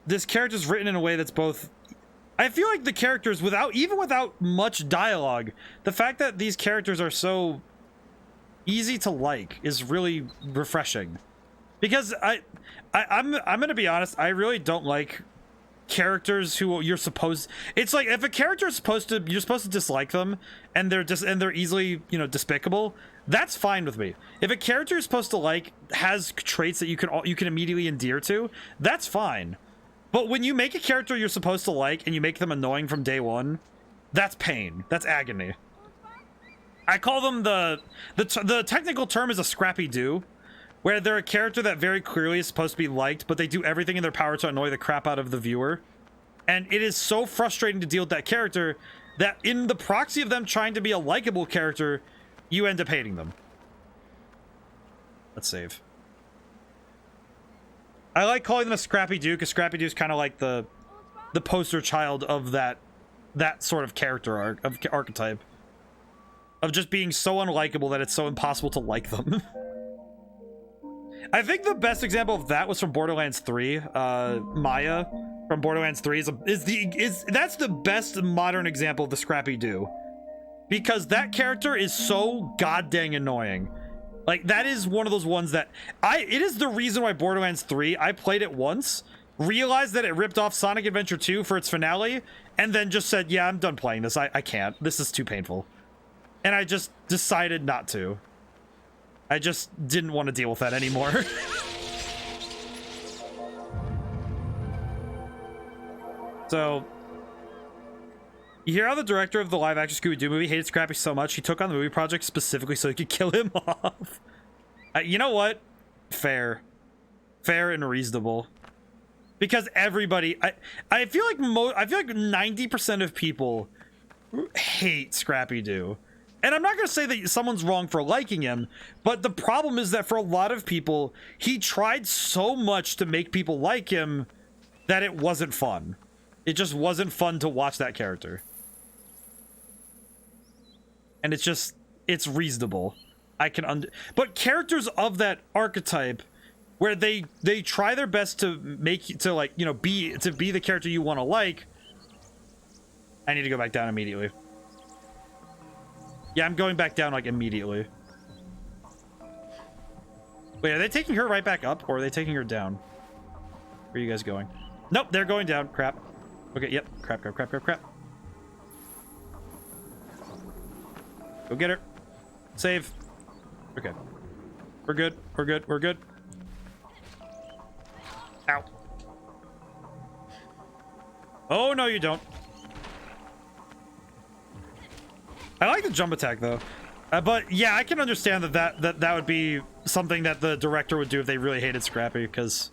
this character's written in a way that's both... I feel like the characters, even without much dialogue, the fact that these characters are so easy to like is really refreshing. Because I'm gonna be honest, I really don't like characters who you're supposed... It's like, if a character is supposed to... You're supposed to dislike them, and they're easily, you know, despicable, that's fine with me. If a character you're supposed to like has traits that you can immediately endear to, that's fine. But when you make a character you're supposed to like and you make them annoying from day one, that's pain. That's agony. I call them the technical term is a scrappy do, where they're a character that very clearly is supposed to be liked, but they do everything in their power to annoy the crap out of the viewer. And it is so frustrating to deal with that character that in the proxy of them trying to be a likable character, you end up hating them. Let's save. I like calling them a Scrappy Doo, because Scrappy Doo is kind of like the poster child of that sort of character archetype. Of just being so unlikable that it's so impossible to like them. I think the best example of that was from Borderlands 3. Maya from Borderlands 3 that's the best modern example of the Scrappy Doo. Because that character is so goddamn annoying. Like, that is one of those ones that it is the reason why Borderlands 3, I played it once, realized that it ripped off Sonic Adventure 2 for its finale, and then just said, yeah, I'm done playing this. I can't. This is too painful. And I just decided not to. I just didn't want to deal with that anymore. So, you hear how the director of the live-action Scooby-Doo movie hated Scrappy so much he took on the movie project specifically so he could kill him off. You know what? Fair. Fair and reasonable. Because everybody... I feel like 90% of people hate Scrappy-Doo. And I'm not going to say that someone's wrong for liking him, but the problem is that for a lot of people, he tried so much to make people like him that it wasn't fun. It just wasn't fun to watch that character. And it's reasonable. But characters of that archetype, where they try their best to like, you know, be the character you want to like. I need to go back down immediately. Yeah, I'm going back down, like, immediately. Wait, are they taking her right back up, or are they taking her down? Where are you guys going? Nope, they're going down. Crap. Okay, yep. Crap. Go get her. Save. Okay. We're good. Ow. Oh, no, you don't. I like the jump attack, though. But, yeah, I can understand that would be something that the director would do if they really hated Scrappy, because...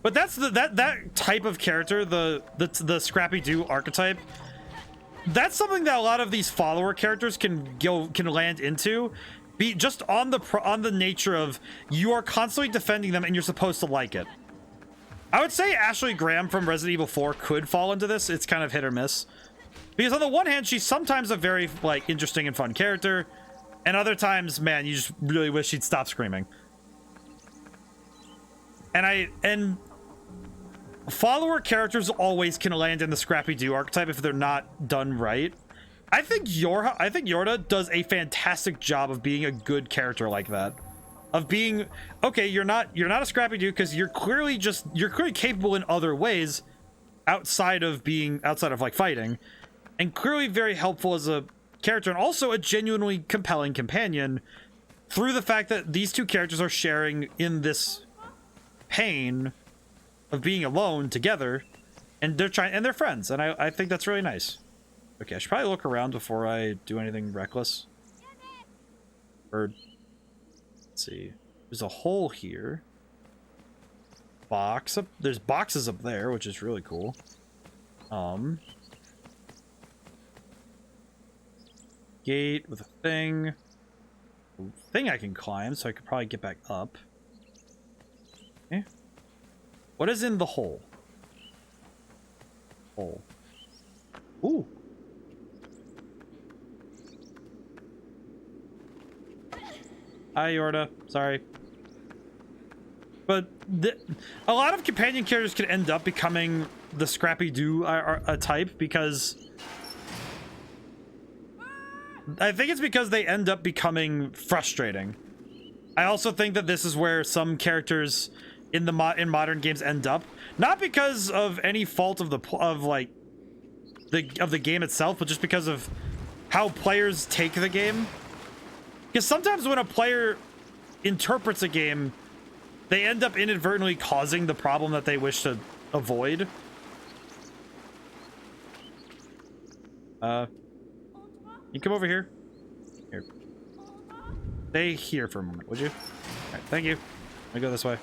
But that's that type of character, the Scrappy-Doo archetype, that's something that a lot of these follower characters can land into, be just on the nature of you are constantly defending them and you're supposed to like it. I would say Ashley Graham from Resident Evil 4 could fall into this. It's kind of hit or miss. Because on the one hand, she's sometimes a very, like, interesting and fun character. And other times, man, you just really wish she'd stop screaming. And follower characters always can land in the Scrappy-Doo archetype if they're not done right. I think Yorda does a fantastic job of being a good character like that. Of being, okay, you're not a Scrappy-Doo because you're clearly capable in other ways outside of like fighting, and clearly very helpful as a character, and also a genuinely compelling companion through the fact that these two characters are sharing in this pain of being alone together, and they're friends, and I think that's really nice. Okay, I should probably look around before I do anything reckless. Or let's see. There's a hole here. There's boxes up there, which is really cool. Gate with a thing. I can climb, so I could probably get back up. Okay. What is in the hole? Hole. Ooh. Hi, Yorda. Sorry. But a lot of companion characters can end up becoming the Scrappy-Doo type because... I think it's because they end up becoming frustrating. I also think that this is where some characters in modern games end up, not because of any fault of the game itself, but just because of how players take the game. Because sometimes when a player interprets a game, they end up inadvertently causing the problem that they wish to avoid. You come over here. Here. Stay here for a moment, would you? All right, thank you. I go this way.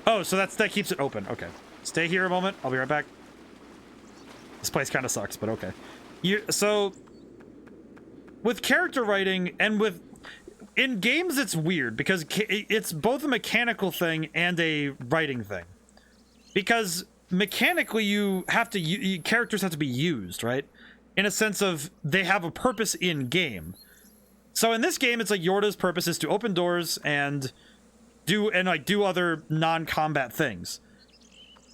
Oh, so that keeps it open. Okay. Stay here a moment. I'll be right back. This place kind of sucks, but okay. So with character writing and in games, it's weird because it's both a mechanical thing and a writing thing. Because mechanically, characters have to be used, right? In a sense of they have a purpose in game. So in this game, it's like Yorda's purpose is to open doors and do other non-combat things.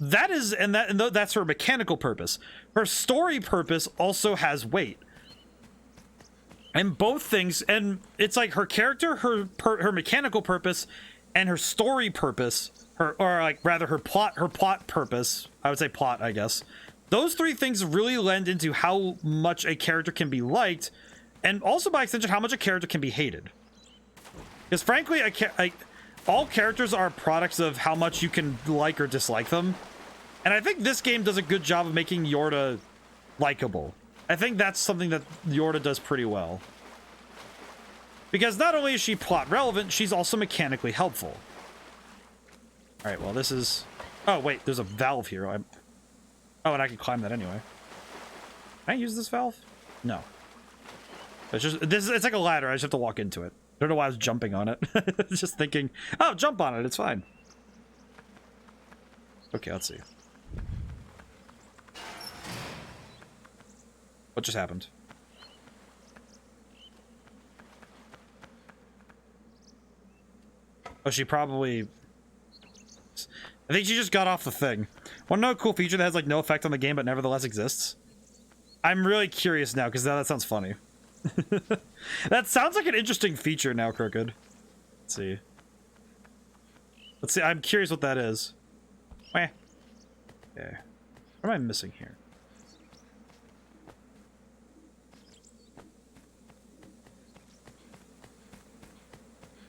That's her mechanical purpose. Her story purpose also has weight. And both things, and it's like her character, her mechanical purpose, and her story purpose, her plot purpose, I would say plot, I guess. Those three things really lend into how much a character can be liked, and also by extension, how much a character can be hated. Because frankly, all characters are products of how much you can like or dislike them. And I think this game does a good job of making Yorda likable. I think that's something that Yorda does pretty well. Because not only is she plot relevant, she's also mechanically helpful. Alright, well this is... Oh, wait, there's a valve here. Oh, and I can climb that anyway. Can I use this valve? No. It's like a ladder, I just have to walk into it. I don't know why I was jumping on it. Just thinking, oh, jump on it, it's fine. Okay, let's see. What just happened? Oh, she probably... I think she just got off the thing. Want to know a cool feature that has like no effect on the game but nevertheless exists? I'm really curious now because that sounds funny. That sounds like an interesting feature now, Crooked. Let's see. I'm curious what that is. Meh. Okay. What am I missing here?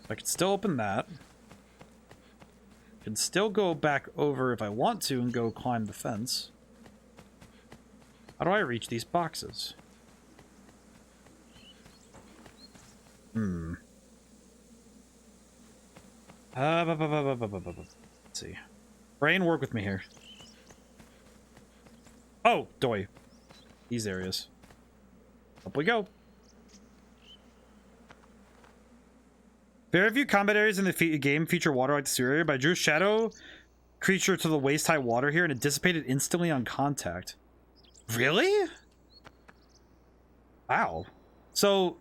I can still open that. Can still go back over if I want to and go climb the fence. How do I reach these boxes? Let's see. Brain, work with me here. Oh, doy. These areas. Up we go. Very few combat areas in the game feature water like the sewer area, but I drew a shadow creature to the waist-high water here, and it dissipated instantly on contact. Really? Wow. So,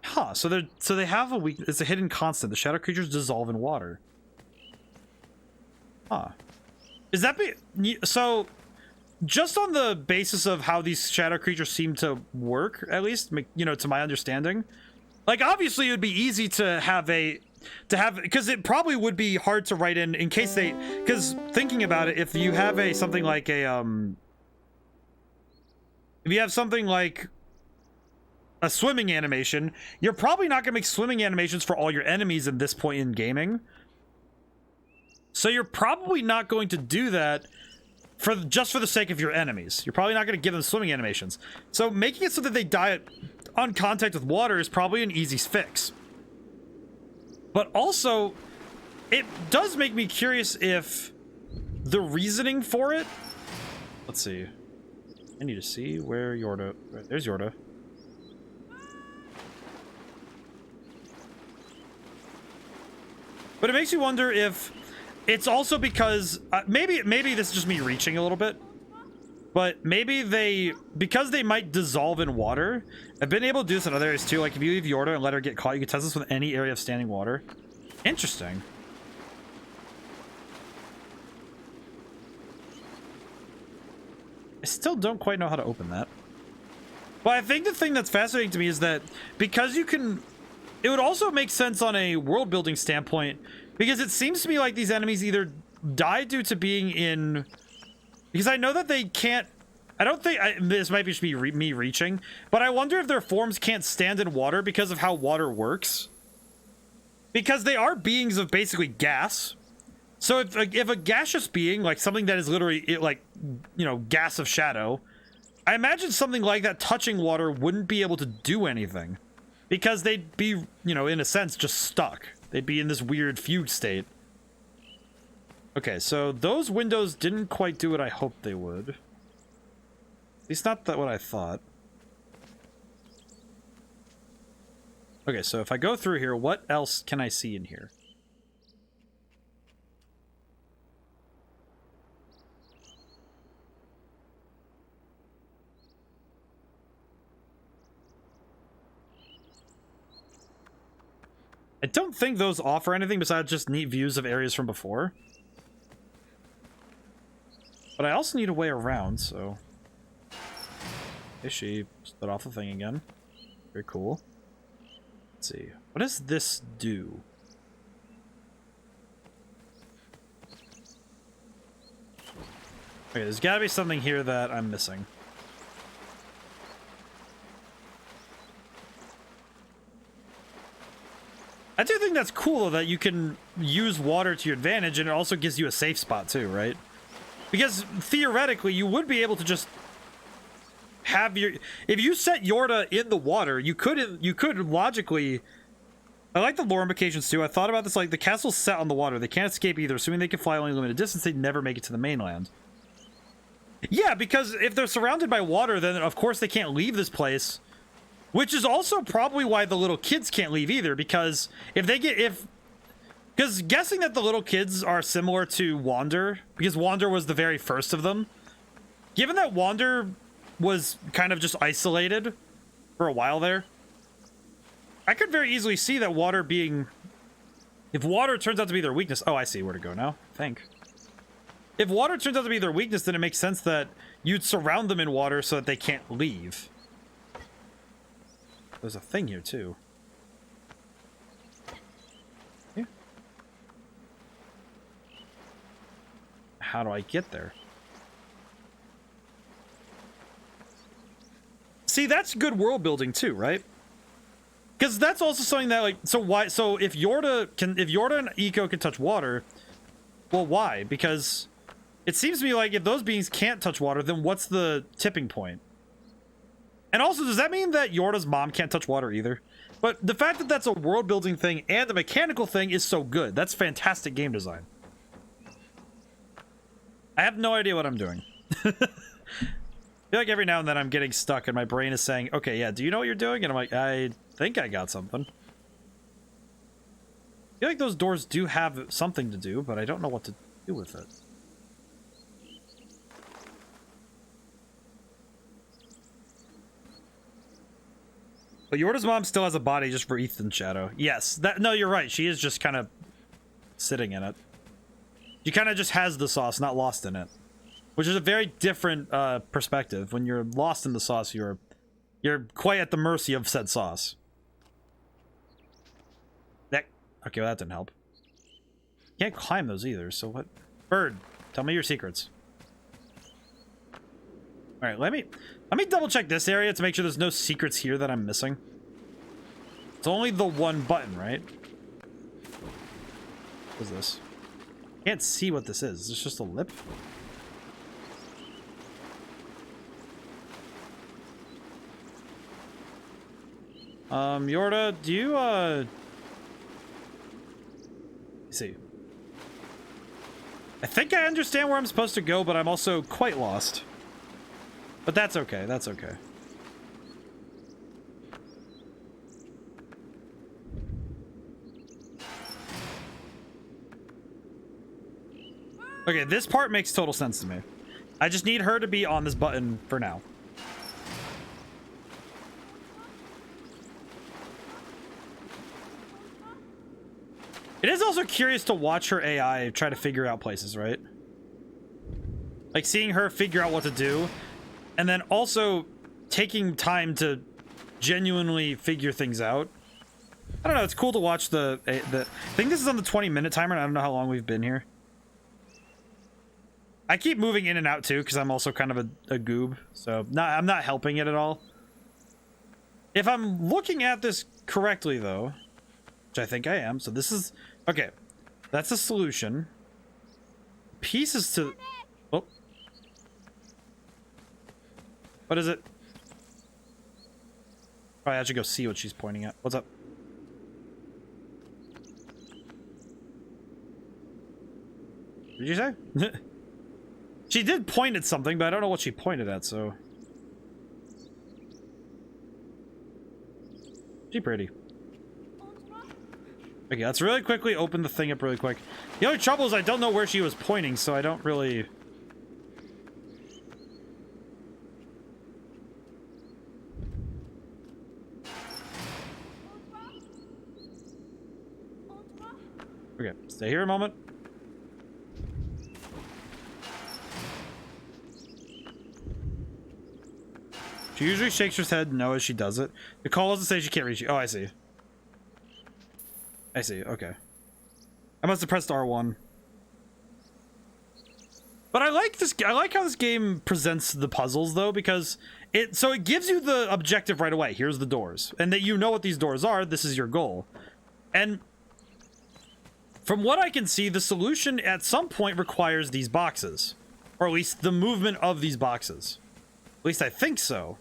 huh? So they have a weakness. It's a hidden constant. The shadow creatures dissolve in water. Huh? Is that so? Just on the basis of how these shadow creatures seem to work, at least, you know, to my understanding, like obviously it would be easy to have because it probably would be hard to write in case they, because thinking about it, if you have something like a swimming animation, you're probably not gonna make swimming animations for all your enemies at this point in so you're probably not going to do that just for the sake of your enemies. You're probably not going to give them swimming animations. So making it so that they die on contact with water is probably an easy fix. But also, it does make me curious if the reasoning for it... Let's see. I need to see where Yorda... Right, there's Yorda. But it makes you wonder if it's also because maybe this is just me reaching a little bit, but maybe because they might dissolve in water. I've been able to do this in other areas too. Like if you leave Yorda and let her get caught, you can test this with any area of standing water. Interesting. I still don't quite know how to open that. But I think the thing that's fascinating to me is that because you can, it would also make sense on a world building standpoint, because it seems to me like these enemies either die due to being in, because I know that they can't, I don't think, this might be just me reaching, but I wonder if their forms can't stand in water because of how water works. Because they are beings of basically gas. So if a gaseous being, like something that is literally, like, you know, gas of shadow, I imagine something like that touching water wouldn't be able to do anything. Because they'd be, you know, in a sense, just stuck. They'd be in this weird fugue state. Okay, so those windows didn't quite do what I hoped they would. At least not what I thought. Okay, so if I go through here, what else can I see in here? I don't think those offer anything besides just neat views of areas from before. But I also need a way around, so... Hey, she split off the thing again. Very cool. Let's see. What does this do? Okay, there's gotta be something here that I'm missing. I do think that's cool, though, that you can use water to your advantage, and it also gives you a safe spot, too, right? Because, theoretically, you would be able to just have your... If you set Yorda in the water, you could logically... I like the lore implications, too. I thought about this, like, the castle's set on the water. They can't escape either, assuming they can fly only a limited distance, they'd never make it to the mainland. Yeah, because if they're surrounded by water, then, of course, they can't leave this place... Which is also probably why the little kids can't leave either, because because guessing that the little kids are similar to Wander, because Wander was the very first of them, given that Wander was kind of just isolated for a while there, I could very easily see that water being, if water turns out to be their weakness, oh, I see where to go now, I think. If water turns out to be their weakness, then it makes sense that you'd surround them in water so that they can't leave. There's a thing here, too. Yeah. How do I get there? See, that's good world building, too, right? Because that's also something that, like, so if Yorda and Eco can touch water, well, why? Because it seems to me like if those beings can't touch water, then what's the tipping point? And also, does that mean that Yorda's mom can't touch water either? But the fact that that's a world-building thing and the mechanical thing is so good. That's fantastic game design. I have no idea what I'm doing. feel like every now and then I'm getting stuck and my brain is saying, okay, yeah, do you know what you're doing? And I'm like, I think I got something. I feel like those doors do have something to do, but I don't know what to do with it. But Yorda's mom still has a body just for Ethan's shadow. Yes, no, you're right. She is just kind of sitting in it. She kind of just has the sauce, not lost in it. Which is a very different perspective. When you're lost in the sauce, you're quite at the mercy of said sauce. Okay, well, that didn't help. Can't climb those either, so what? Bird, tell me your secrets. Alright, let me double check this area to make sure there's no secrets here that I'm missing. It's only the one button, right? What is this? Can't see what this is. Is this just a lip? Yorda, do you, let's see. I think I understand where I'm supposed to go, but I'm also quite lost. But that's okay, that's okay. Okay, this part makes total sense to me. I just need her to be on this button for now. It is also curious to watch her AI try to figure out places, right? Like seeing her figure out what to do, and then also taking time to genuinely figure things out. I don't know, it's cool to watch the I think this is on the 20-minute timer, and I don't know how long we've been here. I keep moving in and out too, because I'm also kind of a goob, so I'm not helping it at all. If I'm looking at this correctly, though, which I think I am, so this is... Okay, that's a solution. Pieces to... Oh. What is it? Probably I should go see what she's pointing at. What's up? What did you say? She did point at something, but I don't know what she pointed at, so... She pretty. Okay, let's really quickly open the thing up really quick. The only trouble is I don't know where she was pointing, so I don't really... Okay, stay here a moment. She usually shakes her head no as she does it. The call doesn't say she can't reach you. Oh, I see. I see, okay. I must have pressed R1. But I like this. I like how this game presents the puzzles, though, because it gives you the objective right away. Here's the doors, and that you know what these doors are. This is your goal, and from what I can see, the solution at some point requires these boxes, or at least the movement of these boxes. At least I think so.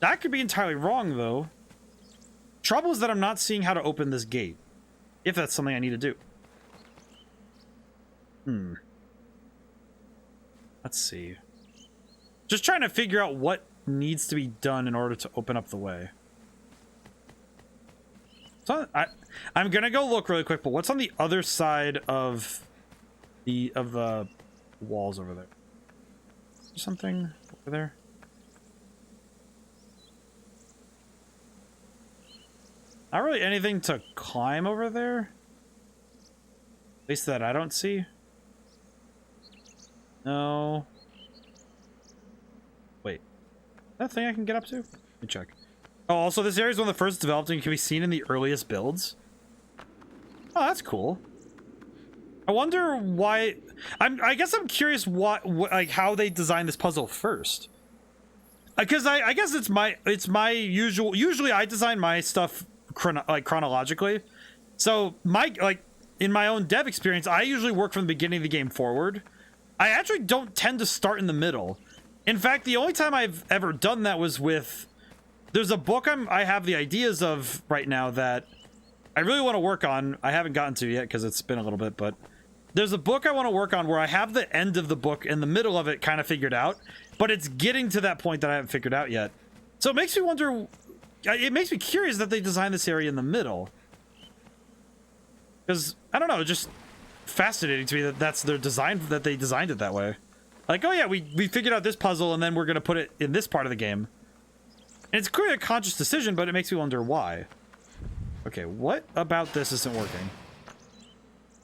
That could be entirely wrong, though. Trouble is that I'm not seeing how to open this gate, if that's something I need to do. Let's see. Just trying to figure out what needs to be done in order to open up the way. So I'm gonna go look really quick, but what's on the other side of the walls over there? Is there something over there? Not really anything to climb over there. At least that I don't see. No. Wait. Is that thing I can get up to? Let me check. Oh, also this area is one of the first developed and can be seen in the earliest builds. Oh, that's cool. I wonder why... I guess I'm curious what like how they designed this puzzle first. Because I guess it's my usual... Usually I design my stuff chronologically. So in my own dev experience, I usually work from the beginning of the game forward. I actually don't tend to start in the middle. In fact, the only time I've ever done that was with... There's a book I have the ideas of right now that I really want to work on. I haven't gotten to yet because it's been a little bit, but there's a book I want to work on where I have the end of the book and the middle of it kind of figured out. but it's getting to that point that I haven't figured out yet. So it makes me wonder, it makes me curious that they designed this area in the middle. Because, I don't know, just fascinating to me that that's their design, that they designed it that way. Like, oh yeah, we figured out this puzzle and then we're going to put it in this part of the game. And it's clearly a conscious decision, but it makes me wonder why. Okay, what about this isn't working?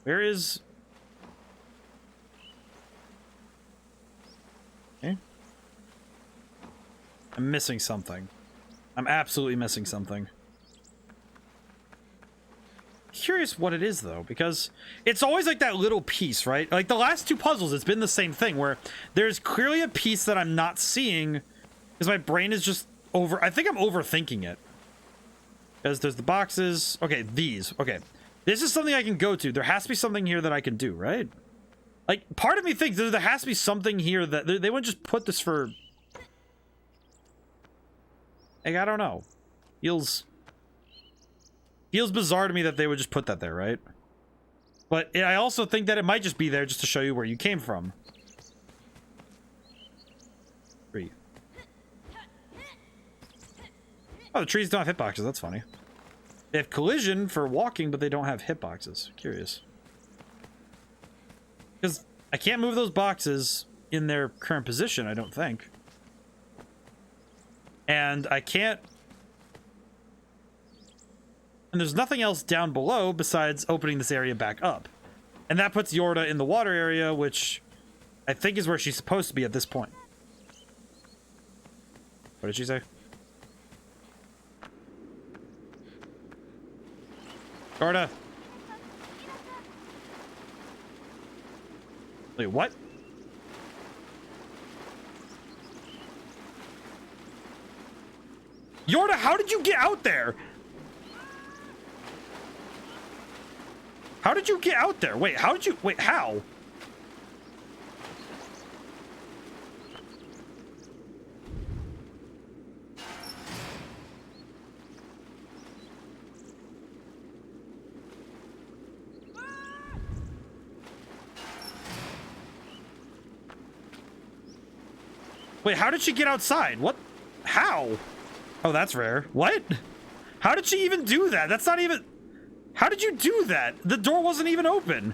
Where is... Okay. I'm missing something. I'm absolutely missing something. Curious what it is, though, because it's always like that little piece, right? Like the last two puzzles, it's been the same thing, where there's clearly a piece that I'm not seeing because my brain is just I think I'm overthinking it. Because there's the boxes. Okay, these. Okay. This is something I can go to. There has to be something here that I can do, right? Like, part of me thinks there has to be something here that... They wouldn't just put this for... Like, I don't know. Feels bizarre to me that they would just put that there, right? But I also think that it might just be there just to show you where you came from. 3. Oh, the trees don't have hitboxes. That's funny. They have collision for walking, but they don't have hitboxes. Curious. Because I can't move those boxes in their current position, I don't think. And I can't... And there's nothing else down below besides opening this area back up. And that puts Yorda in the water area, which I think is where she's supposed to be at this point. What did she say? Yorda! Wait, what? Yorda, how did you get out there? How did you get out there? Wait, how did you... Wait, how? Wait, how did she get outside? What? How? Oh, that's rare. What? How did she even do that? That's not even... How did you do that? The door wasn't even open.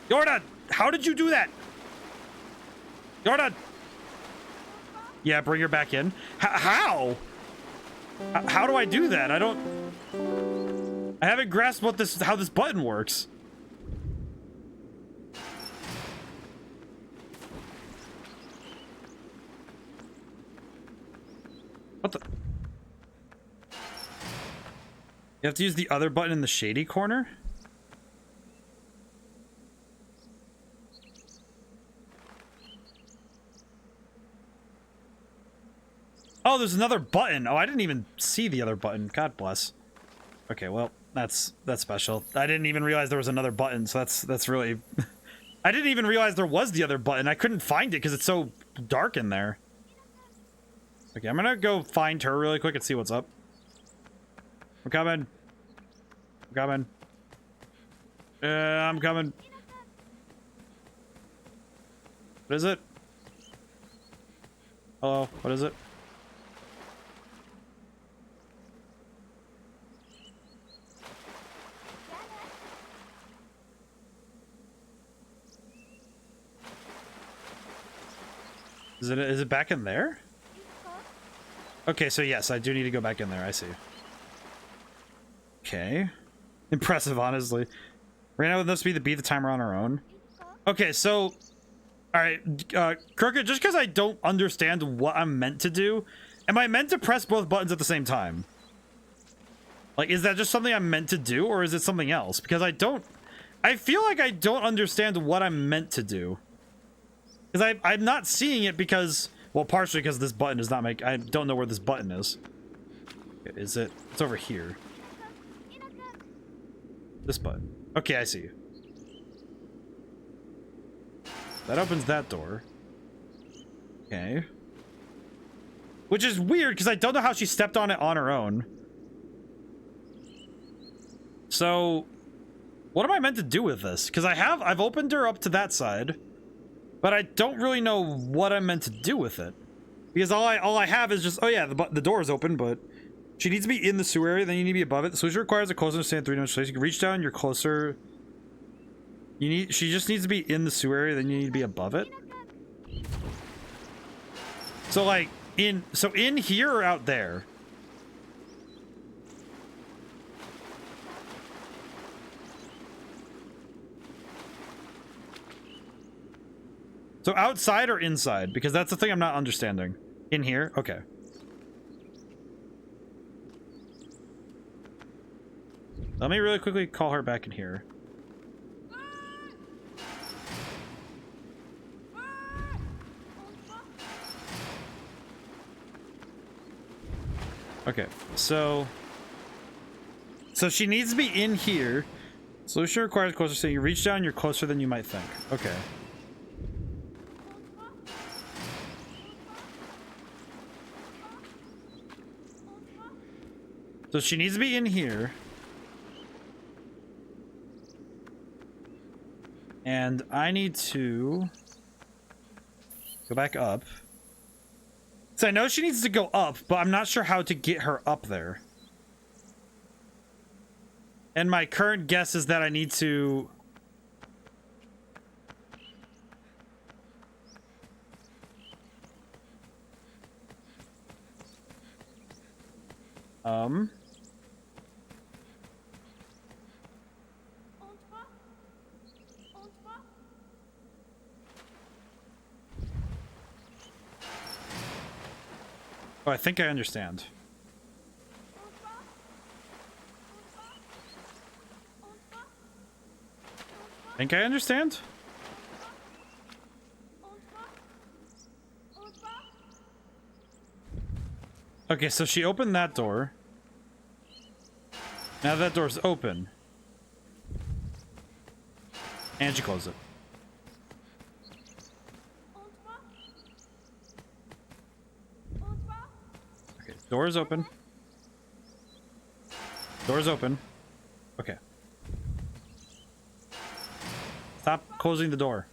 Yorda, how did you do that? Yorda. Yeah, bring her back in. How? How do I do that? I don't... I haven't grasped what this... how this button works. What the... You have to use the other button in the shady corner? Oh, there's another button. Oh, I didn't even see the other button. God bless. Okay, well, that's special. I didn't even realize there was another button, so that's really... I didn't even realize there was the other button. I couldn't find it because it's so dark in there. Okay, I'm gonna go find her really quick and see what's up. I'm coming. I'm coming. I'm coming. What is it? Hello, what is it? Is it back in there? Okay, so yes, I do need to go back in there. I see. Okay. Impressive, honestly. Right now, this be to beat the timer on our own. Okay, so... Alright, Crooked, just because I don't understand what I'm meant to do, am I meant to press both buttons at the same time? Like, is that just something I'm meant to do, or is it something else? Because I don't... I feel like I don't understand what I'm meant to do. Because I'm not seeing it because... Well, partially because this button does not make... I don't know where this button is. Is it? It's over here. This button. Okay, I see. That opens that door. Okay. Which is weird, because I don't know how she stepped on it on her own. So... What am I meant to do with this? Because I've opened her up to that side. But I don't really know what I'm meant to do with it. Because all I have is just, oh yeah, the door is open, but she needs to be in the sewer area, then you need to be above it. The solution requires a closer understanding 3-dimensional space. You can reach down, you're closer. She just needs to be in the sewer area, then you need to be above it. So like, in here or out there? So outside or inside? Because that's the thing I'm not understanding. In here? Okay. Let me really quickly call her back in here. Okay, so she needs to be in here. Solution requires closer, so you reach down, you're closer than you might think. Okay. So she needs to be in here. And I need to go back up. So I know she needs to go up, but I'm not sure how to get her up there. And my current guess is that I need to... Oh, I think I understand. Think I understand? Okay, so she opened that door. Now that door's open. And she closed it. Okay, door's open. Door's open. Okay. Stop closing the door.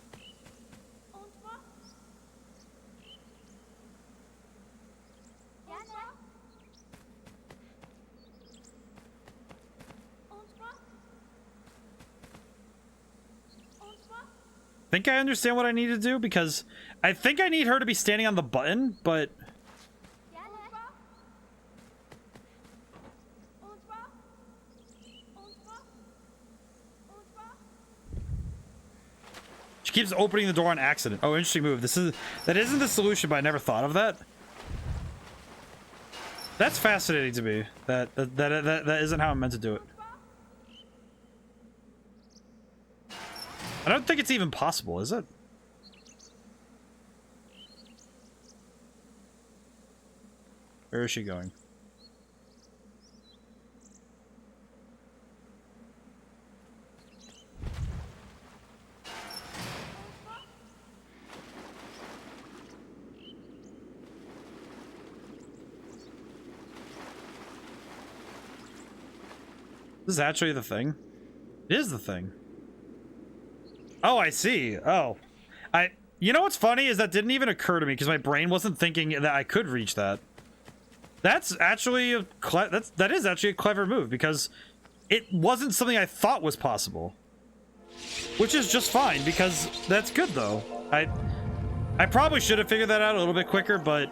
Think I understand what I need to do, because I think I need her to be standing on the button, but she keeps opening the door on accident. Oh, interesting move. That isn't the solution, but I never thought of that. That's fascinating to me. That isn't how I'm meant to do it. I don't think it's even possible, is it? Where is she going? This is actually the thing. It is the thing. Oh, I see. Oh. You know what's funny is that didn't even occur to me because my brain wasn't thinking that I could reach that. That's actually that is actually a clever move because it wasn't something I thought was possible. Which is just fine because that's good though. I probably should have figured that out a little bit quicker, but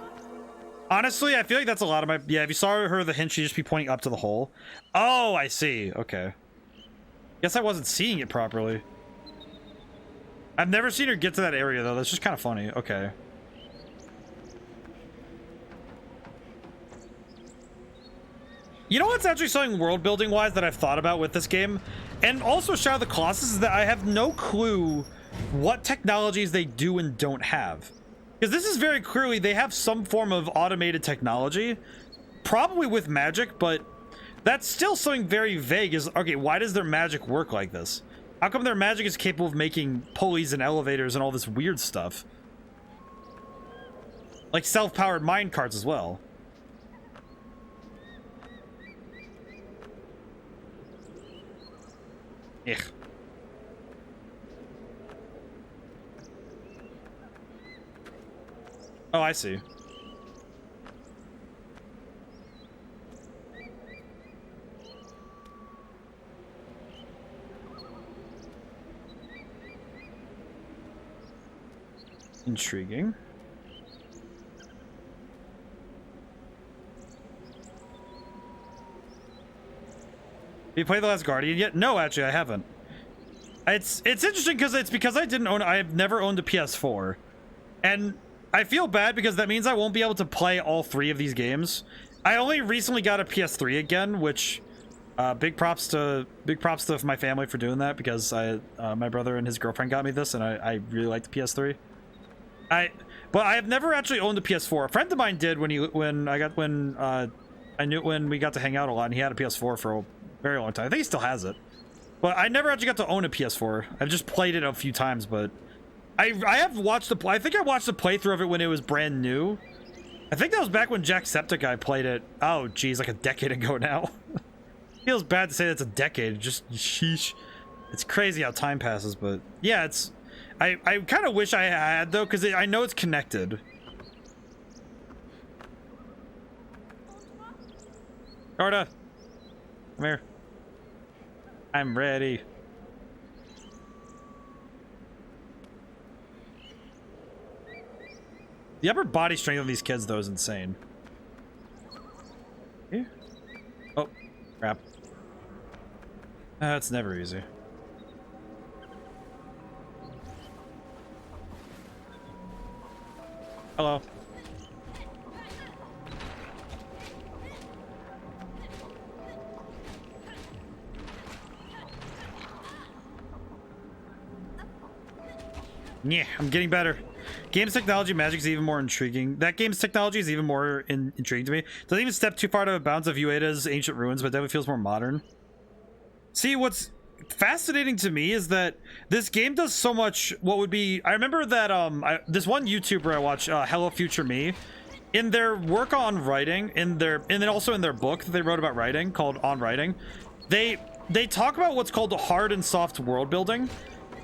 honestly, I feel like that's a lot of my... Yeah, if you saw her, the hint, she'd just be pointing up to the hole. Oh, I see. Okay. Guess I wasn't seeing it properly. I've never seen her get to that area, though. That's just kind of funny. Okay. You know what's actually something world-building-wise that I've thought about with this game? And also Shadow of the Colossus is that I have no clue what technologies they do and don't have. Because this is very clearly, they have some form of automated technology. Probably with magic, but that's still something very vague is, okay, why does their magic work like this? How come their magic is capable of making pulleys and elevators and all this weird stuff? Like self-powered mine carts as well. Ugh. Oh, I see. Intriguing. Have you played The Last Guardian yet? No, actually, I haven't. It's interesting because I've never owned a PS4. And I feel bad because that means I won't be able to play all 3 of these games. I only recently got a PS3 again, which big props to my family for doing that, because my brother and his girlfriend got me this, and I really like the PS3. But I have never actually owned a PS4. A friend of mine did when we got to hang out a lot, and he had a PS4 for a very long time. I think he still has it. But I never actually got to own a PS4. I've just played it a few times, but I have watched I think I watched a playthrough of it when it was brand new. I think that was back when Jacksepticeye played it. Oh, geez, like a decade ago now. Feels bad to say that's a decade. Just sheesh. It's crazy how time passes, but yeah, it's. I kind of wish I had though, because I know it's connected. Carta, come here. I'm ready. The upper body strength of these kids, though, is insane. Yeah. Oh, crap. That's never easy. Hello. Yeah, I'm getting better. Game's technology magic is even more intriguing. That game's technology is even more intriguing to me. Doesn't even step too far out of bounds of Ueda's ancient ruins, but definitely feels more modern. See, what's fascinating to me is that this game does so much. What would be? I remember that this one YouTuber I watch, Hello Future Me, in their work on writing, and then also in their book that they wrote about writing called On Writing, they talk about what's called hard and soft world building.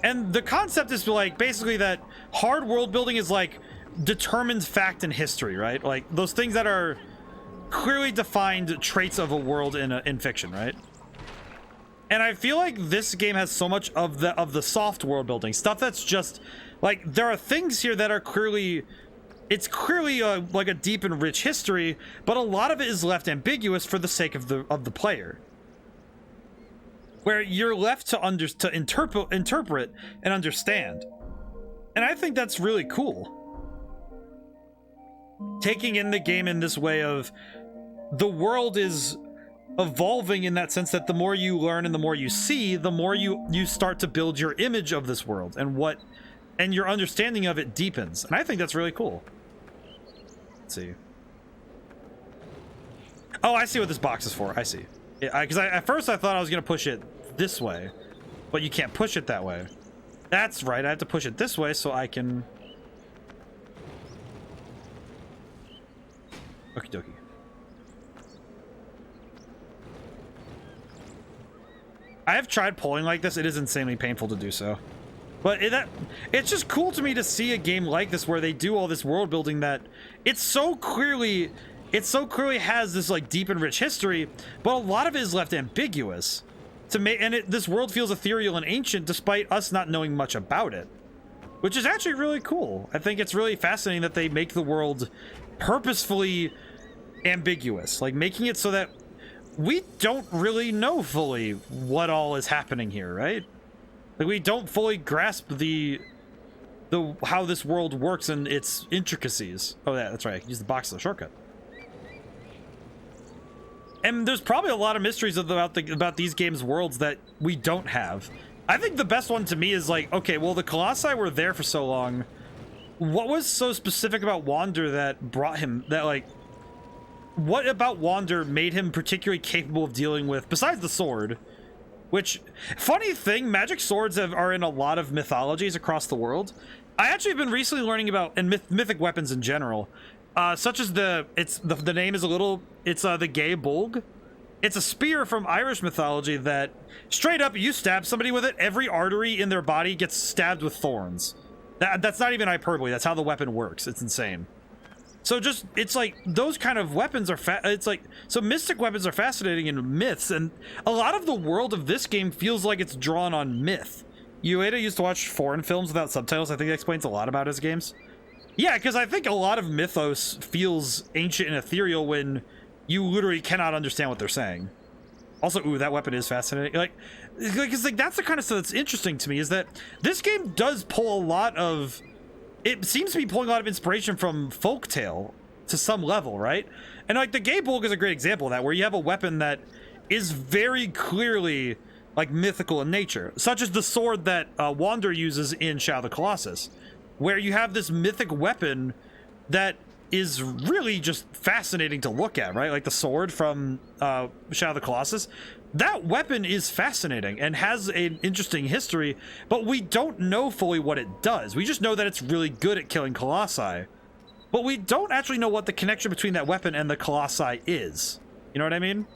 And the concept is like basically that hard world building is like determined fact in history, right? Like those things that are clearly defined traits of a world in fiction, right? And I feel like this game has so much of the soft world building stuff that's just like there are things here that are clearly like a deep and rich history, but a lot of it is left ambiguous for the sake of the player. Where you're left to interpret and understand. And I think that's really cool. Taking in the game in this way of the world is evolving in that sense that the more you learn and the more you see, the more you start to build your image of this world and your understanding of it deepens. And I think that's really cool. Let's see. Oh, I see what this box is for. I see. Because at first I thought I was going to push it this way, but you can't push it that way. That's right, I have to push it this way so I can... Okie dokie. I have tried pulling like this. It is insanely painful to do so. But it's just cool to me to see a game like this where they do all this world building that it so clearly has this like deep and rich history, but a lot of it is left ambiguous. This world feels ethereal and ancient despite us not knowing much about it, which is actually really cool. I think it's really fascinating that they make the world purposefully ambiguous, like making it so that we don't really know fully what all is happening here, right? Like we don't fully grasp the how this world works and its intricacies. Oh yeah, that's right. I can use the box as a shortcut. And there's probably a lot of mysteries about these games' worlds that we don't have. I think the best one to me is like, okay, well, the Colossi were there for so long. What was so specific about Wander that brought him, what about Wander made him particularly capable of dealing with, besides the sword? Which, funny thing, magic swords are in a lot of mythologies across the world. I actually have been recently learning about, and mythic weapons in general, such as the name is the Gay Bolg. It's a spear from Irish mythology that straight up you stab somebody with it, every artery in their body gets stabbed with thorns. That's not even hyperbole. That's how the weapon works. It's insane. So just, it's like, those kind of weapons are, it's like, so mystic weapons are fascinating in myths, and a lot of the world of this game feels like it's drawn on myth. Ueda used to watch foreign films without subtitles. I think that explains a lot about his games. Yeah, because I think a lot of mythos feels ancient and ethereal when you literally cannot understand what they're saying. Also, ooh, that weapon is fascinating. Like, that's the kind of stuff that's interesting to me, is that this game does pull a lot of... It seems to be pulling a lot of inspiration from folktale to some level, right? And like the Game Bulk is a great example of that, where you have a weapon that is very clearly like mythical in nature, such as the sword that Wander uses in Shadow of the Colossus, where you have this mythic weapon that is really just fascinating to look at, right? Like the sword from Shadow of the Colossus. That weapon is fascinating and has an interesting history, but we don't know fully what it does. We just know that it's really good at killing Colossi. But we don't actually know what the connection between that weapon and the Colossi is. You know what I mean?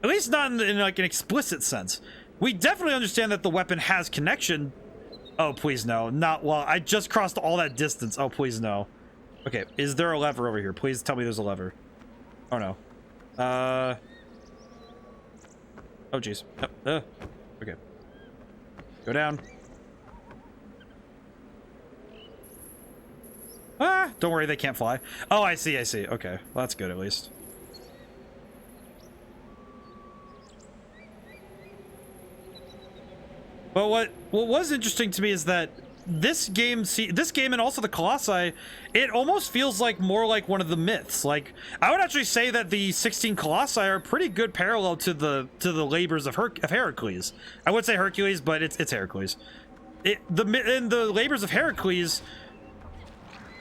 At least not in like an explicit sense. We definitely understand that the weapon has connection. Oh, please no. Not while I just crossed all that distance. Oh, please no. Okay, is there a lever over here? Please tell me there's a lever. Oh, no. Oh, jeez. Okay. Go down. Ah! Don't worry, they can't fly. Oh, I see, I see. Okay. Well, that's good, at least. But what was interesting to me is that this game and also the Colossi, it almost feels like more like one of the myths. Like, I would actually say that the 16 Colossi are a pretty good parallel to the labors of Heracles. I would say Hercules, but it's Heracles. In the labors of Heracles,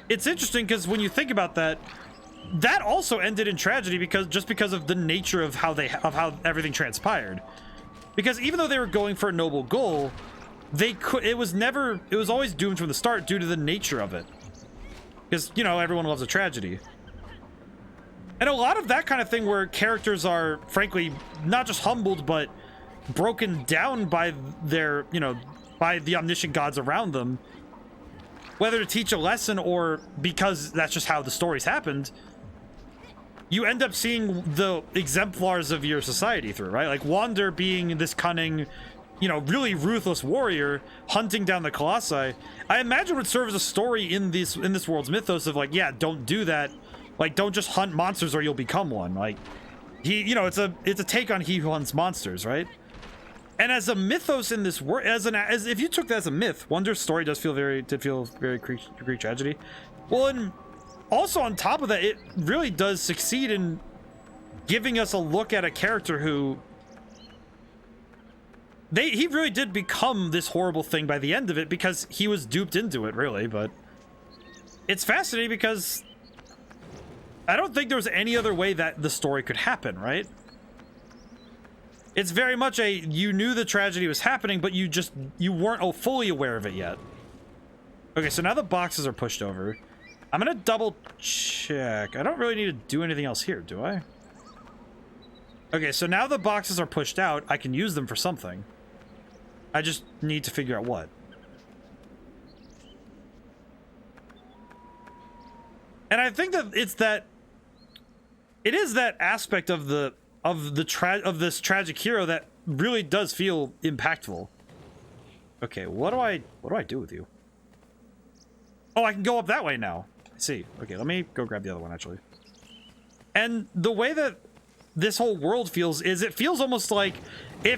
it's interesting because when you think about that, that also ended in tragedy because of the nature of how everything transpired. Because even though they were going for a noble goal, it was always doomed from the start due to the nature of it. Because, you know, everyone loves a tragedy. And a lot of that kind of thing where characters are, frankly, not just humbled, but broken down by by the omniscient gods around them, whether to teach a lesson or because that's just how the stories happened, you end up seeing the exemplars of your society through, right? Like Wander being this cunning, you know, really ruthless warrior hunting down the Colossi. I imagine would serve as a story in this world's mythos of like, yeah, don't do that. Like, don't just hunt monsters or you'll become one. Like, it's a take on He Who Hunts Monsters, right? And as a mythos in this world, as if you took that as a myth, Wander's story did feel very Greek tragedy. Well, and also on top of that, it really does succeed in giving us a look at a character who he really did become this horrible thing by the end of it because he was duped into it, really. But it's fascinating because I don't think there was any other way that the story could happen, right? It's very much you knew the tragedy was happening, but you weren't fully aware of it yet. Okay, so now the boxes are pushed over. I'm gonna double check. I don't really need to do anything else here, do I? Okay, so now the boxes are pushed out. I can use them for something. I just need to figure out what. And I think that it is that aspect of this tragic hero that really does feel impactful. Okay, what do I do with you? Oh, I can go up that way now. I see. Okay, let me go grab the other one actually. And the way that this whole world feels is it feels almost like the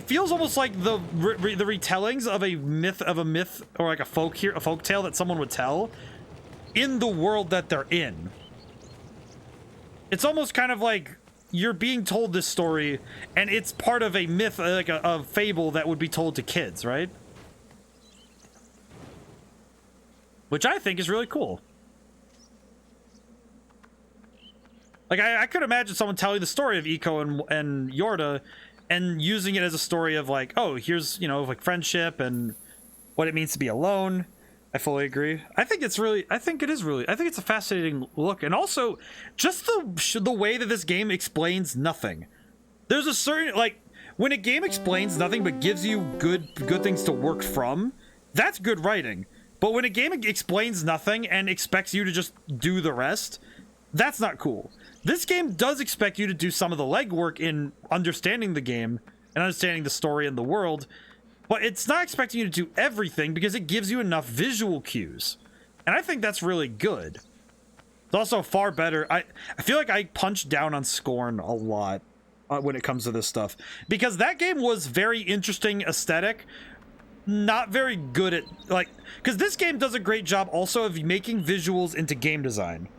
retellings of a myth or like a folk tale that someone would tell in the world that they're in. It's almost kind of like you're being told this story and it's part of a myth, like a fable that would be told to kids, right? Which I think is really cool. Like, I could imagine someone telling the story of Eiko and Yorda and using it as a story of like, oh, here's, like friendship and what it means to be alone. I fully agree. I think it's a fascinating look. And also, just the way that this game explains nothing. There's a certain, like, when a game explains nothing but gives you good things to work from, that's good writing. But when a game explains nothing and expects you to just do the rest, that's not cool. This game does expect you to do some of the legwork in understanding the game and understanding the story and the world, but it's not expecting you to do everything because it gives you enough visual cues. And I think that's really good. It's also far better. I feel like I punch down on Scorn a lot when it comes to this stuff, because that game was very interesting aesthetic, not very good at, like, because this game does a great job also of making visuals into game design.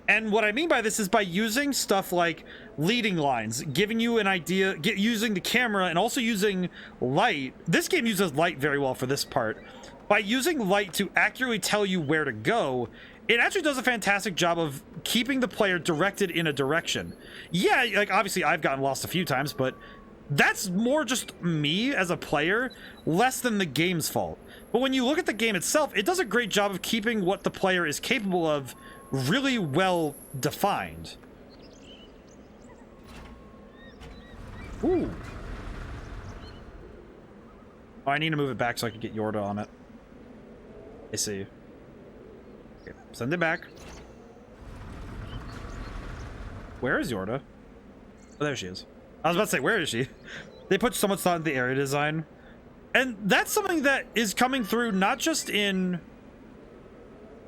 And what I mean by this is by using stuff like leading lines, giving you an idea, using the camera, and also using light. This game uses light very well for this part. By using light to accurately tell you where to go, it actually does a fantastic job of keeping the player directed in a direction. Yeah, like, obviously I've gotten lost a few times, but that's more just me as a player, less than the game's fault. But when you look at the game itself, it does a great job of keeping what the player is capable of really well defined. Ooh. Oh, I need to move it back so I can get Yorda on it. I see. Okay, send it back. Where is Yorda? Oh, there she is. I was about to say, where is she? They put so much thought into the area design. And that's something that is coming through not just in...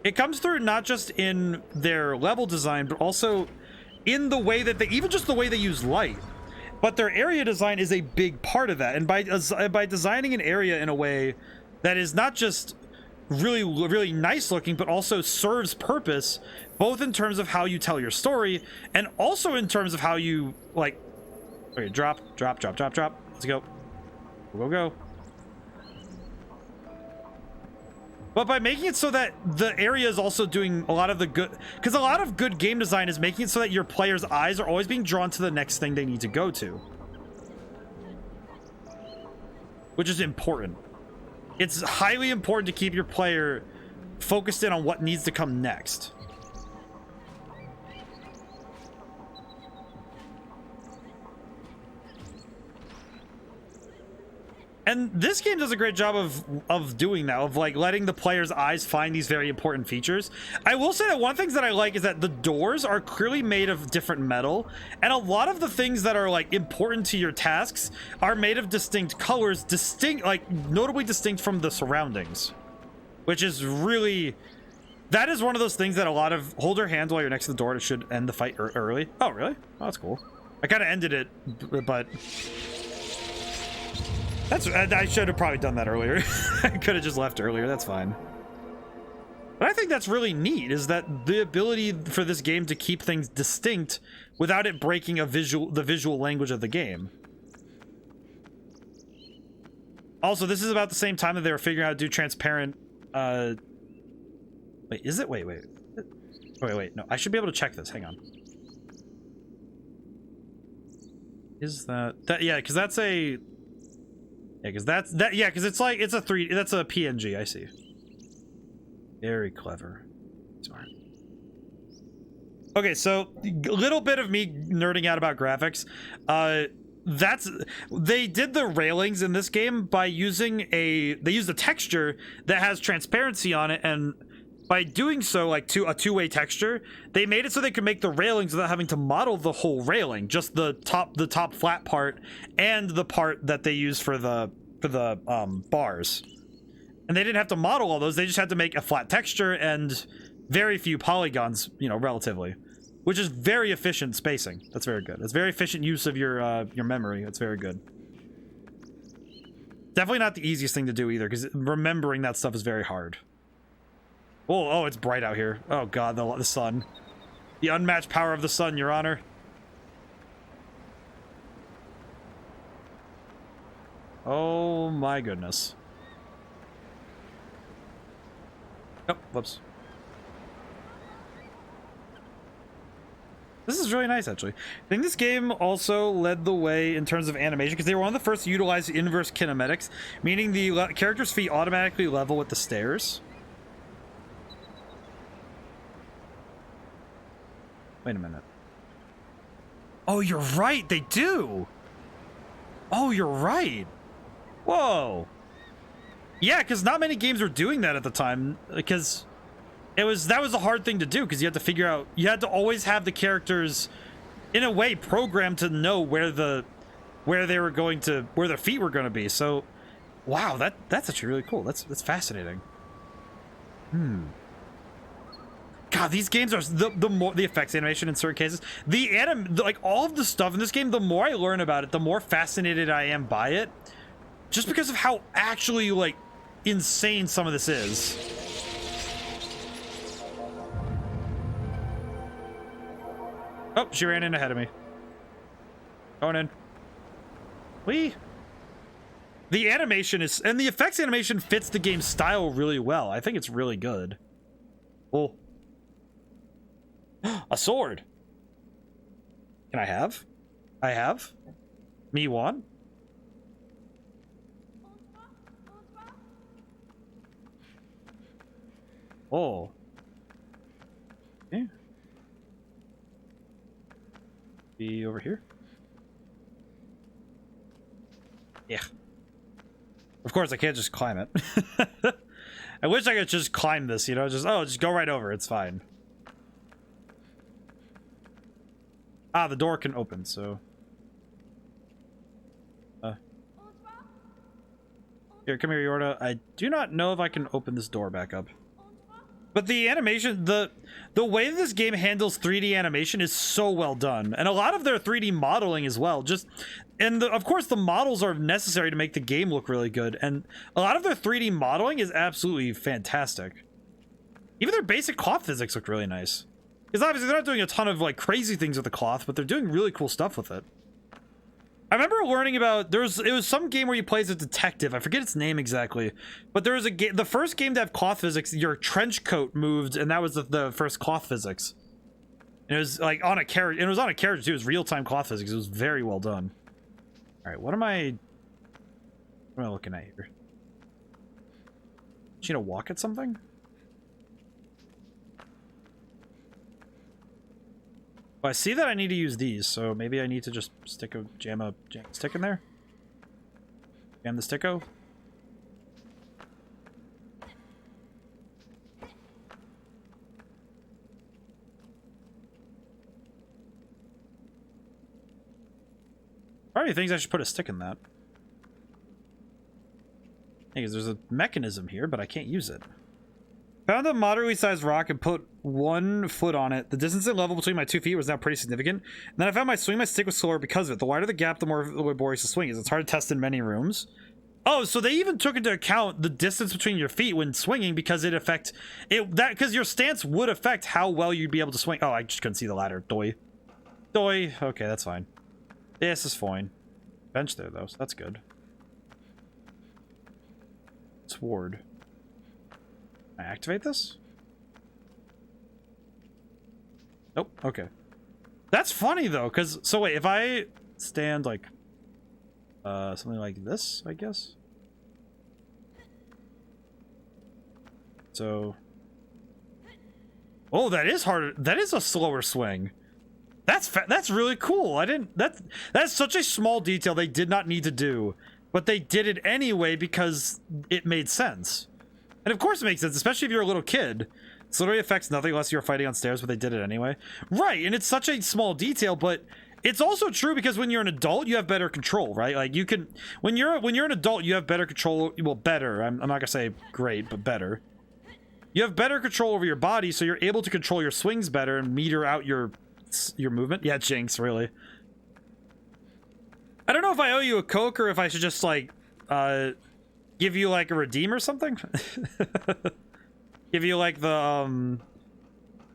It comes through not just in their level design, but also in the way that they... Even just the way they use light. But their area design is a big part of that. And by designing an area in a way that is not just really nice looking, but also serves purpose, both in terms of how you tell your story, and also in terms of how you, like... Okay, drop. Let's go. Go. But by making it so that the area is also doing a lot of the good... Because a lot of good game design is making it so that your player's eyes are always being drawn to the next thing they need to go to. Which is important. It's highly important to keep your player focused in on what needs to come next. And this game does a great job of doing that, of like letting the player's eyes find these very important features. I will say that one thing that I like is that the doors are clearly made of different metal, and a lot of the things that are like important to your tasks are made of distinct colors, notably distinct from the surroundings, which is really... That is one of those things that a lot of... Hold your hands while you're next to the door. It should end the fight early. Oh, really? Oh, that's cool. I kind of ended it, but... I should have probably done that earlier. I could have just left earlier. That's fine. But I think that's really neat, is that the ability for this game to keep things distinct without it breaking the visual language of the game. Also, this is about the same time that they were figuring out how to do transparent... Wait, is it? Wait. Wait. No, I should be able to check this. Hang on. Is that... Yeah, because that's a... Yeah, because it's like, it's a that's a PNG, I see. Very clever. Smart. Okay, so a little bit of me nerding out about graphics. They did the railings in this game by using they used a texture that has transparency on it, and by doing so, like a two-way texture, they made it so they could make the railings without having to model the whole railing, just the top flat part and the part that they use for the bars. And they didn't have to model all those, they just had to make a flat texture and very few polygons, you know, relatively, which is very efficient spacing. That's very good. That's very efficient use of your memory. That's very good. Definitely not the easiest thing to do either, because remembering that stuff is very hard. Oh, it's bright out here. Oh god, the sun. The unmatched power of the sun, Your Honor. Oh my goodness. Oh, whoops. This is really nice, actually. I think this game also led the way in terms of animation, because they were one of the first to utilize inverse kinematics, meaning the character's feet automatically level with the stairs. Wait a minute. Oh, you're right, they do! Oh, you're right! Whoa! Yeah, because not many games were doing that at the time, because that was a hard thing to do, because you had to figure out, you had to always have the characters in a way programmed to know where they were going to, where their feet were going to be. So wow, that's actually really cool. That's fascinating. God, these games are the more the effects animation in certain cases, like all of the stuff in this game, the more I learn about it, the more fascinated I am by it, just because of how actually like insane some of this is. Oh, she ran in ahead of me. Going in. Whee! The animation is, and the effects animation fits the game's style really well. I think it's really good. Oh. A sword. Can I have? I have? Me one? Oh. Okay. Be over here? Yeah. Of course, I can't just climb it. I wish I could just climb this, you know? Just go right over. It's fine. Ah, the door can open, so... Here, come here, Yorda. I do not know if I can open this door back up. But the animation, the way this game handles 3D animation is so well done. And a lot of their 3D modeling as well. Of course, the models are necessary to make the game look really good. And a lot of their 3D modeling is absolutely fantastic. Even their basic cloth physics look really nice. Because obviously they're not doing a ton of like crazy things with the cloth, but they're doing really cool stuff with it. I remember learning about, it was some game where you play as a detective. I forget its name exactly, but there was a game, the first game to have cloth physics, your trench coat moved, and that was the first cloth physics. And it was like on a carriage, and it was on a carriage too. It was real-time cloth physics. It was very well done. All right, what am I looking at here? Is she gonna walk at something? Well, I see that I need to use these, so maybe I need to just jam a stick in there. Jam the sticko. Part of me thinks I should put a stick in that. Because there's a mechanism here, but I can't use it. Found a moderately sized rock and put 1 foot on it. The distance and level between my 2 feet was now pretty significant. And then I found my stick was slower because of it. The wider the gap, the more laborious the swing is. It's hard to test in many rooms. Oh, so they even took into account the distance between your feet when swinging because because your stance would affect how well you'd be able to swing. Oh, I just couldn't see the ladder. Doy. Okay, that's fine. This is fine. Bench there though, so that's good. Sword. Can I activate this? Nope. Okay. That's funny though, because so wait, if I stand like something like this, I guess. So oh, that is harder. That is a slower swing. That's really cool. That's such a small detail they did not need to do, but they did it anyway because it made sense. And of course it makes sense, especially if you're a little kid. It literally affects nothing unless you're fighting on stairs, but they did it anyway. Right, and it's such a small detail, but it's also true because when you're an adult, you have better control, right? Like you can, when you're an adult, you have better control. Well, better. I'm not gonna say great, but better. You have better control over your body, so you're able to control your swings better and meter out your movement. Yeah, Jinx, really. I don't know if I owe you a Coke or if I should just like give you like a redeem or something. Give you like the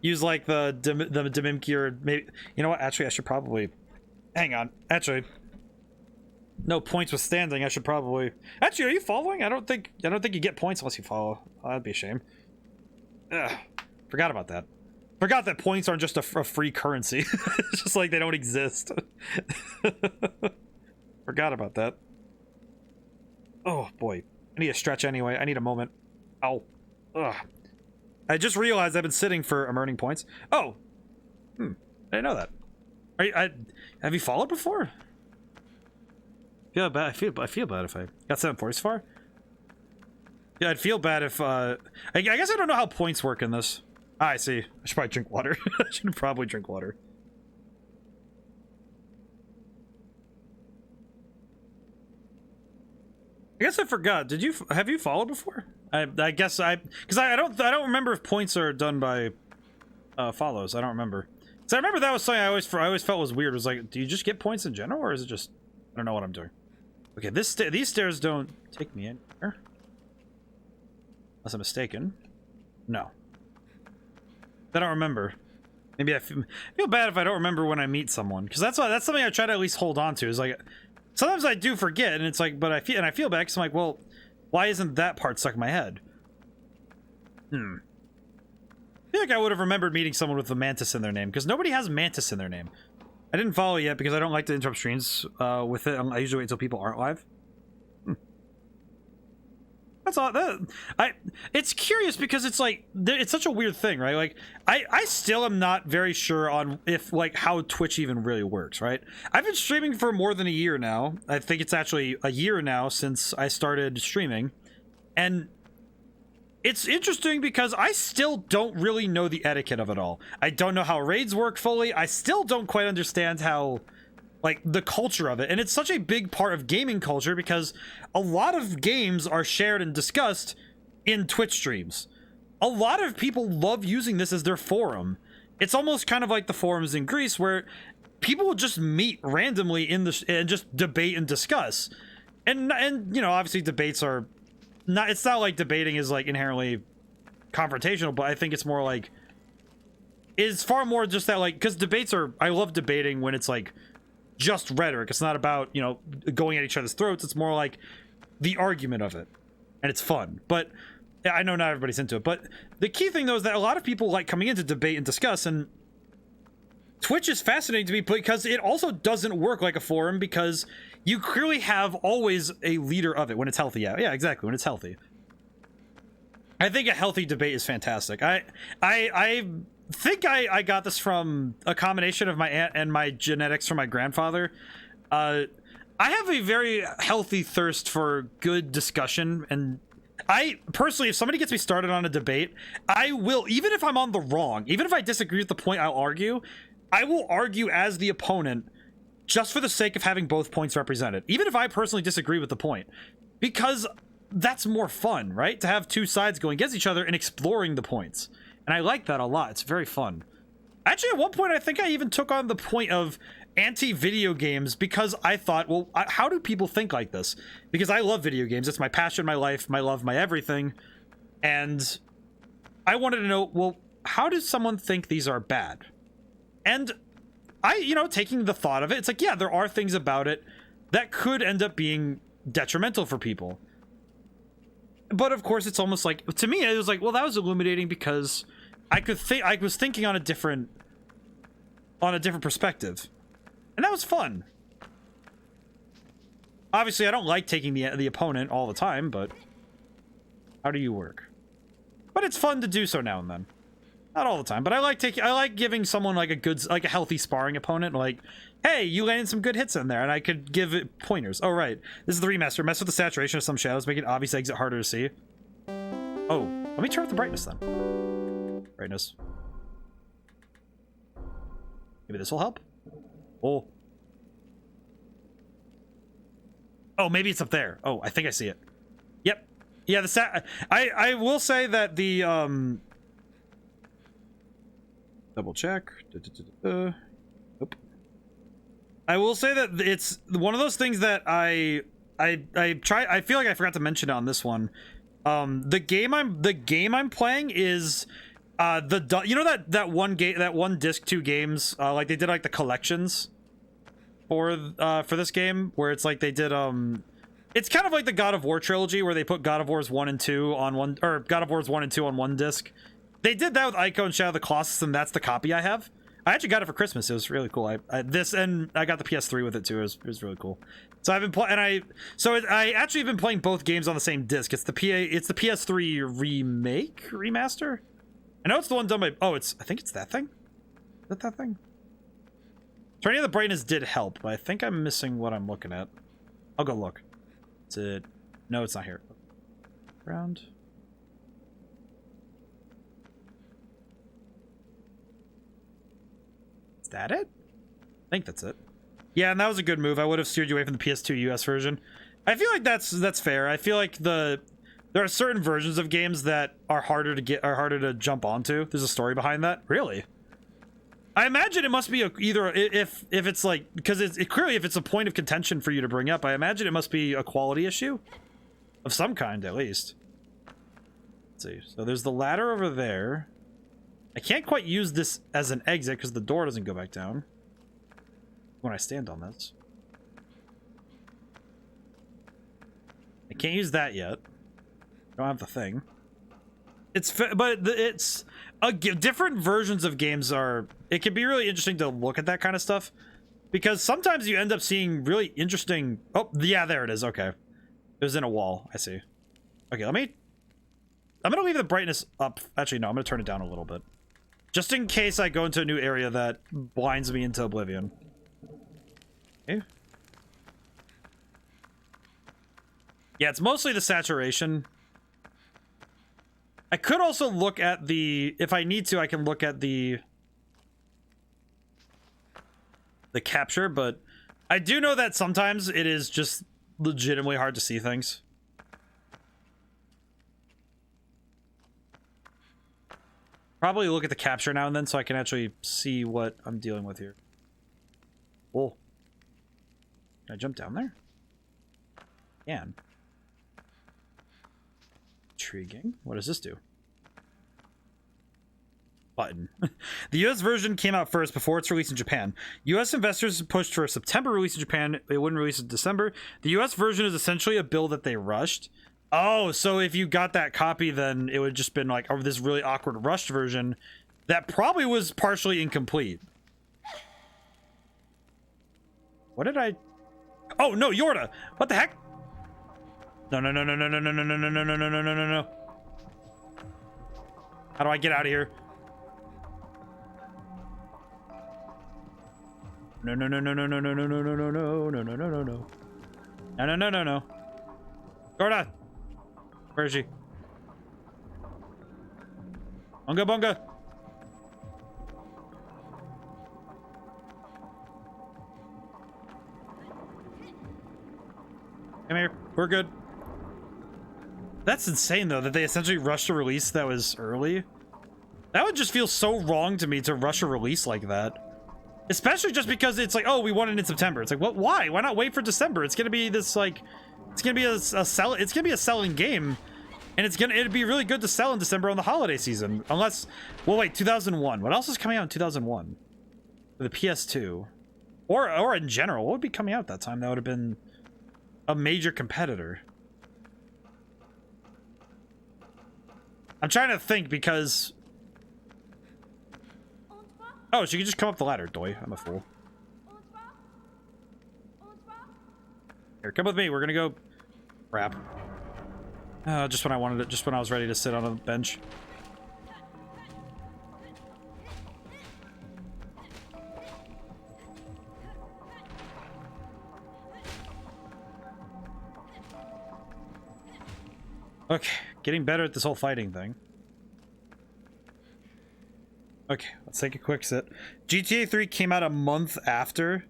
use like the Demimki, or maybe, you know what, actually I should probably hang on. Actually, no points withstanding, I should probably actually, are you following? I don't think you get points unless you follow. Oh, that'd be a shame. Ugh, forgot about that. Forgot that points aren't just a free currency. It's just like they don't exist. Forgot about that. Oh boy, I need a stretch anyway. I need a moment. Ow. Ugh. I just realized I've been sitting for earning points. Oh. I didn't know that. Have you followed before? I feel bad if I got 7 points far. Yeah, I'd feel bad if, I guess I don't know how points work in this. Ah, I see. I should probably drink water. I should probably drink water. I guess I forgot. Have you followed before? I guess because I don't remember if points are done by follows. I don't remember. So I remember that was something I always felt was weird. Was like, do you just get points in general, or is it just I don't know what I'm doing? Okay, these stairs don't take me anywhere. Unless I'm mistaken. No. I don't remember. Maybe I feel bad if I don't remember when I meet someone, because that's something I try to at least hold on to. Is like sometimes I do forget, and it's like, but I feel bad because I'm like, well, why isn't that part stuck in my head? I feel like I would have remembered meeting someone with a mantis in their name, because nobody has mantis in their name. I didn't follow yet because I don't like to interrupt streams with it. I usually wait until people aren't live. That's all. It's curious because it's like it's such a weird thing, right? Like I still am not very sure on if like how Twitch even really works, right? I've been streaming for more than a year now. I think it's actually a year now since I started streaming, and it's interesting because I still don't really know the etiquette of it all. I don't know how raids work fully. I still don't quite understand how, like, the culture of it. And it's such a big part of gaming culture because a lot of games are shared and discussed in Twitch streams. A lot of people love using this as their forum. It's almost kind of like the forums in Greece where people will just meet randomly in the and just debate and discuss. And you know, obviously debates are not, it's not like debating is like inherently confrontational, but I think it's more like, it's far more just that, like, because debates are, I love debating when it's like just rhetoric. It's not about, you know, going at each other's throats. It's more like the argument of it, and it's fun. But yeah, I know not everybody's into it, but the key thing though is that a lot of people like coming in to debate and discuss, and Twitch is fascinating to me because it also doesn't work like a forum because you clearly have always a leader of it when it's healthy. Yeah, exactly, when it's healthy. I think a healthy debate is fantastic. I think I got this from a combination of my aunt and my genetics from my grandfather. I have a very healthy thirst for good discussion, and I personally, if somebody gets me started on a debate, I will, even if I'm on the wrong, even if I disagree with the point, I'll argue. I will argue as the opponent just for the sake of having both points represented, even if I personally disagree with the point, because that's more fun, right? To have two sides going against each other and exploring the points. And I like that a lot. It's very fun. Actually, at one point, I think I even took on the point of anti-video games because I thought, well, how do people think like this? Because I love video games. It's my passion, my life, my love, my everything. And I wanted to know, well, how does someone think these are bad? And I, you know, taking the thought of it, it's like, yeah, there are things about it that could end up being detrimental for people. But of course, it's almost like, to me, it was like, well, that was illuminating because I was thinking on a different perspective, and that was fun. Obviously, I don't like taking the opponent all the time, but how do you work? But it's fun to do so now and then. Not all the time, but I like giving someone like a healthy sparring opponent, like, hey, you landed some good hits in there, and I could give it pointers. Oh, right. This is the remaster. Mess with the saturation of some shadows, make it obvious exit harder to see. Oh, let me turn up the brightness then. Brightness. Maybe this will help? Oh. Oh, maybe it's up there. Oh, I think I see it. Yep. Yeah, I will say that the, double check. Nope. I will say that it's one of those things that I feel like I forgot to mention on this one. The game I'm playing is you know that one disc, 2 games, like they did like the collections for this game, where it's like they did it's kind of like the God of War trilogy where they put God of Wars 1 and 2 on one, or God of Wars 1 and 2 on one disc. They did that with Ico and Shadow of the Colossus, and that's the copy I have. I actually got it for Christmas. It was really cool. I got the PS3 with it too. It was really cool. So I've been playing, and I actually have been playing both games on the same disc. It's the PS3 remaster. I know it's the one done by. Oh, I think it's that thing. Is that thing? Turning on the brightness did help, but I think I'm missing what I'm looking at. I'll go look. No, it's not here. around. Is that it? I think that's it. Yeah, and that was a good move. I would have steered you away from the PS2 US version. I feel like that's fair. I feel like there are certain versions of games that are harder to jump onto. There's a story behind that. Really? I imagine it must be either if it's like, because it clearly, if it's a point of contention for you to bring up, I imagine it must be a quality issue of some kind, at least. Let's see. So there's the ladder over there. I can't quite use this as an exit because the door doesn't go back down when I stand on this. I can't use that yet. I don't have the thing. Different versions of games are, it can be really interesting to look at that kind of stuff because sometimes you end up seeing really interesting. Oh yeah, there it is. Okay, it was in a wall. I see. Okay, I'm gonna leave the brightness up. Actually, no, I'm gonna turn it down a little bit just in case I go into a new area that blinds me into oblivion. Okay. Yeah, it's mostly the saturation. I could also look at the, if I need to, I can look at the capture, but I do know that sometimes it is just legitimately hard to see things. Probably look at the capture now and then so I can actually see what I'm dealing with here. Oh. Can I jump down there? Can. Intriguing. What does this do? Button. The US version came out first before its release in Japan. US investors pushed for a September release in Japan. It wouldn't release in December. The US version is essentially a build that they rushed. Oh, so if you got that copy, then it would just been like, oh, this really awkward rushed version that probably was partially incomplete. What did I... Oh, no, Yorda! What the heck? No, no, no, no, no, no, no, no, no, no, no, no, no, no, no, no. How do I get out of here? No, no, no, no, no, no, no, no, no, no, no, no, no, no, no, no, no. No, no, no, no, no. Gorda! Where is she? Bunga bunga! Come here. We're good. That's insane, though, that they essentially rushed a release that was early. That would just feel so wrong to me to rush a release like that. Especially just because it's like, oh, we want it in September. It's like, what? Why? Why not wait for December? It's gonna be this like, it's gonna be a selling game, and it'd be really good to sell in December on the holiday season. Unless, well, wait, 2001. What else is coming out in 2001? For the PS2, or in general, what would be coming out at that time? That would have been a major competitor. I'm trying to think because... Oh, she can just come up the ladder, doy. I'm a fool. Here, come with me. We're gonna go... Crap. Just when I wanted it. Just when I was ready to sit on a bench. Okay, getting better at this whole fighting thing. Okay, let's take a quick sit. GTA 3 came out a month after.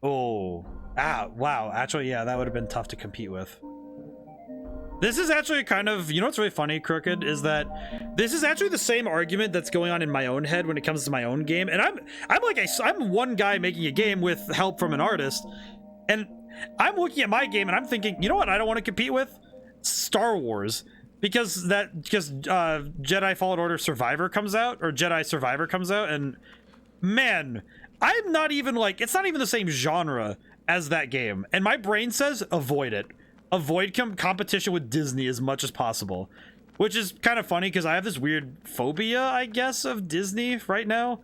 Oh. Ah, wow. Actually, yeah, that would have been tough to compete with. This is actually kind of, you know what's really funny, Crooked, is that this is actually the same argument that's going on in my own head when it comes to my own game. And I'm one guy making a game with help from an artist. And I'm looking at my game and I'm thinking, you know what I don't want to compete with? Star Wars, because Jedi Fallen Order Survivor comes out, or Jedi Survivor comes out, and man, I'm not even like, it's not even the same genre as that game, and my brain says avoid it, avoid competition with Disney as much as possible, which is kind of funny because I have this weird phobia, I guess, of Disney right now.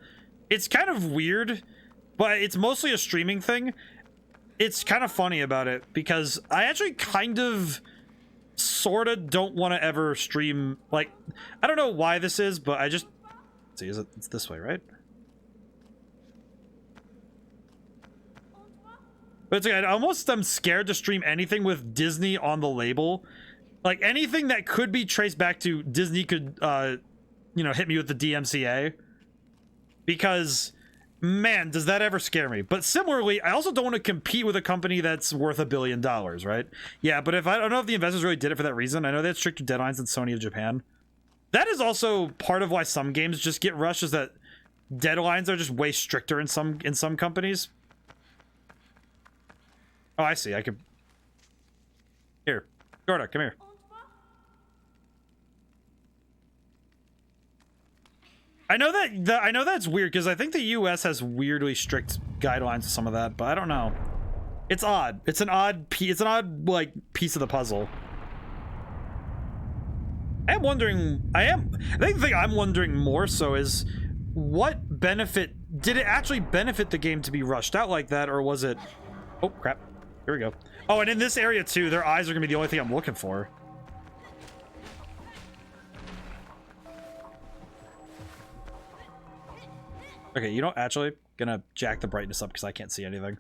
It's kind of weird, but it's mostly a streaming thing. It's kind of funny about it because I actually kind of sort of don't want to ever stream, like, I don't know why this is, but I just, let's see, it's this way, right? But it's like, I almost am scared to stream anything with Disney on the label. Like anything that could be traced back to Disney could, you know, hit me with the DMCA. Because, man, does that ever scare me. But similarly, I also don't want to compete with a company that's worth $1 billion, right? Yeah, but if I don't know if the investors really did it for that reason. I know they had stricter deadlines than Sony of Japan. That is also part of why some games just get rushed, is that deadlines are just way stricter in some companies. Oh, I see. I could... Here. Gorda, come here. I know that's weird, because I think the US has weirdly strict guidelines to some of that, but I don't know. It's odd. It's an odd like piece of the puzzle. I think the thing I'm wondering more so is, what benefit did it actually benefit the game to be rushed out like that, or was it... Oh crap, here we go. Oh, and in this area too, their eyes are gonna be the only thing I'm looking for. Okay, you know, actually gonna jack the brightness up because I can't see anything.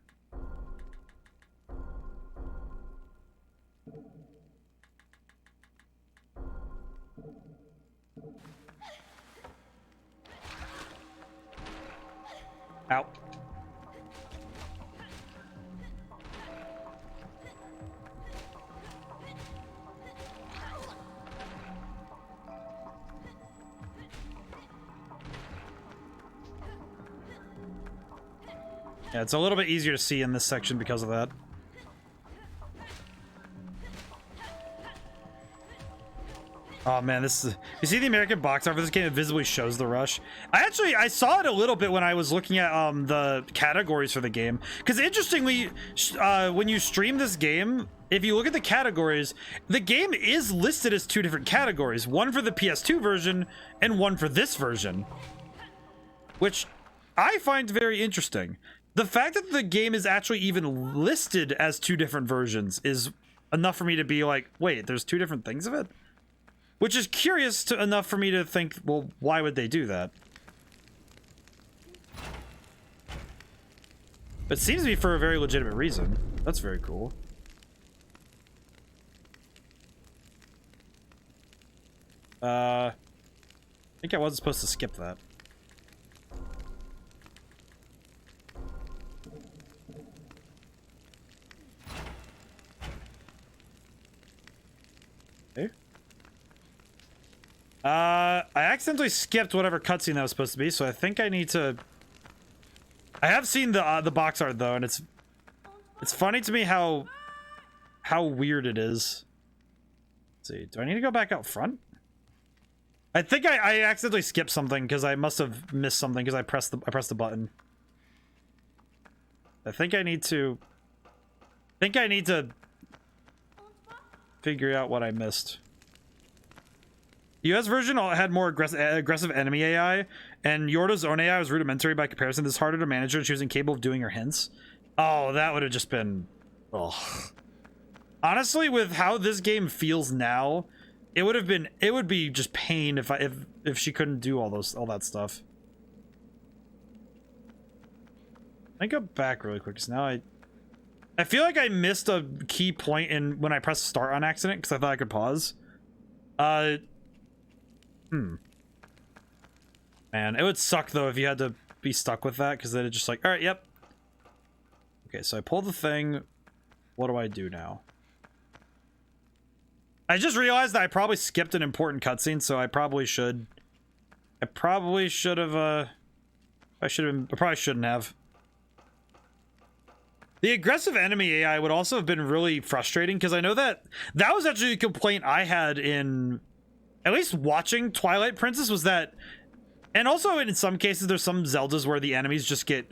Ow. Yeah, it's a little bit easier to see in this section because of that. Oh man, this is... You see the American box art for this game? It visibly shows the rush. I saw it a little bit when I was looking at the categories for the game. Because interestingly, when you stream this game, if you look at the categories, the game is listed as 2 different categories. One for the PS2 version and one for this version. Which I find very interesting. The fact that the game is actually even listed as 2 different versions is enough for me to be like, wait, there's 2 different things of it? Which is curious enough for me to think, well, why would they do that? It seems to be for a very legitimate reason. That's very cool. I think I wasn't supposed to skip that. Okay. I accidentally skipped whatever cutscene that was supposed to be, so I think I need to... I have seen the box art though, and it's funny to me how weird it is. Let's see, do I need to go back out front? I think I accidentally skipped something because I must have missed something because I pressed the button. I think I need to figure out what I missed. The US version had more aggressive enemy AI, and Yorda's own AI was rudimentary by comparison. This is harder to manage her. She was incapable of doing her hints. Oh, that would have just been... Ugh. Honestly, with how this game feels now, it would be just pain if she couldn't do all that stuff. Let me go back really quick, because now I feel like I missed a key point in when I pressed start on accident because I thought I could pause. Man, it would suck though if you had to be stuck with that, because then it's just like, all right, yep. Okay, so I pull the thing. What do I do now? I just realized that I probably skipped an important cutscene, so I probably should have. I probably shouldn't have. The aggressive enemy AI would also have been really frustrating, because I know that was actually a complaint I had in at least watching Twilight Princess, was that, and also in some cases there's some Zeldas where the enemies just get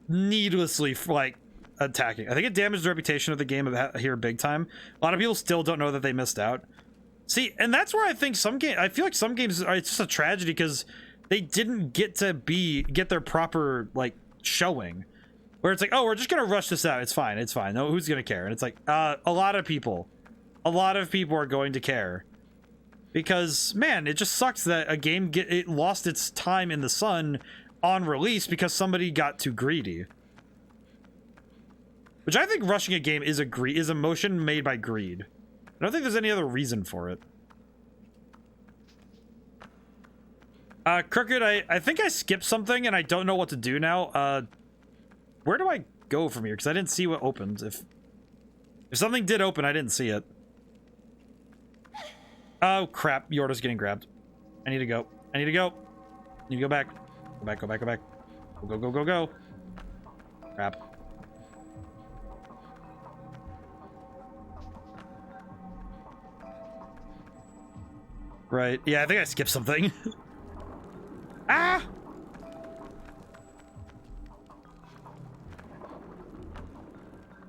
needlessly like attacking. I think it damaged the reputation of the game here big time. A lot of people still don't know that they missed out. See, and that's where I think I feel like some games it's just a tragedy because they didn't get their proper like showing. Where it's like, oh, we're just gonna rush this out. It's fine. No, who's gonna care? And it's like, a lot of people are going to care, because man, it just sucks that a game it lost its time in the sun on release because somebody got too greedy. Which I think rushing a game is a motion made by greed. I don't think there's any other reason for it. Crooked, I think I skipped something and I don't know what to do now. Where do I go from here? Because I didn't see what opened. If something did open, I didn't see it. Oh, crap. Yorda's getting grabbed. I need to go. I need to go. I need to go back. Go back, go back, go back. Go, go, go, go, go. Crap. Right. Yeah, I think I skipped something. Ah!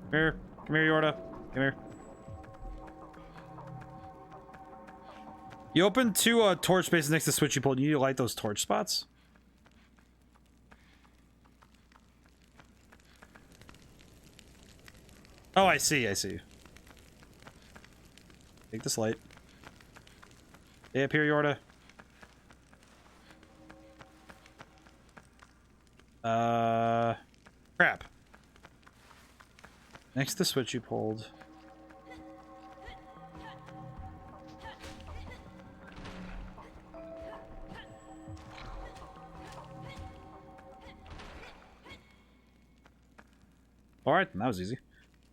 Come here. Come here, Yorda. Come here. You open two torch spaces next to the switch you pulled. You need to light those torch spots. Oh, I see, I see. Take this light. Stay up here, Yorda. Crap. Next to the switch you pulled. Alright, that was easy.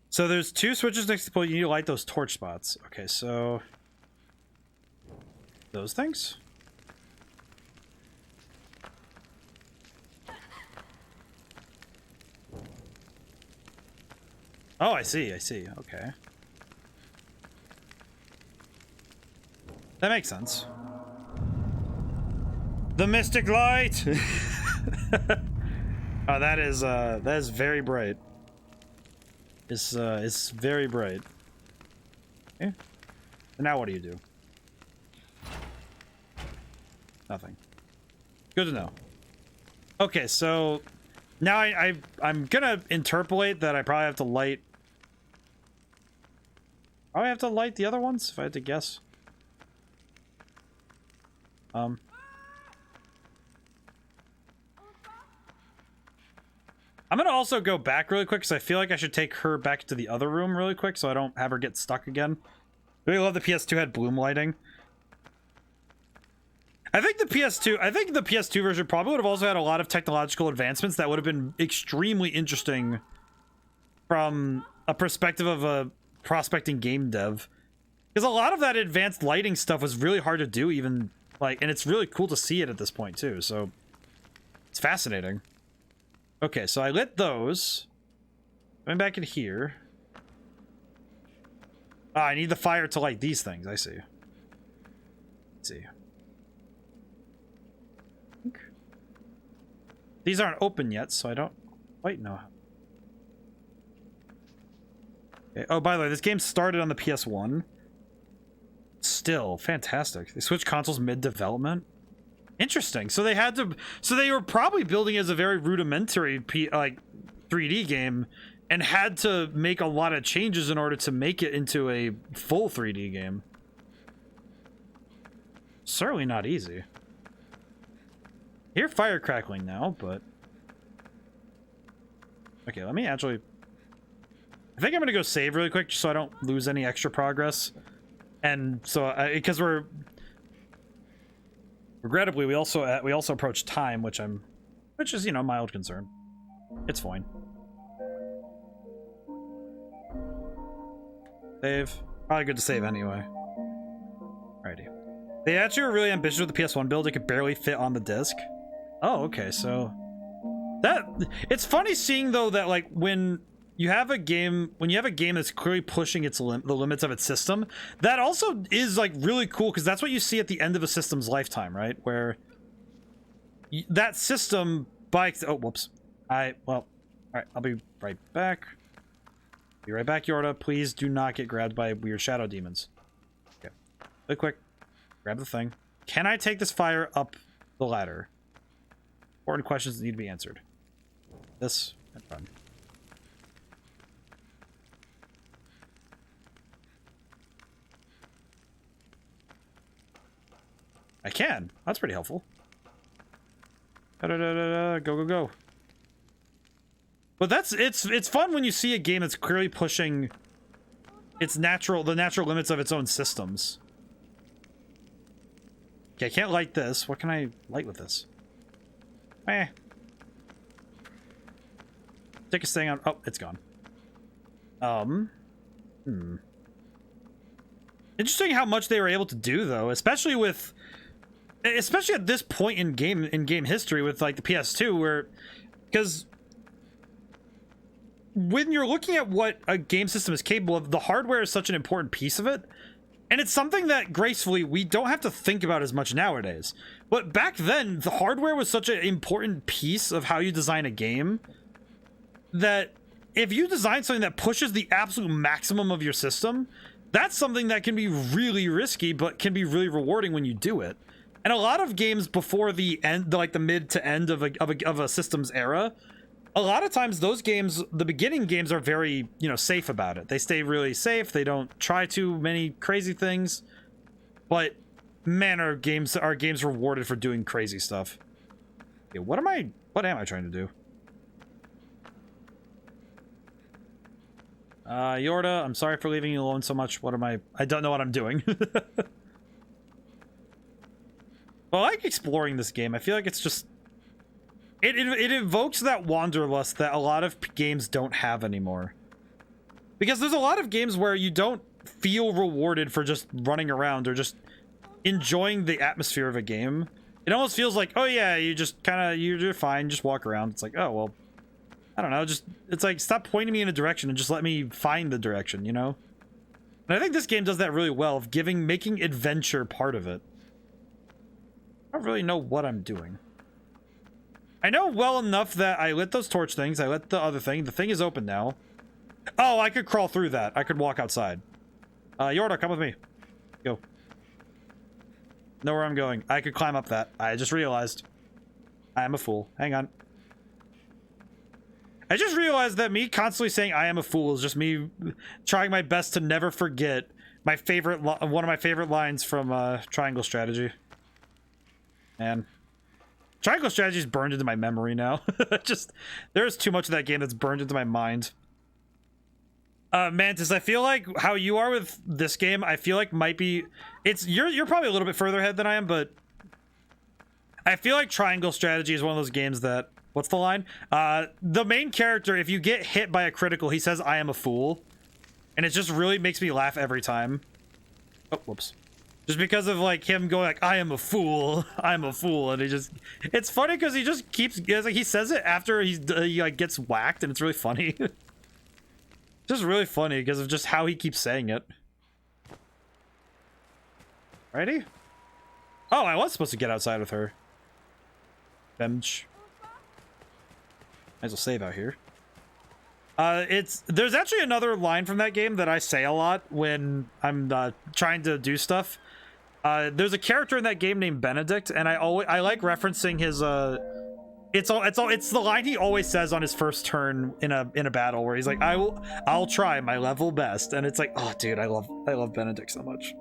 So there's two switches next to the pull. You need to light those torch spots. Okay, so... those things? Oh, I see, okay. That makes sense. The Mystic Light! Oh, that is very bright. It's very bright. Okay. And now what do you do? Nothing. Good to know. Okay, so now I'm gonna interpolate that I probably have to light. I have to light the other ones if I had to guess. I'm gonna also go back really quick because I feel like I should take her back to the other room really quick so I don't have her get stuck again. I really love the PS2 had bloom lighting. I think the PS2 version probably would have also had a lot of technological advancements that would have been extremely interesting from a perspective of a prospecting game dev. Because a lot of that advanced lighting stuff was really hard to do even, like, and it's really cool to see it at this point too, so it's fascinating. Okay, so I lit those. Going back in here. Ah, I need the fire to light these things, I see. Let's see. These aren't open yet, so I don't quite know. Okay. Oh, by the way, this game started on the PS1. Still, fantastic. They switched consoles mid-development. Interesting. So they had to... so they were probably building as a very rudimentary 3D game and had to make a lot of changes in order to make it into a full 3D game. Certainly not easy. I hear fire crackling now, but... okay, let me actually... I think I'm gonna go save really quick just so I don't lose any extra progress. And so, because we're... regrettably, we also approach time, which is, you know, mild concern. It's fine. Save. Probably good to save anyway. Alrighty. They actually were really ambitious with the PS1 build. It could barely fit on the disc. Oh, okay, so... that... it's funny seeing, though, that, like, when you have a game that's clearly pushing its the limits of its system, that also is, like, really cool, because that's what you see at the end of a system's lifetime, right? Where that system oh, whoops. Well, alright, I'll be right back. Be right back, Yorda. Please do not get grabbed by weird shadow demons. Okay. Really quick. Grab the thing. Can I take this fire up the ladder? Important questions that need to be answered. This and run. I can. That's pretty helpful. Go, go, go. But it's fun when you see a game that's clearly pushing its natural, the natural limits of its own systems. Okay, I can't light this. What can I light with this? Eh. Take a thing on. Oh, it's gone. Interesting how much they were able to do, though, especially at this point in game history with like the PS2, where, because when you're looking at what a game system is capable of, the hardware is such an important piece of it. And it's something that, gracefully, we don't have to think about as much nowadays. But back then, the hardware was such an important piece of how you design a game that if you design something that pushes the absolute maximum of your system, that's something that can be really risky, but can be really rewarding when you do it. And a lot of games before the end, like the mid to end of a system's era, a lot of times those games, the beginning games, are very, you know, safe about it. They stay really safe. They don't try too many crazy things. But man, are games rewarded for doing crazy stuff. Okay, what am I trying to do? Yorda, I'm sorry for leaving you alone so much. What am I don't know what I'm doing. Well, I like exploring this game. I feel like it's just it evokes that wanderlust that a lot of games don't have anymore. Because there's a lot of games where you don't feel rewarded for just running around or just enjoying the atmosphere of a game. It almost feels like, oh yeah, you just kind of, you're fine, just walk around. It's like, oh, well, I don't know, just, it's like, stop pointing me in a direction and just let me find the direction, you know? And I think this game does that really well, of making adventure part of it. I don't really know what I'm doing. I know well enough that I lit those torch things, I lit the other thing, the thing is open now. Oh, I could crawl through that, I could walk outside. Yorda, come with me. Go. Know where I'm going. I could climb up that. I just realized. I am a fool. Hang on. I just realized that me constantly saying I am a fool is just me trying my best to never forget my favorite, one of my favorite lines from Triangle Strategy. And Triangle Strategy is burned into my memory now. Just, there's too much of that game that's burned into my mind. Mantis, I feel like how you are with this game, I feel like might be, you're probably a little bit further ahead than I am, but I feel like Triangle Strategy is one of those games that, what's the line? The main character, if you get hit by a critical, he says, I am a fool. And it just really makes me laugh every time. Oh, whoops. Just because of like him going like, I am a fool, I'm a fool. And it's funny because he just keeps, like, he says it after he like gets whacked, and it's really funny. Just really funny because of just how he keeps saying it. Ready? Oh, I was supposed to get outside with her. Bench. Might as well save out here. There's actually another line from that game that I say a lot when I'm trying to do stuff. There's a character in that game named Benedict, and I like referencing his it's the line he always says on his first turn in a battle, where he's like, I'll try my level best. And it's like, oh dude, I love Benedict so much.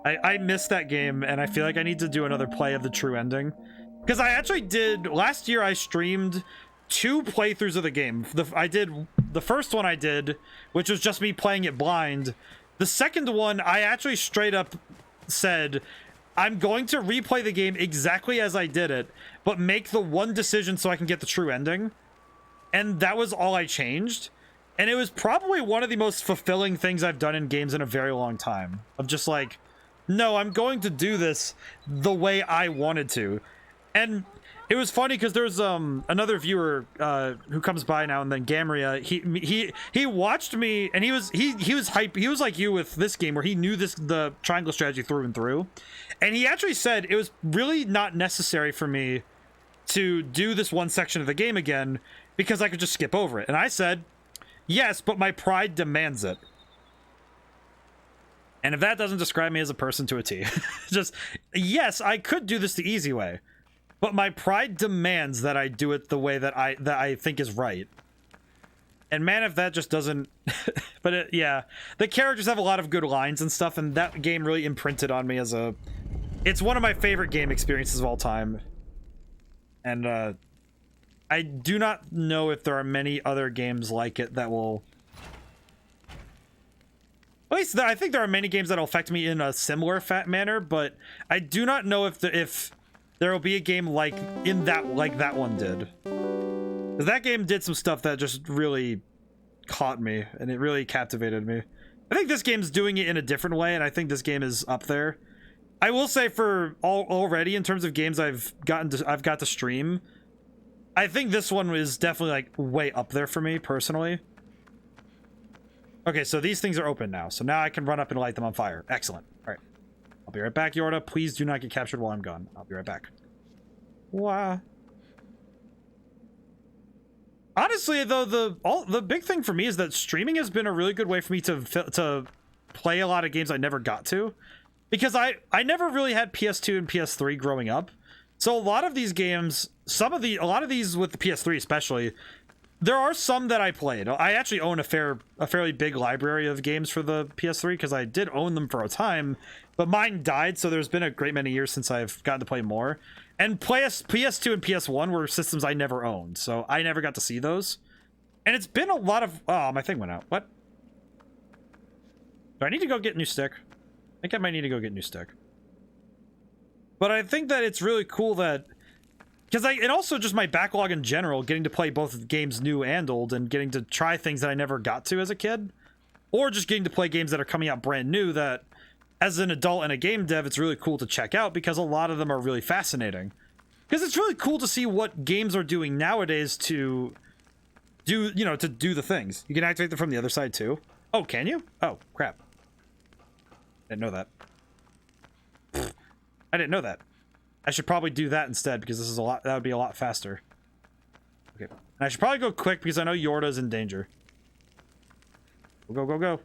I miss that game, and I feel like I need to do another play of the true ending. Because I actually did, last year I streamed 2 playthroughs of the game. I did, the first one I did, which was just me playing it blind. The second one, I actually straight up said, I'm going to replay the game exactly as I did it, but make the one decision so I can get the true ending. And that was all I changed. And it was probably one of the most fulfilling things I've done in games in a very long time. Of just like, no, I'm going to do this the way I wanted to. And it was funny because there's another viewer who comes by now and then, Gamria. He watched me, and he was hype. He was like you with this game, where he knew the Triangle Strategy through and through. And he actually said it was really not necessary for me to do this one section of the game again, because I could just skip over it. And I said, yes, but my pride demands it. And if that doesn't describe me as a person to a T, just, yes, I could do this the easy way, but my pride demands that I do it the way that I think is right. And man, if that just doesn't... But yeah, the characters have a lot of good lines and stuff, and that game really imprinted on me as a... It's one of my favorite game experiences of all time. And I do not know if there are many other games like it that will At least I think there are many games that'll affect me in a similar manner, but I do not know if there will be a game like that one did. 'Cause that game did some stuff that just really caught me, and it really captivated me. I think this game's doing it in a different way, and I think this game is up there. I will say for already in terms of games I've got to stream, I think this one is definitely like way up there for me personally. Okay, so these things are open now, so now I can run up and light them on fire. Excellent. All right, I'll be right back, Yorda. Please do not get captured while I'm gone. I'll be right back. Wow. Honestly, though, the big thing for me is that streaming has been a really good way for me to play a lot of games I never got to, because I never really had PS2 and PS3 growing up. So a lot of these games, a lot of these with the PS3 especially, there are some that I played. I actually own a fairly big library of games for the PS3 because I did own them for a time, but mine died, so there's been a great many years since I've gotten to play more. And PS2 and PS1 were systems I never owned, so I never got to see those. And it's been a lot of... Oh, my thing went out. What? Do I need to go get a new stick? I think I might need to go get a new stick. But I think that it's really cool that... Because and also just my backlog in general, getting to play both games new and old, and getting to try things that I never got to as a kid. Or just getting to play games that are coming out brand new that... As an adult and a game dev, it's really cool to check out because a lot of them are really fascinating. Because it's really cool to see what games are doing nowadays to do, to do the things. You can activate them from the other side too. Oh, can you? Oh, crap. Didn't know that. I didn't know that. I should probably do that instead because this is that would be a lot faster. Okay. And I should probably go quick because I know Yorda's in danger. Go, go, go.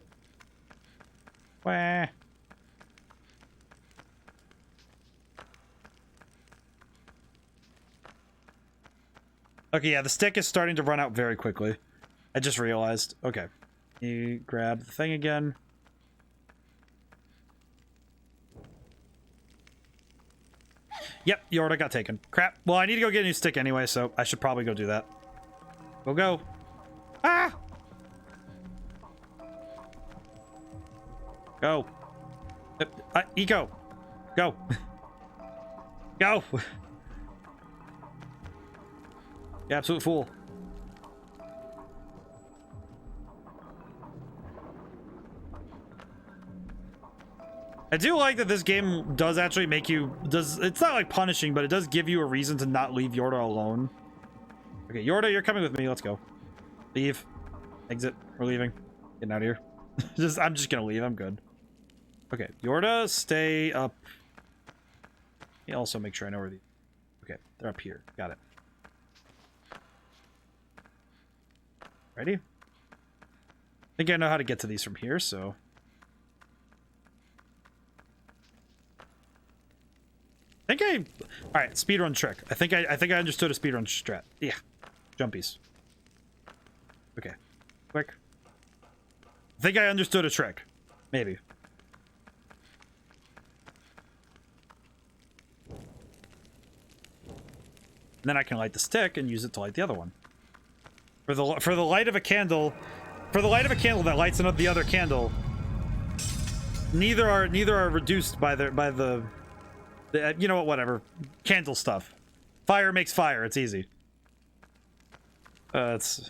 Wah. Okay, yeah, the stick is starting to run out very quickly. I just realized. Okay. You grab the thing again. Yep, Yorda got taken. Crap. Well, I need to go get a new stick anyway, so I should probably go do that. Go, go. Ah! Go. Eco. Go. Go. You absolute fool. I do like that this game does actually make you... It's not like punishing, but it does give you a reason to not leave Yorda alone. Okay, Yorda, you're coming with me. Let's go. Leave. Exit. We're leaving. Getting out of here. I'm just gonna leave. I'm good. Okay, Yorda, stay up. Let me also make sure I know where the... Okay, they're up here. Got it. Ready? I think I know how to get to these from here, so... Alright, speedrun trick. I think I understood a speedrun strat. Yeah. Jumpies. Okay. Quick. I think I understood a trick. Maybe. And then I can light the stick and use it to light the other one. For the light of a candle, that lights another the other candle. Neither are reduced by the you know what, whatever. Candle stuff. Fire makes fire. It's easy. It's...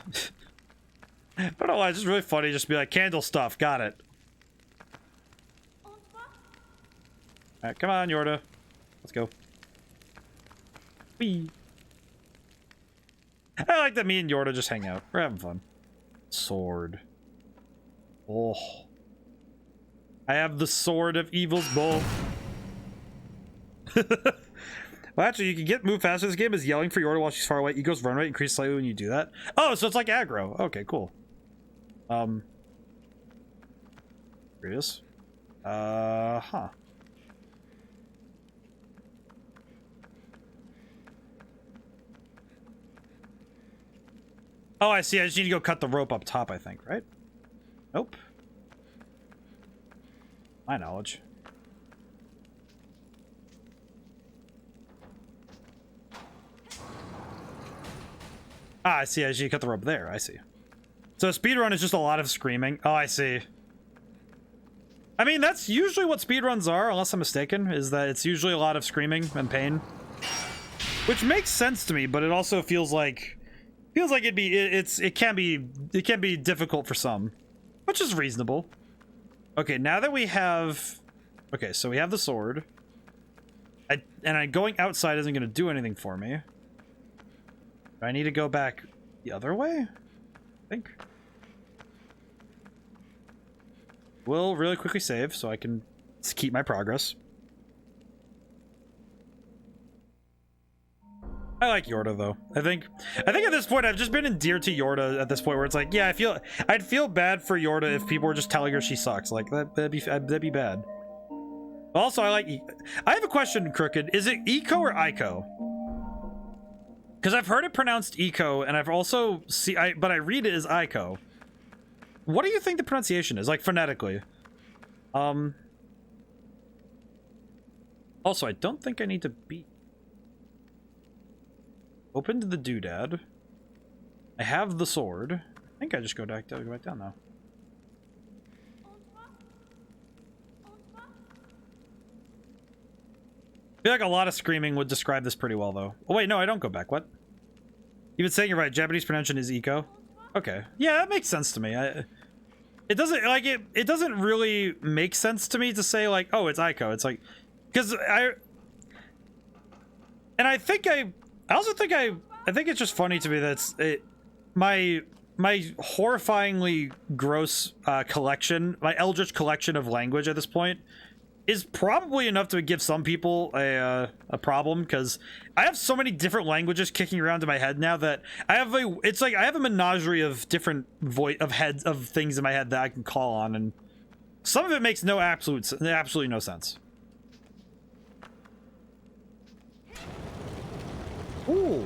But no, it's just really funny. Just be like, candle stuff. Got it. Alright, come on, Yorda. Let's go. Whee. I like that me and Yorda just hang out. We're having fun. Sword. Oh. I have the sword of evil's bow. Well, actually, you can move faster. This game is yelling for Yorda while she's far away. Ego's run rate increases slightly when you do that. Oh, so it's like aggro. Okay, cool. Here it is. Huh. Oh, I see. I just need to go cut the rope up top, I think, right? Nope. My knowledge. Ah, I see. I just need to cut the rope there. I see. So speedrun is just a lot of screaming. Oh, I see. I mean, that's usually what speedruns are, unless I'm mistaken, is that it's usually a lot of screaming and pain. Which makes sense to me, but it also feels like it can be difficult for some, which is reasonable. Okay, now that we have, okay, so we have the sword, going outside isn't going to do anything for me. Do I need to go back the other way? I think. We'll really quickly save so I can keep my progress. I like Yorda though. I think at this point I've just been endeared to Yorda at this point where it's like, yeah, I'd feel bad for Yorda if people were just telling her she sucks. Like that'd be bad. Also, I have a question, Crooked. Is it Eco or Ico? Because I've heard it pronounced Eco, and I've also but I read it as Ico. What do you think the pronunciation is, like phonetically? Also, I don't think I need to beat. Open to the doodad. I have the sword. I think I just go back down now. I feel like a lot of screaming would describe this pretty well, though. Oh wait, no, I don't go back. What? You've been saying you're right. Japanese pronunciation is Eco. Okay, yeah, that makes sense to me. It doesn't like it doesn't really make sense to me to say like, oh, it's Ico. It's like, because I think it's just funny to me that my horrifyingly gross collection, my eldritch collection of language at this point is probably enough to give some people a problem, because I have so many different languages kicking around in my head now that I have a menagerie of different heads of things in my head that I can call on, and some of it makes absolutely no sense. Ooh.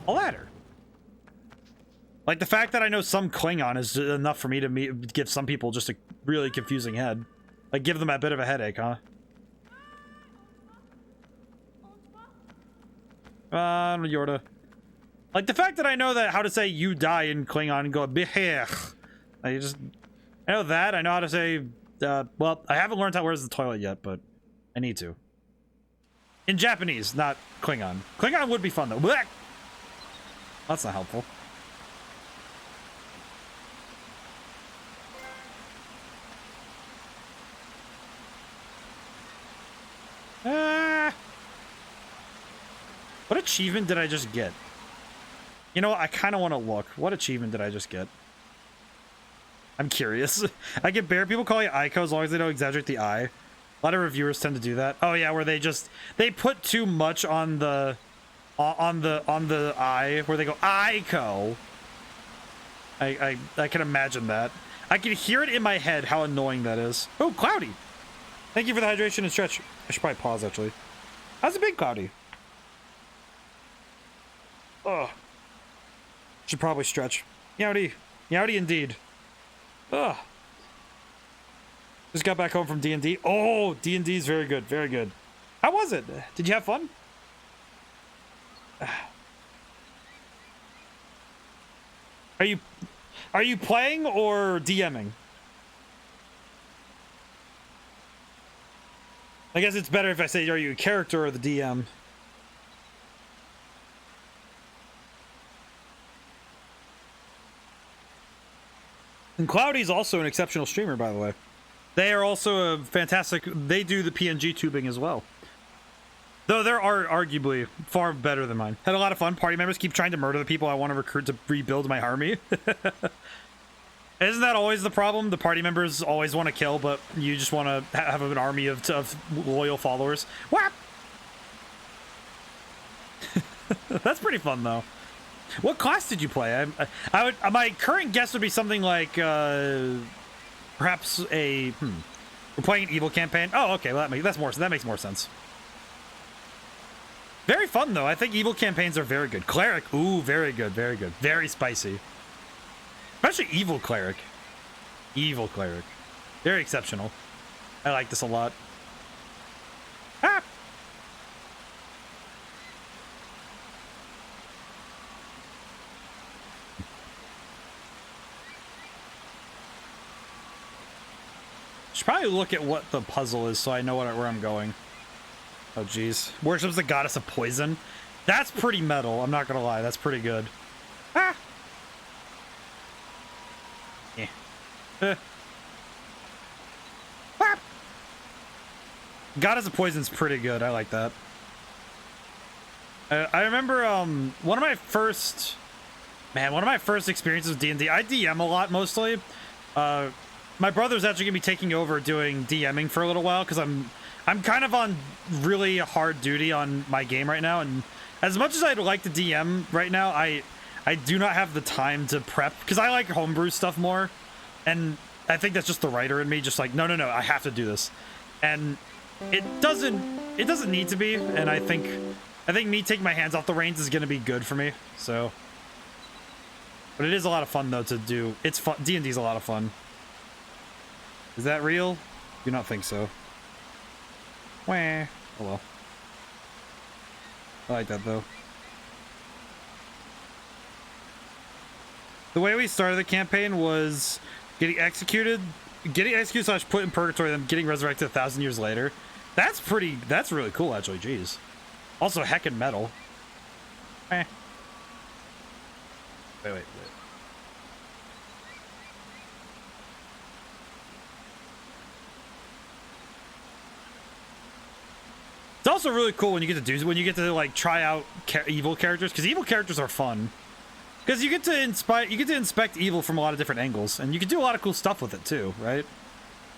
A ladder. Like, the fact that I know some Klingon is enough for me to give some people just a really confusing head. Like, give them a bit of a headache, huh? Yorda. Like, the fact that I know that how to say you die in Klingon and go bihech. I know that. I know how to say, well, I haven't learned where's the toilet yet, but I need to. In Japanese, not Klingon. Klingon would be fun, though. Blech! That's not helpful. What achievement did I just get? You know what? I kind of want to look. What achievement did I just get? I'm curious. I get bare people calling it Ico as long as they don't exaggerate the I. A lot of reviewers tend to do that. Oh yeah, where they put too much on the I, where they go Ico. I can imagine that. I can hear it in my head how annoying that is. Oh, Cloudy. Thank you for the hydration and stretch. I should probably pause actually. How's it been, Cloudy? Ugh. Should probably stretch. Yowdy. Yowdy indeed. Ugh. Just got back home from D&D. Oh, D&D is very good. Very good. How was it? Did you have fun? Are you playing or DMing? I guess it's better if I say, are you a character or the DM? And Cloudy's also an exceptional streamer, by the way. They are also a fantastic... They do the PNG tubing as well. Though they're arguably far better than mine. Had a lot of fun. Party members keep trying to murder the people I want to recruit to rebuild my army. Isn't that always the problem? The party members always want to kill, but you just want to have an army of loyal followers. Whap! That's pretty fun, though. What class did you play? My current guess would be something like, perhaps a, we're playing an evil campaign. Oh, okay, well, that makes more sense. Very fun, though. I think evil campaigns are very good. Cleric, ooh, very good, very good. Very spicy. Especially evil cleric. Evil cleric. Very exceptional. I like this a lot. Ah! should probably look at what the puzzle is so I know where I'm going. Oh, geez. Worships the goddess of poison. That's pretty metal. I'm not gonna lie. That's pretty good. Ah! Yeah. Ah! Goddess of poison's pretty good. I like that. I remember one of my first experiences with D&D. I DM a lot mostly. My brother's actually gonna be taking over doing DMing for a little while because I'm kind of on really hard duty on my game right now, and as much as I'd like to DM right now, I do not have the time to prep because I like homebrew stuff more, and I think that's just the writer in me, just like no, I have to do this, and it doesn't need to be, and I think me taking my hands off the reins is gonna be good for me. So, but it is a lot of fun though to do. It's fun. D&D's a lot of fun. Is that real? Do not think so. Wah. Oh well. I like that though. The way we started the campaign was getting executed / put in purgatory, then getting resurrected 1,000 years later. That's really cool actually, jeez. Also heckin' metal. Eh. Wait. It's also really cool when you get to like try out evil characters, because evil characters are fun. Because you get to inspect evil from a lot of different angles, and you can do a lot of cool stuff with it too, right?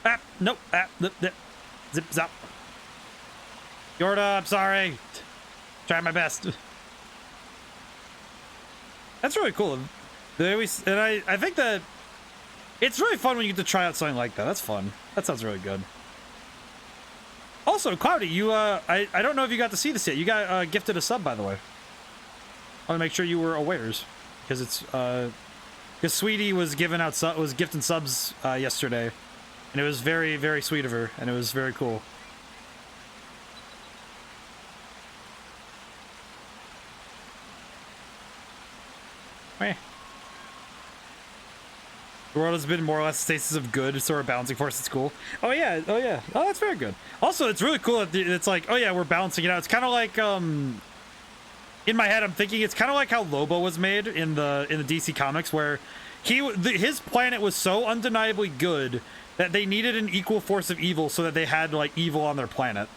Ah, nope. Ah, zip zap. Yorda, I'm sorry. Try my best. That's really cool. I think that it's really fun when you get to try out something like that. That's fun. That sounds really good. Also, Cloudy, you I don't know if you got to see this yet. You got gifted a sub, by the way. I want to make sure you were awares, because it's because Sweetie was gifting subs yesterday, and it was very, very sweet of her, and it was very cool. Meh. The world has been more or less stasis of good, so we're a balancing force. It's cool. Oh yeah. Oh, that's very good. Also, it's really cool that it's like, oh yeah, we're balancing it out. It's kind of like in my head, I'm thinking it's kind of like how Lobo was made in the DC comics, where his planet was so undeniably good that they needed an equal force of evil so that they had like evil on their planet,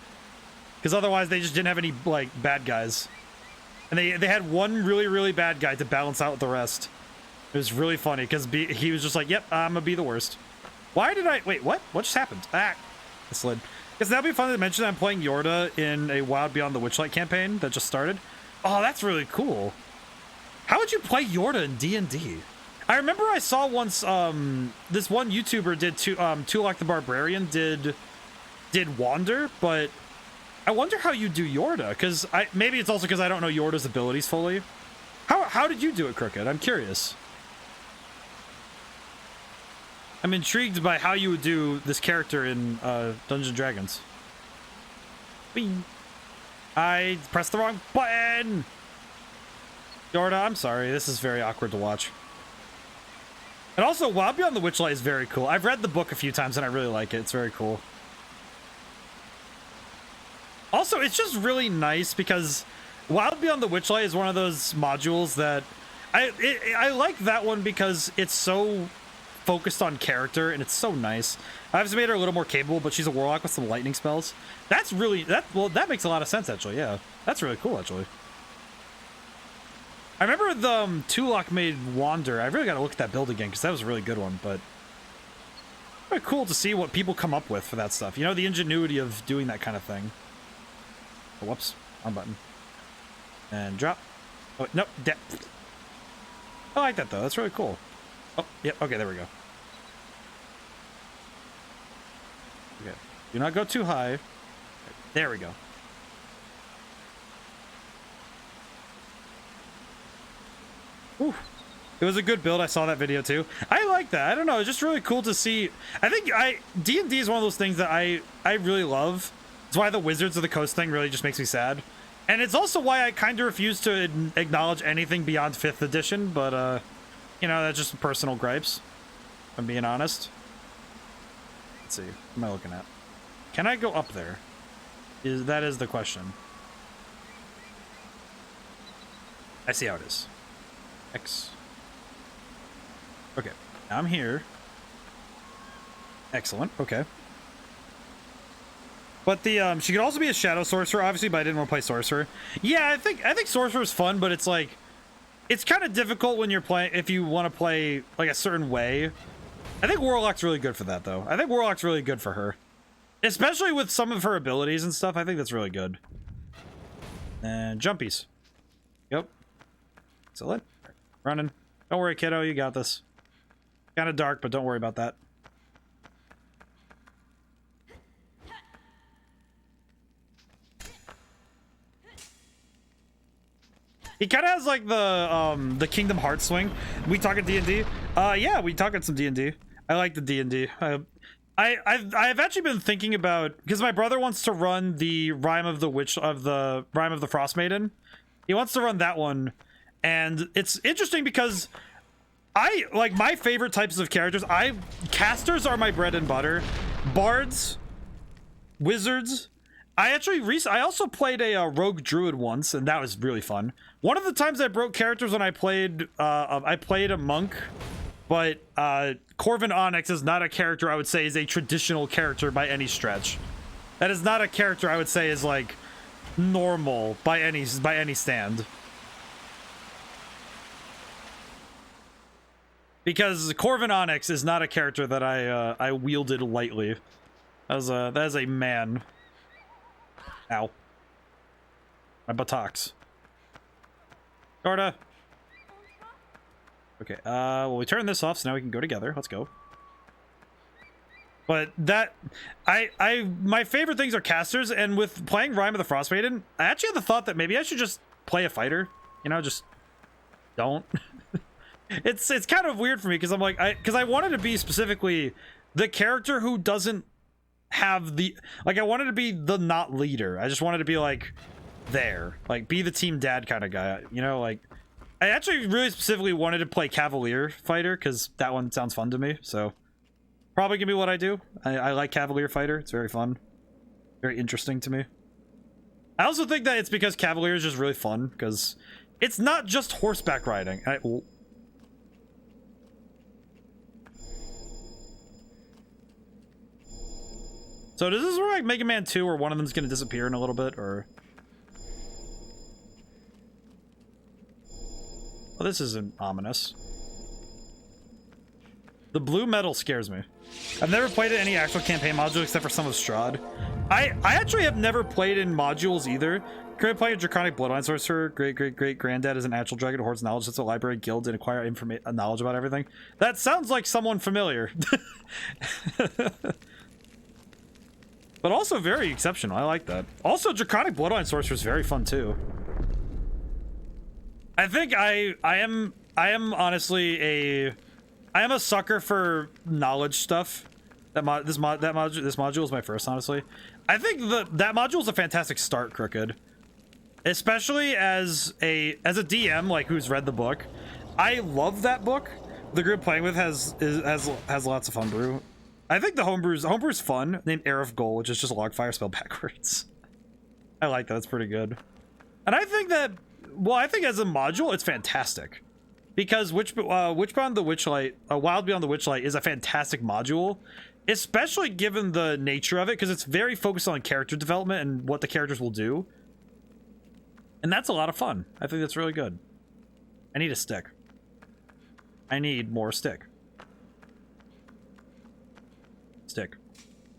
because otherwise they just didn't have any like bad guys, and they had one really, really bad guy to balance out the rest. It was really funny because he was just like, yep, I'm gonna be the worst. Why did I wait? What just happened? I slid. Because that'd be fun to mention that I'm playing Yorda in a Wild Beyond the Witchlight campaign that just started. Oh, that's really cool. How would you play Yorda in D&D? I remember I saw once this one YouTuber did Tulak the Barbarian did Wander, but I wonder how you do Yorda, because maybe it's also because I don't know Yorda's abilities fully. How did you do it, Crooked? I'm curious. I'm intrigued by how you would do this character in Dungeons & Dragons. Whee. I pressed the wrong button! Yorda, I'm sorry. This is very awkward to watch. And also, Wild Beyond the Witchlight is very cool. I've read the book a few times and I really like it. It's very cool. Also, it's just really nice because Wild Beyond the Witchlight is one of those modules that I like that one because it's so focused on character and it's so nice. I've just made her a little more capable, but she's a warlock with some lightning spells. That makes a lot of sense actually. Yeah, that's really cool actually. I remember the Tulak made Wander. I really got to look at that build again because that was a really good one. But very cool to see what people come up with for that stuff. You know, the ingenuity of doing that kind of thing. Oh, whoops, wrong button. And drop. Oh nope, I like that though. That's really cool. Oh, yep. Okay, there we go. Okay. Do not go too high. There we go. Ooh. It was a good build. I saw that video too. I like that. I don't know. It's just really cool to see. I think D&D is one of those things that I really love. It's why the Wizards of the Coast thing really just makes me sad. And it's also why I kind of refuse to acknowledge anything beyond 5th edition, but, you know, that's just personal gripes, if I'm being honest. Let's see. What am I looking at? Can I go up there? That is the question. I see how it is. X. Okay. Now I'm here. Excellent. Okay. But the she could also be a shadow sorcerer, obviously, but I didn't want to play sorcerer. Yeah, I think sorcerer is fun, but it's like it's kind of difficult when you're playing if you want to play like a certain way. I think warlock's really good for that though. I think warlock's really good for her. Especially with some of her abilities and stuff. I think that's really good. And jumpies. Yep. Excellent. Running. Don't worry, kiddo, you got this. Kind of dark, but don't worry about that. He kind of has like the Kingdom Hearts swing. We talking D&D? Yeah, we talking some D&D. I like the D&D. I've actually been thinking about, because my brother wants to run the Rime of the Frost Maiden. He wants to run that one, and it's interesting because I like my favorite types of characters. Casters are my bread and butter. Bards, wizards. I also played a rogue druid once, and that was really fun. One of the times I broke characters when I played a monk, but Corvin Onyx is not a character I would say is a traditional character by any stretch. That is not a character I would say is like normal by any stand. Because Corvin Onyx is not a character that I wielded lightly. That is a man. Ow. My buttocks. Gorda. Okay, well, we turn this off, so now we can go together. Let's go. But that... my favorite things are casters, and with playing Rime of the Frost Maiden, I actually had the thought that maybe I should just play a fighter. You know, just... don't. It's kind of weird for me, because I'm like... because I wanted to be specifically the character who doesn't have the... like, I wanted to be the not leader. I just wanted to be, like, there. Like, be the team dad kind of guy. You know, like... I actually really specifically wanted to play Cavalier Fighter, because that one sounds fun to me, so... probably gonna be what I do. I like Cavalier Fighter. It's very fun. Very interesting to me. I also think that it's because Cavalier is just really fun, because it's not just horseback riding. So does this work like Mega Man 2 where one of them's gonna disappear in a little bit, or... well, this isn't ominous. The blue metal scares me. I've never played any actual campaign module except for some of Strahd. I actually have never played in modules either. Currently playing a Draconic Bloodline Sorcerer. Great-great-great-granddad is an actual dragon who hoards knowledge. That's a library guild and acquire knowledge about everything. That sounds like someone familiar. But also very exceptional. I like that. Also, Draconic Bloodline Sorcerer is very fun too. I think I am honestly I am a sucker for knowledge stuff. This module is my first, honestly. I think that module is a fantastic start, Crooked. Especially as a DM, like, who's read the book. I love that book. The group playing with has lots of homebrew. I think the homebrew's fun, named Aerith Goal, which is just a Logfire spelled backwards. I like that, it's pretty good. And I think that, well, I think as a module, it's fantastic. Because Witch Beyond the Witchlight, Wild Beyond the Witchlight is a fantastic module, especially given the nature of it, because it's very focused on character development and what the characters will do. And that's a lot of fun. I think that's really good. I need a stick. I need more stick. Stick.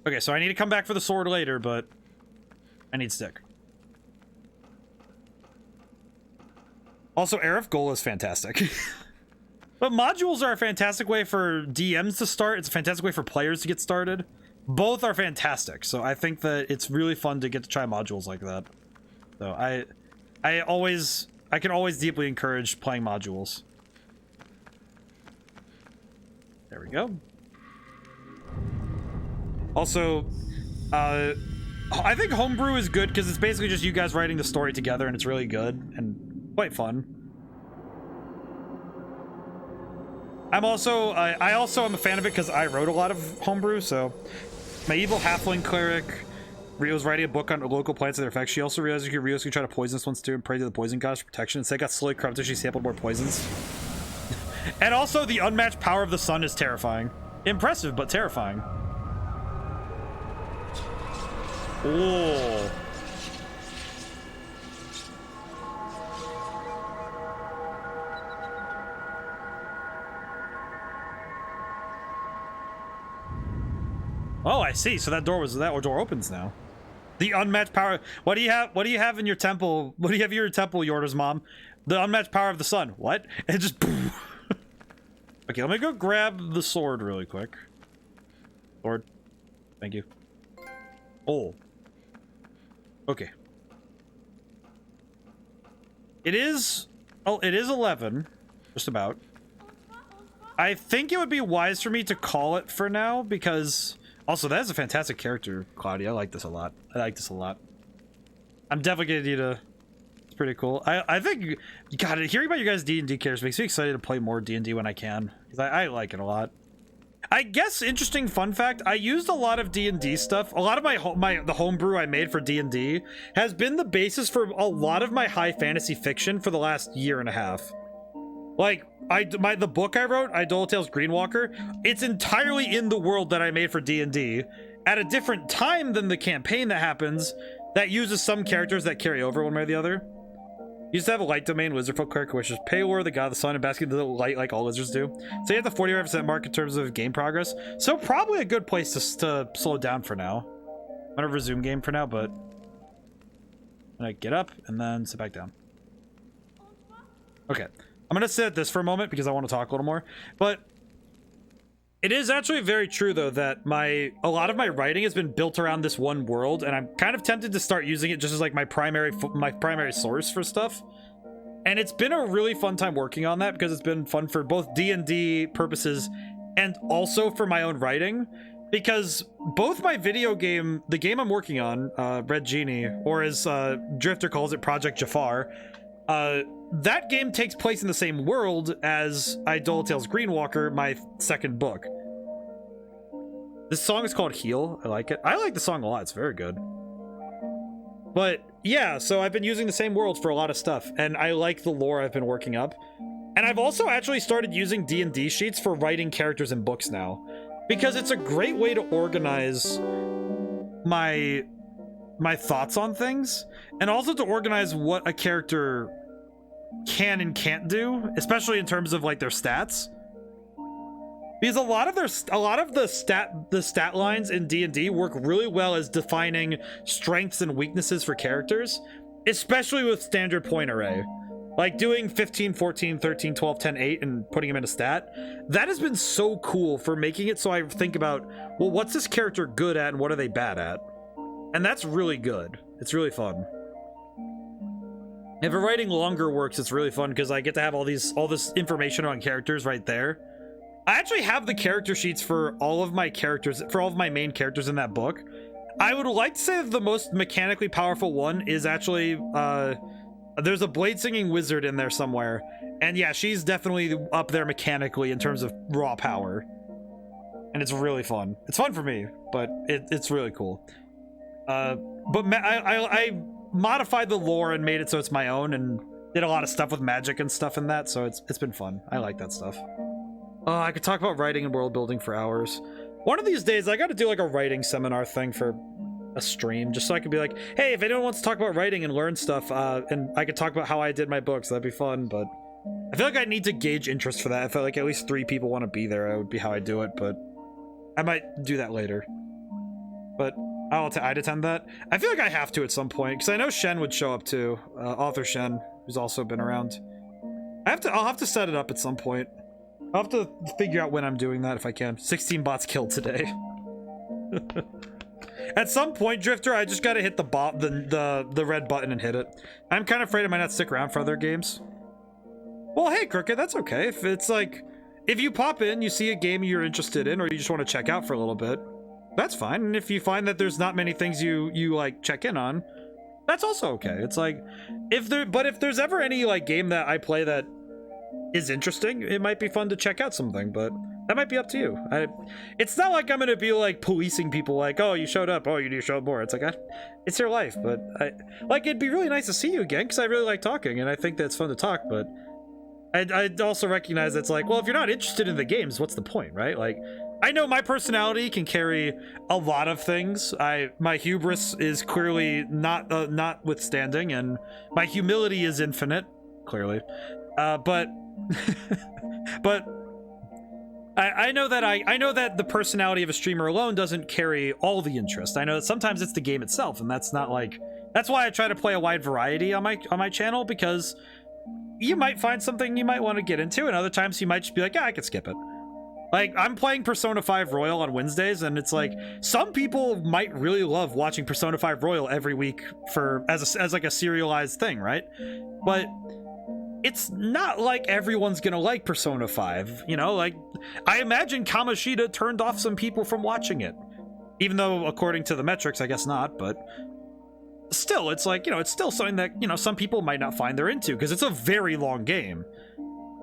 Okay, so I need to come back for the sword later, but I need stick. Also, Aerith Goal is fantastic. But modules are a fantastic way for DMs to start. It's a fantastic way for players to get started. Both are fantastic, so I think that it's really fun to get to try modules like that. So I can always deeply encourage playing modules. There we go. Also, I think homebrew is good because it's basically just you guys writing the story together, and it's really good and quite fun. I also am a fan of it because I wrote a lot of homebrew, so My evil halfling cleric Rio's writing a book on local plants and their effects. She also realized Rio's could try to poison this one too and pray to the poison gods for protection. Instead, got slowly corrupted as she sampled more poisons. And also, the unmatched power of the sun is terrifying. Impressive, but terrifying. Oh. Oh, I see. So that door opens now. The unmatched power. What do you have in your temple? What do you have in your temple, Yorda's mom? The unmatched power of the sun. What? And just boom. Okay, let me go grab the sword really quick. Sword. Thank you. Oh. Okay. It is 11, just about. I think it would be wise for me to call it for now because also that is a fantastic character, Claudia. I like this a lot. I'm definitely gonna need a. It's pretty cool. I think, God, hearing about you guys D&D characters makes me excited to play more D&D when I can because I like it a lot. I guess interesting fun fact, I used a lot of D&D stuff. A lot of the homebrew I made for D&D has been the basis for a lot of my high fantasy fiction for the last year and a half. Like, the book I wrote, Idolatail's Greenwalker, it's entirely in the world that I made for D&D at a different time than the campaign that happens that uses some characters that carry over one way or the other. You used to have a light domain wizard folk cleric, which is Paylor, the god of the sun, and basking the light like all lizards do. So you have the 45% mark in terms of game progress. So probably a good place to slow down for now. I'm gonna resume game for now, but I'm gonna get up and then sit back down. Okay, I'm gonna sit at this for a moment because I want to talk a little more. But it is actually very true though that a lot of my writing has been built around this one world, and I'm kind of tempted to start using it just as like my primary source for stuff. And it's been a really fun time working on that because it's been fun for both D&D purposes and also for my own writing. Because both my video game, the game I'm working on, Red Genie, or as Drifter calls it, Project Jafar, that game takes place in the same world as Idolatail's Greenwalker, my second book. This song is called Heal. I like it. I like the song a lot. It's very good. But yeah, so I've been using the same world for a lot of stuff, and I like the lore I've been working up. And I've also actually started using D&D sheets for writing characters in books now, because it's a great way to organize my thoughts on things, and also to organize what a character can and can't do, especially in terms of like their stats, because a lot of the stat lines in D&D work really well as defining strengths and weaknesses for characters, especially with standard point array, like doing 15, 14, 13, 12, 10, 8 and putting them in a stat. That has been so cool for making it so I think about, well, what's this character good at and what are they bad at, and that's really good. It's really fun. If writing longer works, it's really fun because I get to have all this information on characters right there. I actually have the character sheets for all of my characters, for all of my main characters in that book. I would like to say that the most mechanically powerful one is actually, there's a blade singing wizard in there somewhere. And yeah, she's definitely up there mechanically in terms of raw power. And it's really fun. It's fun for me, but it's really cool. But I modified the lore and made it so it's my own, and did a lot of stuff with magic and stuff in that, so it's been fun. I like that stuff. I could talk about writing and world building for hours. One of these days I gotta do like a writing seminar thing for a stream, just so I could be like, hey, if anyone wants to talk about writing and learn stuff, and I could talk about how I did my books, that'd be fun. But I feel like I need to gauge interest for that. I feel like at least 3 people want to be there, that would be how I do it, but I might do that later. But I'd attend that. I feel like I have to at some point, because I know Shen would show up too. Author Shen, who's also been around. I'll have to set it up at some point. I'll have to figure out when I'm doing that if I can. 16 bots killed today. At some point, Drifter, I just gotta hit the red button and hit it. I'm kind of afraid I might not stick around for other games. Well, hey, Crooked, that's okay. If it's like, if you pop in, you see a game you're interested in, or you just want to check out for a little bit, that's fine. And if you find that there's not many things you like check in on, that's also okay. It's like, if there's ever any like game that I play that is interesting, it might be fun to check out something, but that might be up to you. It's not like I'm gonna be like policing people like, oh, you showed up, oh, you need to show up more. It's like, it's your life, but like, it'd be really nice to see you again because I really like talking and I think that's fun to talk, but I'd also recognize it's like, well, if you're not interested in the games, what's the point, right? Like, I know my personality can carry a lot of things. My hubris is clearly notwithstanding, and my humility is infinite, clearly. But but I know that the personality of a streamer alone doesn't carry all the interest. I know that sometimes it's the game itself, and that's not like, that's why I try to play a wide variety on my channel, because you might find something you might want to get into, and other times you might just be like, yeah, I could skip it. Like, I'm playing Persona 5 Royal on Wednesdays, and it's like, some people might really love watching Persona 5 Royal every week as like a serialized thing, right? But it's not like everyone's gonna like Persona 5, you know? Like, I imagine Kamoshida turned off some people from watching it. Even though, according to the metrics, I guess not, but still, it's like, you know, it's still something that, you know, some people might not find they're into, because it's a very long game.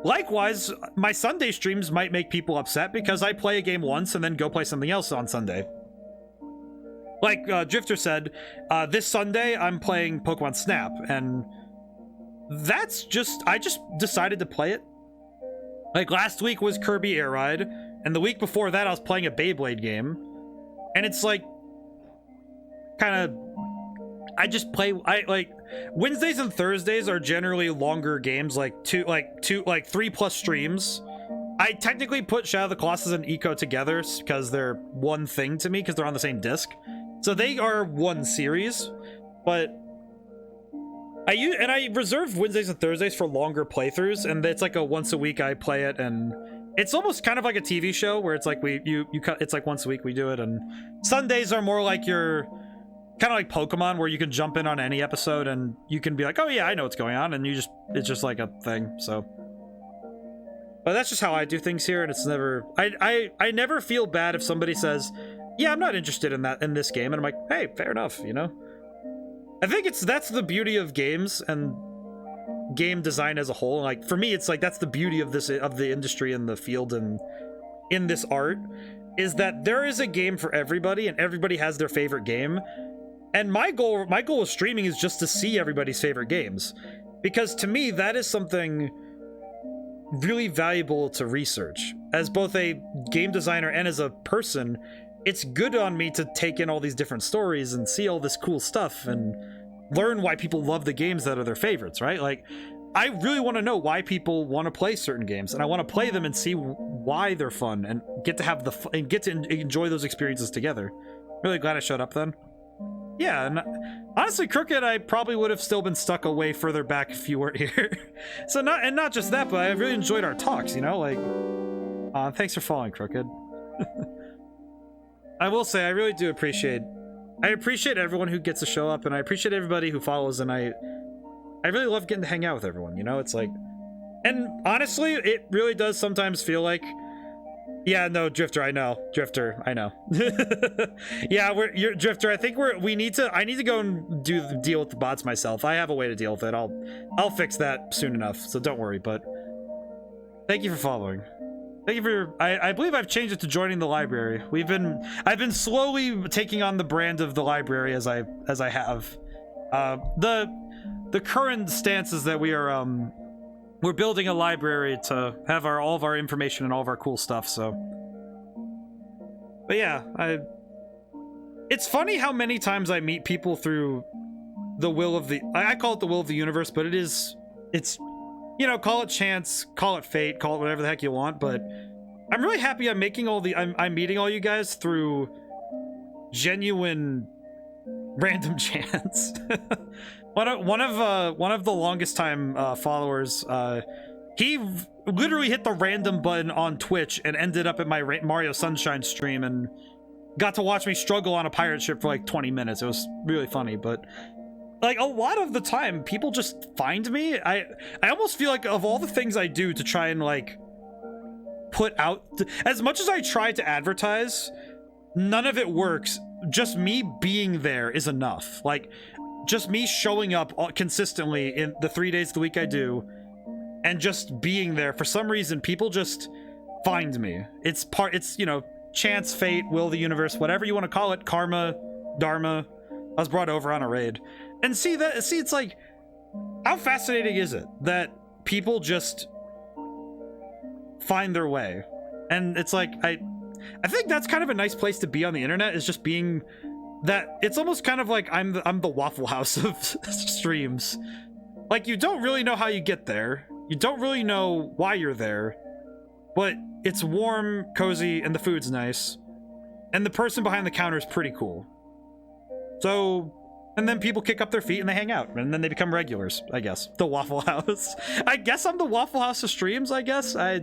Likewise, my Sunday streams might make people upset because I play a game once and then go play something else on Sunday. Like Drifter said, this Sunday I'm playing Pokemon Snap, and that's just, I just decided to play it. Like, last week was Kirby Air Ride, and the week before that I was playing a Beyblade game, and it's like, kind of, I just play, like, Wednesdays and Thursdays are generally longer games, like 3+ streams. I technically put Shadow of the Colossus and Eco together because they're one thing to me, because they're on the same disc. So they are one series, but I reserve Wednesdays and Thursdays for longer playthroughs, and it's like a once a week I play it, and it's almost kind of like a TV show where it's like it's like once a week we do it, and Sundays are more like your kind of like Pokemon, where you can jump in on any episode and you can be like, oh yeah, I know what's going on, and it's just like a thing. So, but that's just how I do things here, and it's never, I never feel bad if somebody says, yeah, I'm not interested in this game, and I'm like, hey, fair enough, you know? I think that's the beauty of games and game design as a whole. Like, for me, it's like, that's the beauty of the industry and the field and in this art, is that there is a game for everybody, and everybody has their favorite game. And my goal with streaming is just to see everybody's favorite games, because to me that is something really valuable to research. As both a game designer and as a person, it's good on me to take in all these different stories and see all this cool stuff and learn why people love the games that are their favorites, right? Like, I really want to know why people want to play certain games, and I want to play them and see why they're fun, and get to enjoy those experiences together. Really glad I showed up then. Yeah, and honestly, Crooked, I probably would have still been stuck away further back if you weren't here. So not just that, but I really enjoyed our talks, you know, like, thanks for following, Crooked. I will say, I really do appreciate everyone who gets to show up, and I appreciate everybody who follows, and I really love getting to hang out with everyone, you know? It's like, and honestly, it really does sometimes feel like, yeah, no, Drifter, I know. Drifter, I know. Yeah, you're Drifter, I think I need to go and deal with the bots myself. I have a way to deal with it. I'll fix that soon enough, so don't worry, but thank you for following. Thank you for I believe I've changed it to joining the library. I've been slowly taking on the brand of the library as I have. The current stance is that we're building a library to have all of our information and all of our cool stuff, so. But yeah, it's funny how many times I meet people through the will of I call it the will of the universe, but it's, you know, call it chance, call it fate, call it whatever the heck you want, but I'm really happy I'm meeting I'm meeting all you guys through genuine random chance. One of the longest time followers, he literally hit the random button on Twitch and ended up at my Mario Sunshine stream and got to watch me struggle on a pirate ship for like 20 minutes. It was really funny, but like a lot of the time people just find me. I almost feel like of all the things I do to try and like put out, as much as I try to advertise, none of it works. Just me being there is enough. Like, just me showing up consistently in the 3 days of the week I do, and just being there, for some reason people just find me. It's you know, chance, fate, will of the universe, whatever you want to call it, karma, dharma. I was brought over on a raid. And see, it's like, how fascinating is it that people just find their way? And it's like, I think that's kind of a nice place to be on the internet, is just being that. It's almost kind of like I'm the Waffle House of streams. Like, you don't really know how you get there. You don't really know why you're there, but it's warm, cozy, and the food's nice. And the person behind the counter is pretty cool. So, and then people kick up their feet and they hang out, and then they become regulars, I guess. The Waffle House. I guess I'm the Waffle House of streams, I guess. I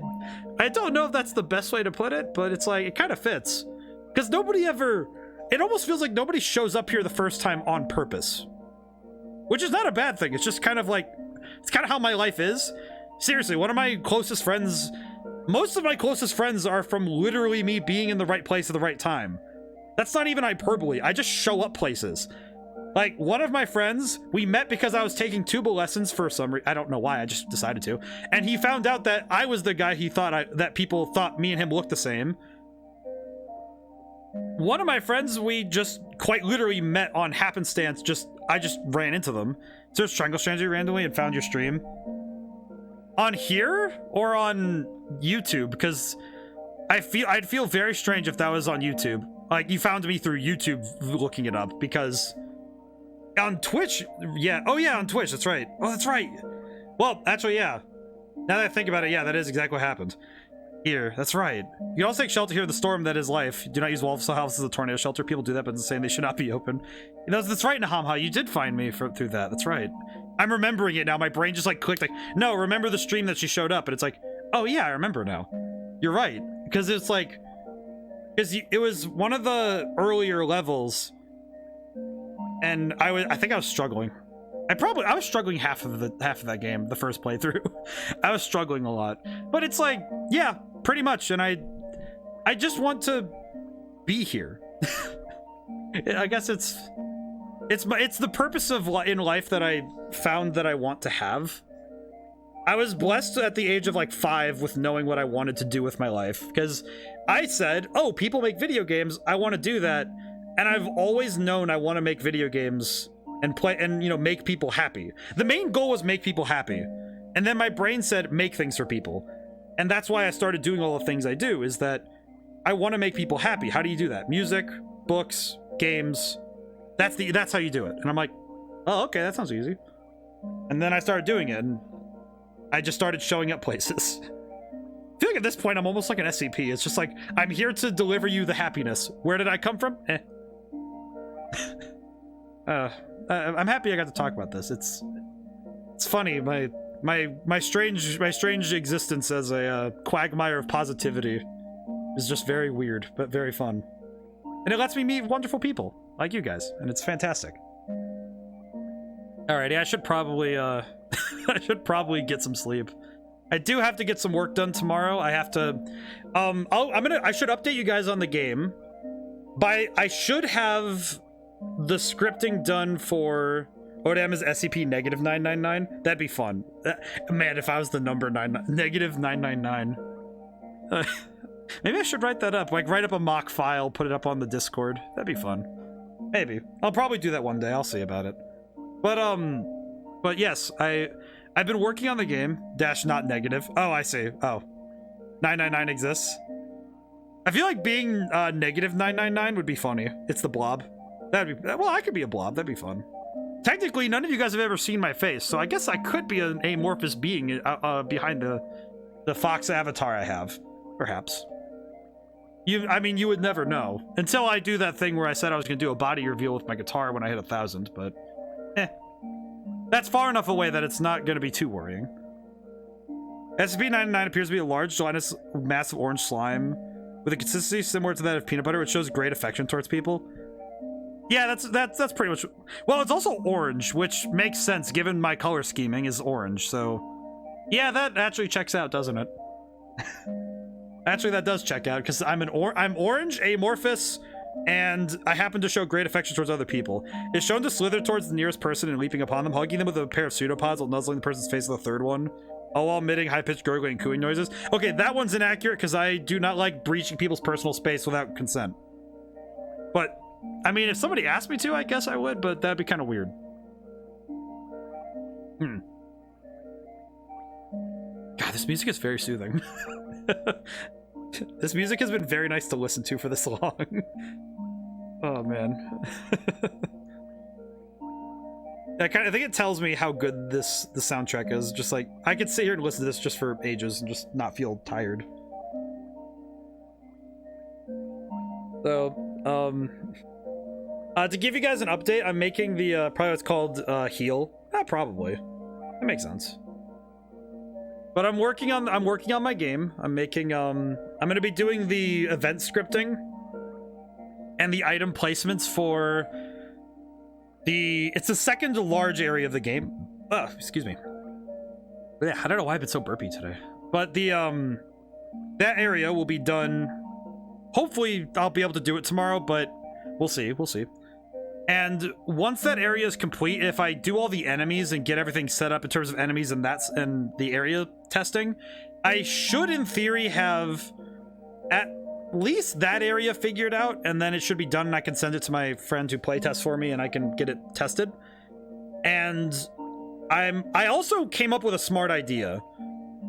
don't know if that's the best way to put it, but it's like, it kind of fits. Because nobody ever, it almost feels like nobody shows up here the first time on purpose. Which is not a bad thing. It's just kind of like, it's kind of how my life is. Seriously, one of my closest friends, most of my closest friends are from literally me being in the right place at the right time. That's not even hyperbole. I just show up places. Like, one of my friends, we met because I was taking tuba lessons for some reason. I don't know why, I just decided to. And he found out that I was the guy he thought that people thought me and him looked the same. One of my friends, we just quite literally met on happenstance. I just ran into them. So it's Triangle Stranger randomly and found your stream. On here or on YouTube? Because I'd feel very strange if that was on YouTube. Like, you found me through YouTube looking it up, because on Twitch, yeah. Oh yeah, on Twitch, that's right. Oh, that's right. Well, actually, yeah. Now that I think about it, yeah, that is exactly what happened. Here, that's right. You can also take shelter here in the storm that is life. Do not use Waffle House as a tornado shelter. People do that, but it's saying they should not be open. You know, that's right, Nahamha. You did find me through that. That's right. I'm remembering it now. My brain just like clicked, like, no, remember the stream that she showed up. And it's like, oh yeah, I remember now. You're right. Because it's like, because it was one of the earlier levels, and I think I was struggling. I was struggling half of that game, the first playthrough. I was struggling a lot, but it's like, yeah, pretty much. And I just want to be here. I guess it's the purpose of in life that I found that I want to have. I was blessed at the age of like 5 with knowing what I wanted to do with my life, because I said, oh, people make video games, I want to do that. And I've always known I want to make video games and play and, you know, make people happy. The main goal was make people happy. And then my brain said, make things for people. And that's why I started doing all the things I do, is that I want to make people happy. How do you do that? Music, books, games. That's how you do it. And I'm like, oh, okay, that sounds easy. And then I started doing it, and I just started showing up places. I feel like at this point, I'm almost like an SCP. It's just like, I'm here to deliver you the happiness. Where did I come from? I'm happy I got to talk about this. It's funny. My strange existence as a quagmire of positivity is just very weird, but very fun. And it lets me meet wonderful people like you guys, and it's fantastic. Alrighty, I should probably get some sleep. I do have to get some work done tomorrow. I have to I should update you guys on the game. I should have the scripting done for ODaM is SCP-999. That'd be fun. Man, if I was the number -999. Maybe I should write that up. Like, write up a mock file, put it up on the Discord. That'd be fun. Maybe. I'll probably do that one day. I'll see about it. But yes, I've been working on the game. Dash not negative. Oh, I see. Oh. 999 exists. I feel like being -999 would be funny. It's the blob. That'd be, well, I could be a blob. That'd be fun. Technically, none of you guys have ever seen my face, so I guess I could be an amorphous being behind the fox avatar I have, perhaps. I mean, you would never know until I do that thing where I said I was going to do a body reveal with my guitar when I hit 1,000, but that's far enough away that it's not going to be too worrying. SCP-999 appears to be a large, gelatinous, massive orange slime with a consistency similar to that of peanut butter, which shows great affection towards people. Yeah, that's pretty much. Well, it's also orange, which makes sense given my color scheming is orange. So, yeah, that actually checks out, doesn't it? Actually, that does check out because I'm orange, amorphous, and I happen to show great affection towards other people. It's shown to slither towards the nearest person and leaping upon them, hugging them with a pair of pseudopods while nuzzling the person's face with the third one. all while emitting high-pitched gurgling and cooing noises. Okay, that one's inaccurate because I do not like breaching people's personal space without consent. But, I mean, if somebody asked me to, I guess I would, but that'd be kind of weird. God, this music is very soothing. This music has been very nice to listen to for this long. Oh, man. I think it tells me how good the soundtrack is. Just like, I could sit here and listen to this just for ages and just not feel tired. So, to give you guys an update, I'm making the, probably what's called, Heal. Probably. That makes sense. But I'm working on my game. I'm making, I'm gonna be doing the event scripting and the item placements for it's the second large area of the game. Oh, excuse me. Yeah, I don't know why I've been so burpy today. But the, that area will be done. Hopefully I'll be able to do it tomorrow, but we'll see, we'll see. And once that area is complete, if I do all the enemies and get everything set up in terms of enemies and the area testing, I should, in theory, have at least that area figured out, and then it should be done and I can send it to my friend who playtests for me and I can get it tested. And I also came up with a smart idea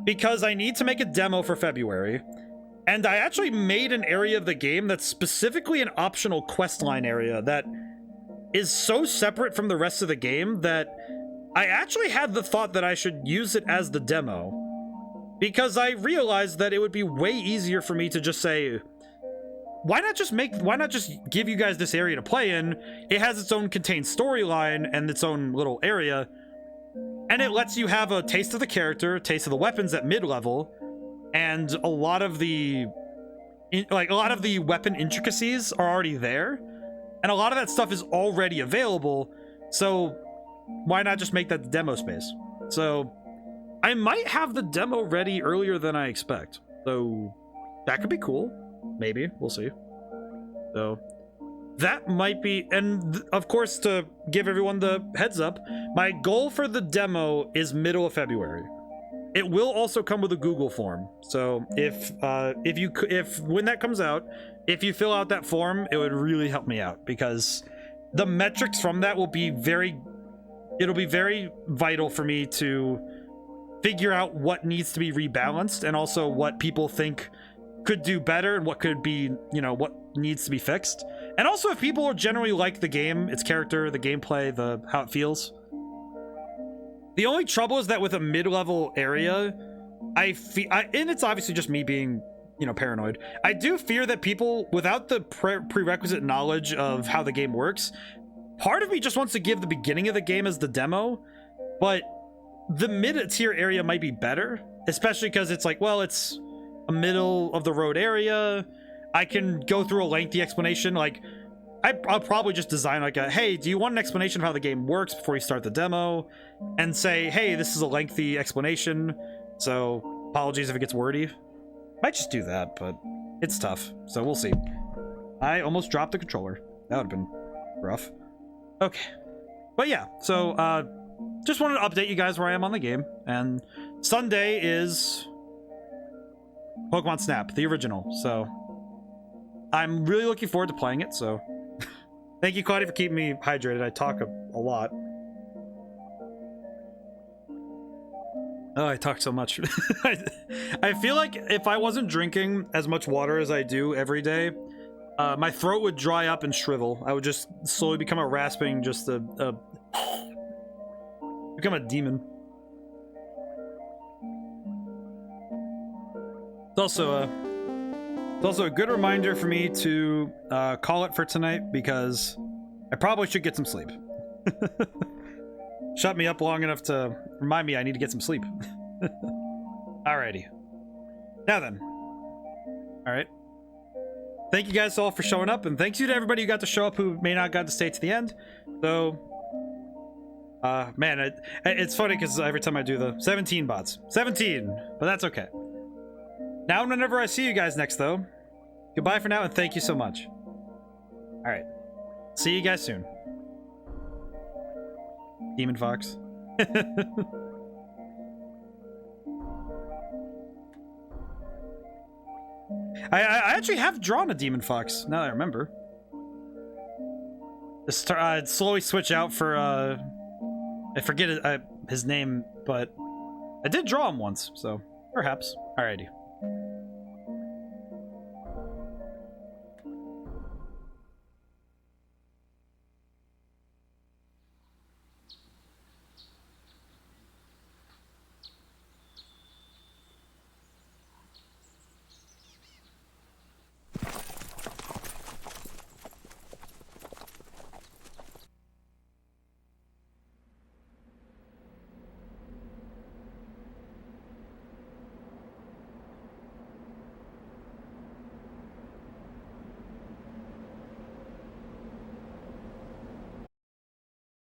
because I need to make a demo for February. And I actually made an area of the game that's specifically an optional questline area that is so separate from the rest of the game that I actually had the thought that I should use it as the demo. Because I realized that it would be way easier for me to just say, why not just give you guys this area to play in? It has its own contained storyline and its own little area. And it lets you have a taste of the character, taste of the weapons at mid-level, and a lot of the weapon intricacies are already there. And a lot of that stuff is already available, so why not just make that the demo space? So I might have the demo ready earlier than I expect, so that could be cool. Maybe, we'll see. So that might be, and of course, to give everyone the heads up, my goal for the demo is middle of February. It will also come with a Google form, so if when that comes out, if you fill out that form, it would really help me out because the metrics from that will be it'll be very vital for me to figure out what needs to be rebalanced and also what people think could do better and what could be, what needs to be fixed. And also if people generally like the game, its character, the gameplay, how it feels. The only trouble is that with a mid-level area, and it's obviously just me being, paranoid. I do fear that people, without the prerequisite knowledge of how the game works, part of me just wants to give the beginning of the game as the demo, but the mid-tier area might be better, especially because it's like, well, it's a middle-of-the-road area. I can go through a lengthy explanation, like, I'll probably just design like hey, do you want an explanation of how the game works before you start the demo? And say, hey, this is a lengthy explanation, so apologies if it gets wordy. Might just do that, but it's tough, so we'll see. I almost dropped the controller. That would have been rough. Okay. But yeah, so just wanted to update you guys where I am on the game. And Sunday is Pokemon Snap, the original, so I'm really looking forward to playing it, so thank you, Claudia, for keeping me hydrated. I talk a lot. Oh, I talk so much. I feel like if I wasn't drinking as much water as I do every day, my throat would dry up and shrivel. I would just slowly become a rasping, just become a demon. It's also a good reminder for me to call it for tonight because I probably should get some sleep. Shut me up long enough to remind me I need to get some sleep. Alrighty. Now then. Alright. Thank you guys all for showing up, and thanks you to everybody who got to show up who may not got to stay to the end. So, man, it's funny because every time I do the 17 bots. 17! But that's okay. Now whenever I see you guys next, though, goodbye for now, and thank you so much. Alright. See you guys soon. Demon Fox. I actually have drawn a demon fox, now that I remember. I'd slowly switch out for, I forget his name, but I did draw him once, so perhaps. Alrighty.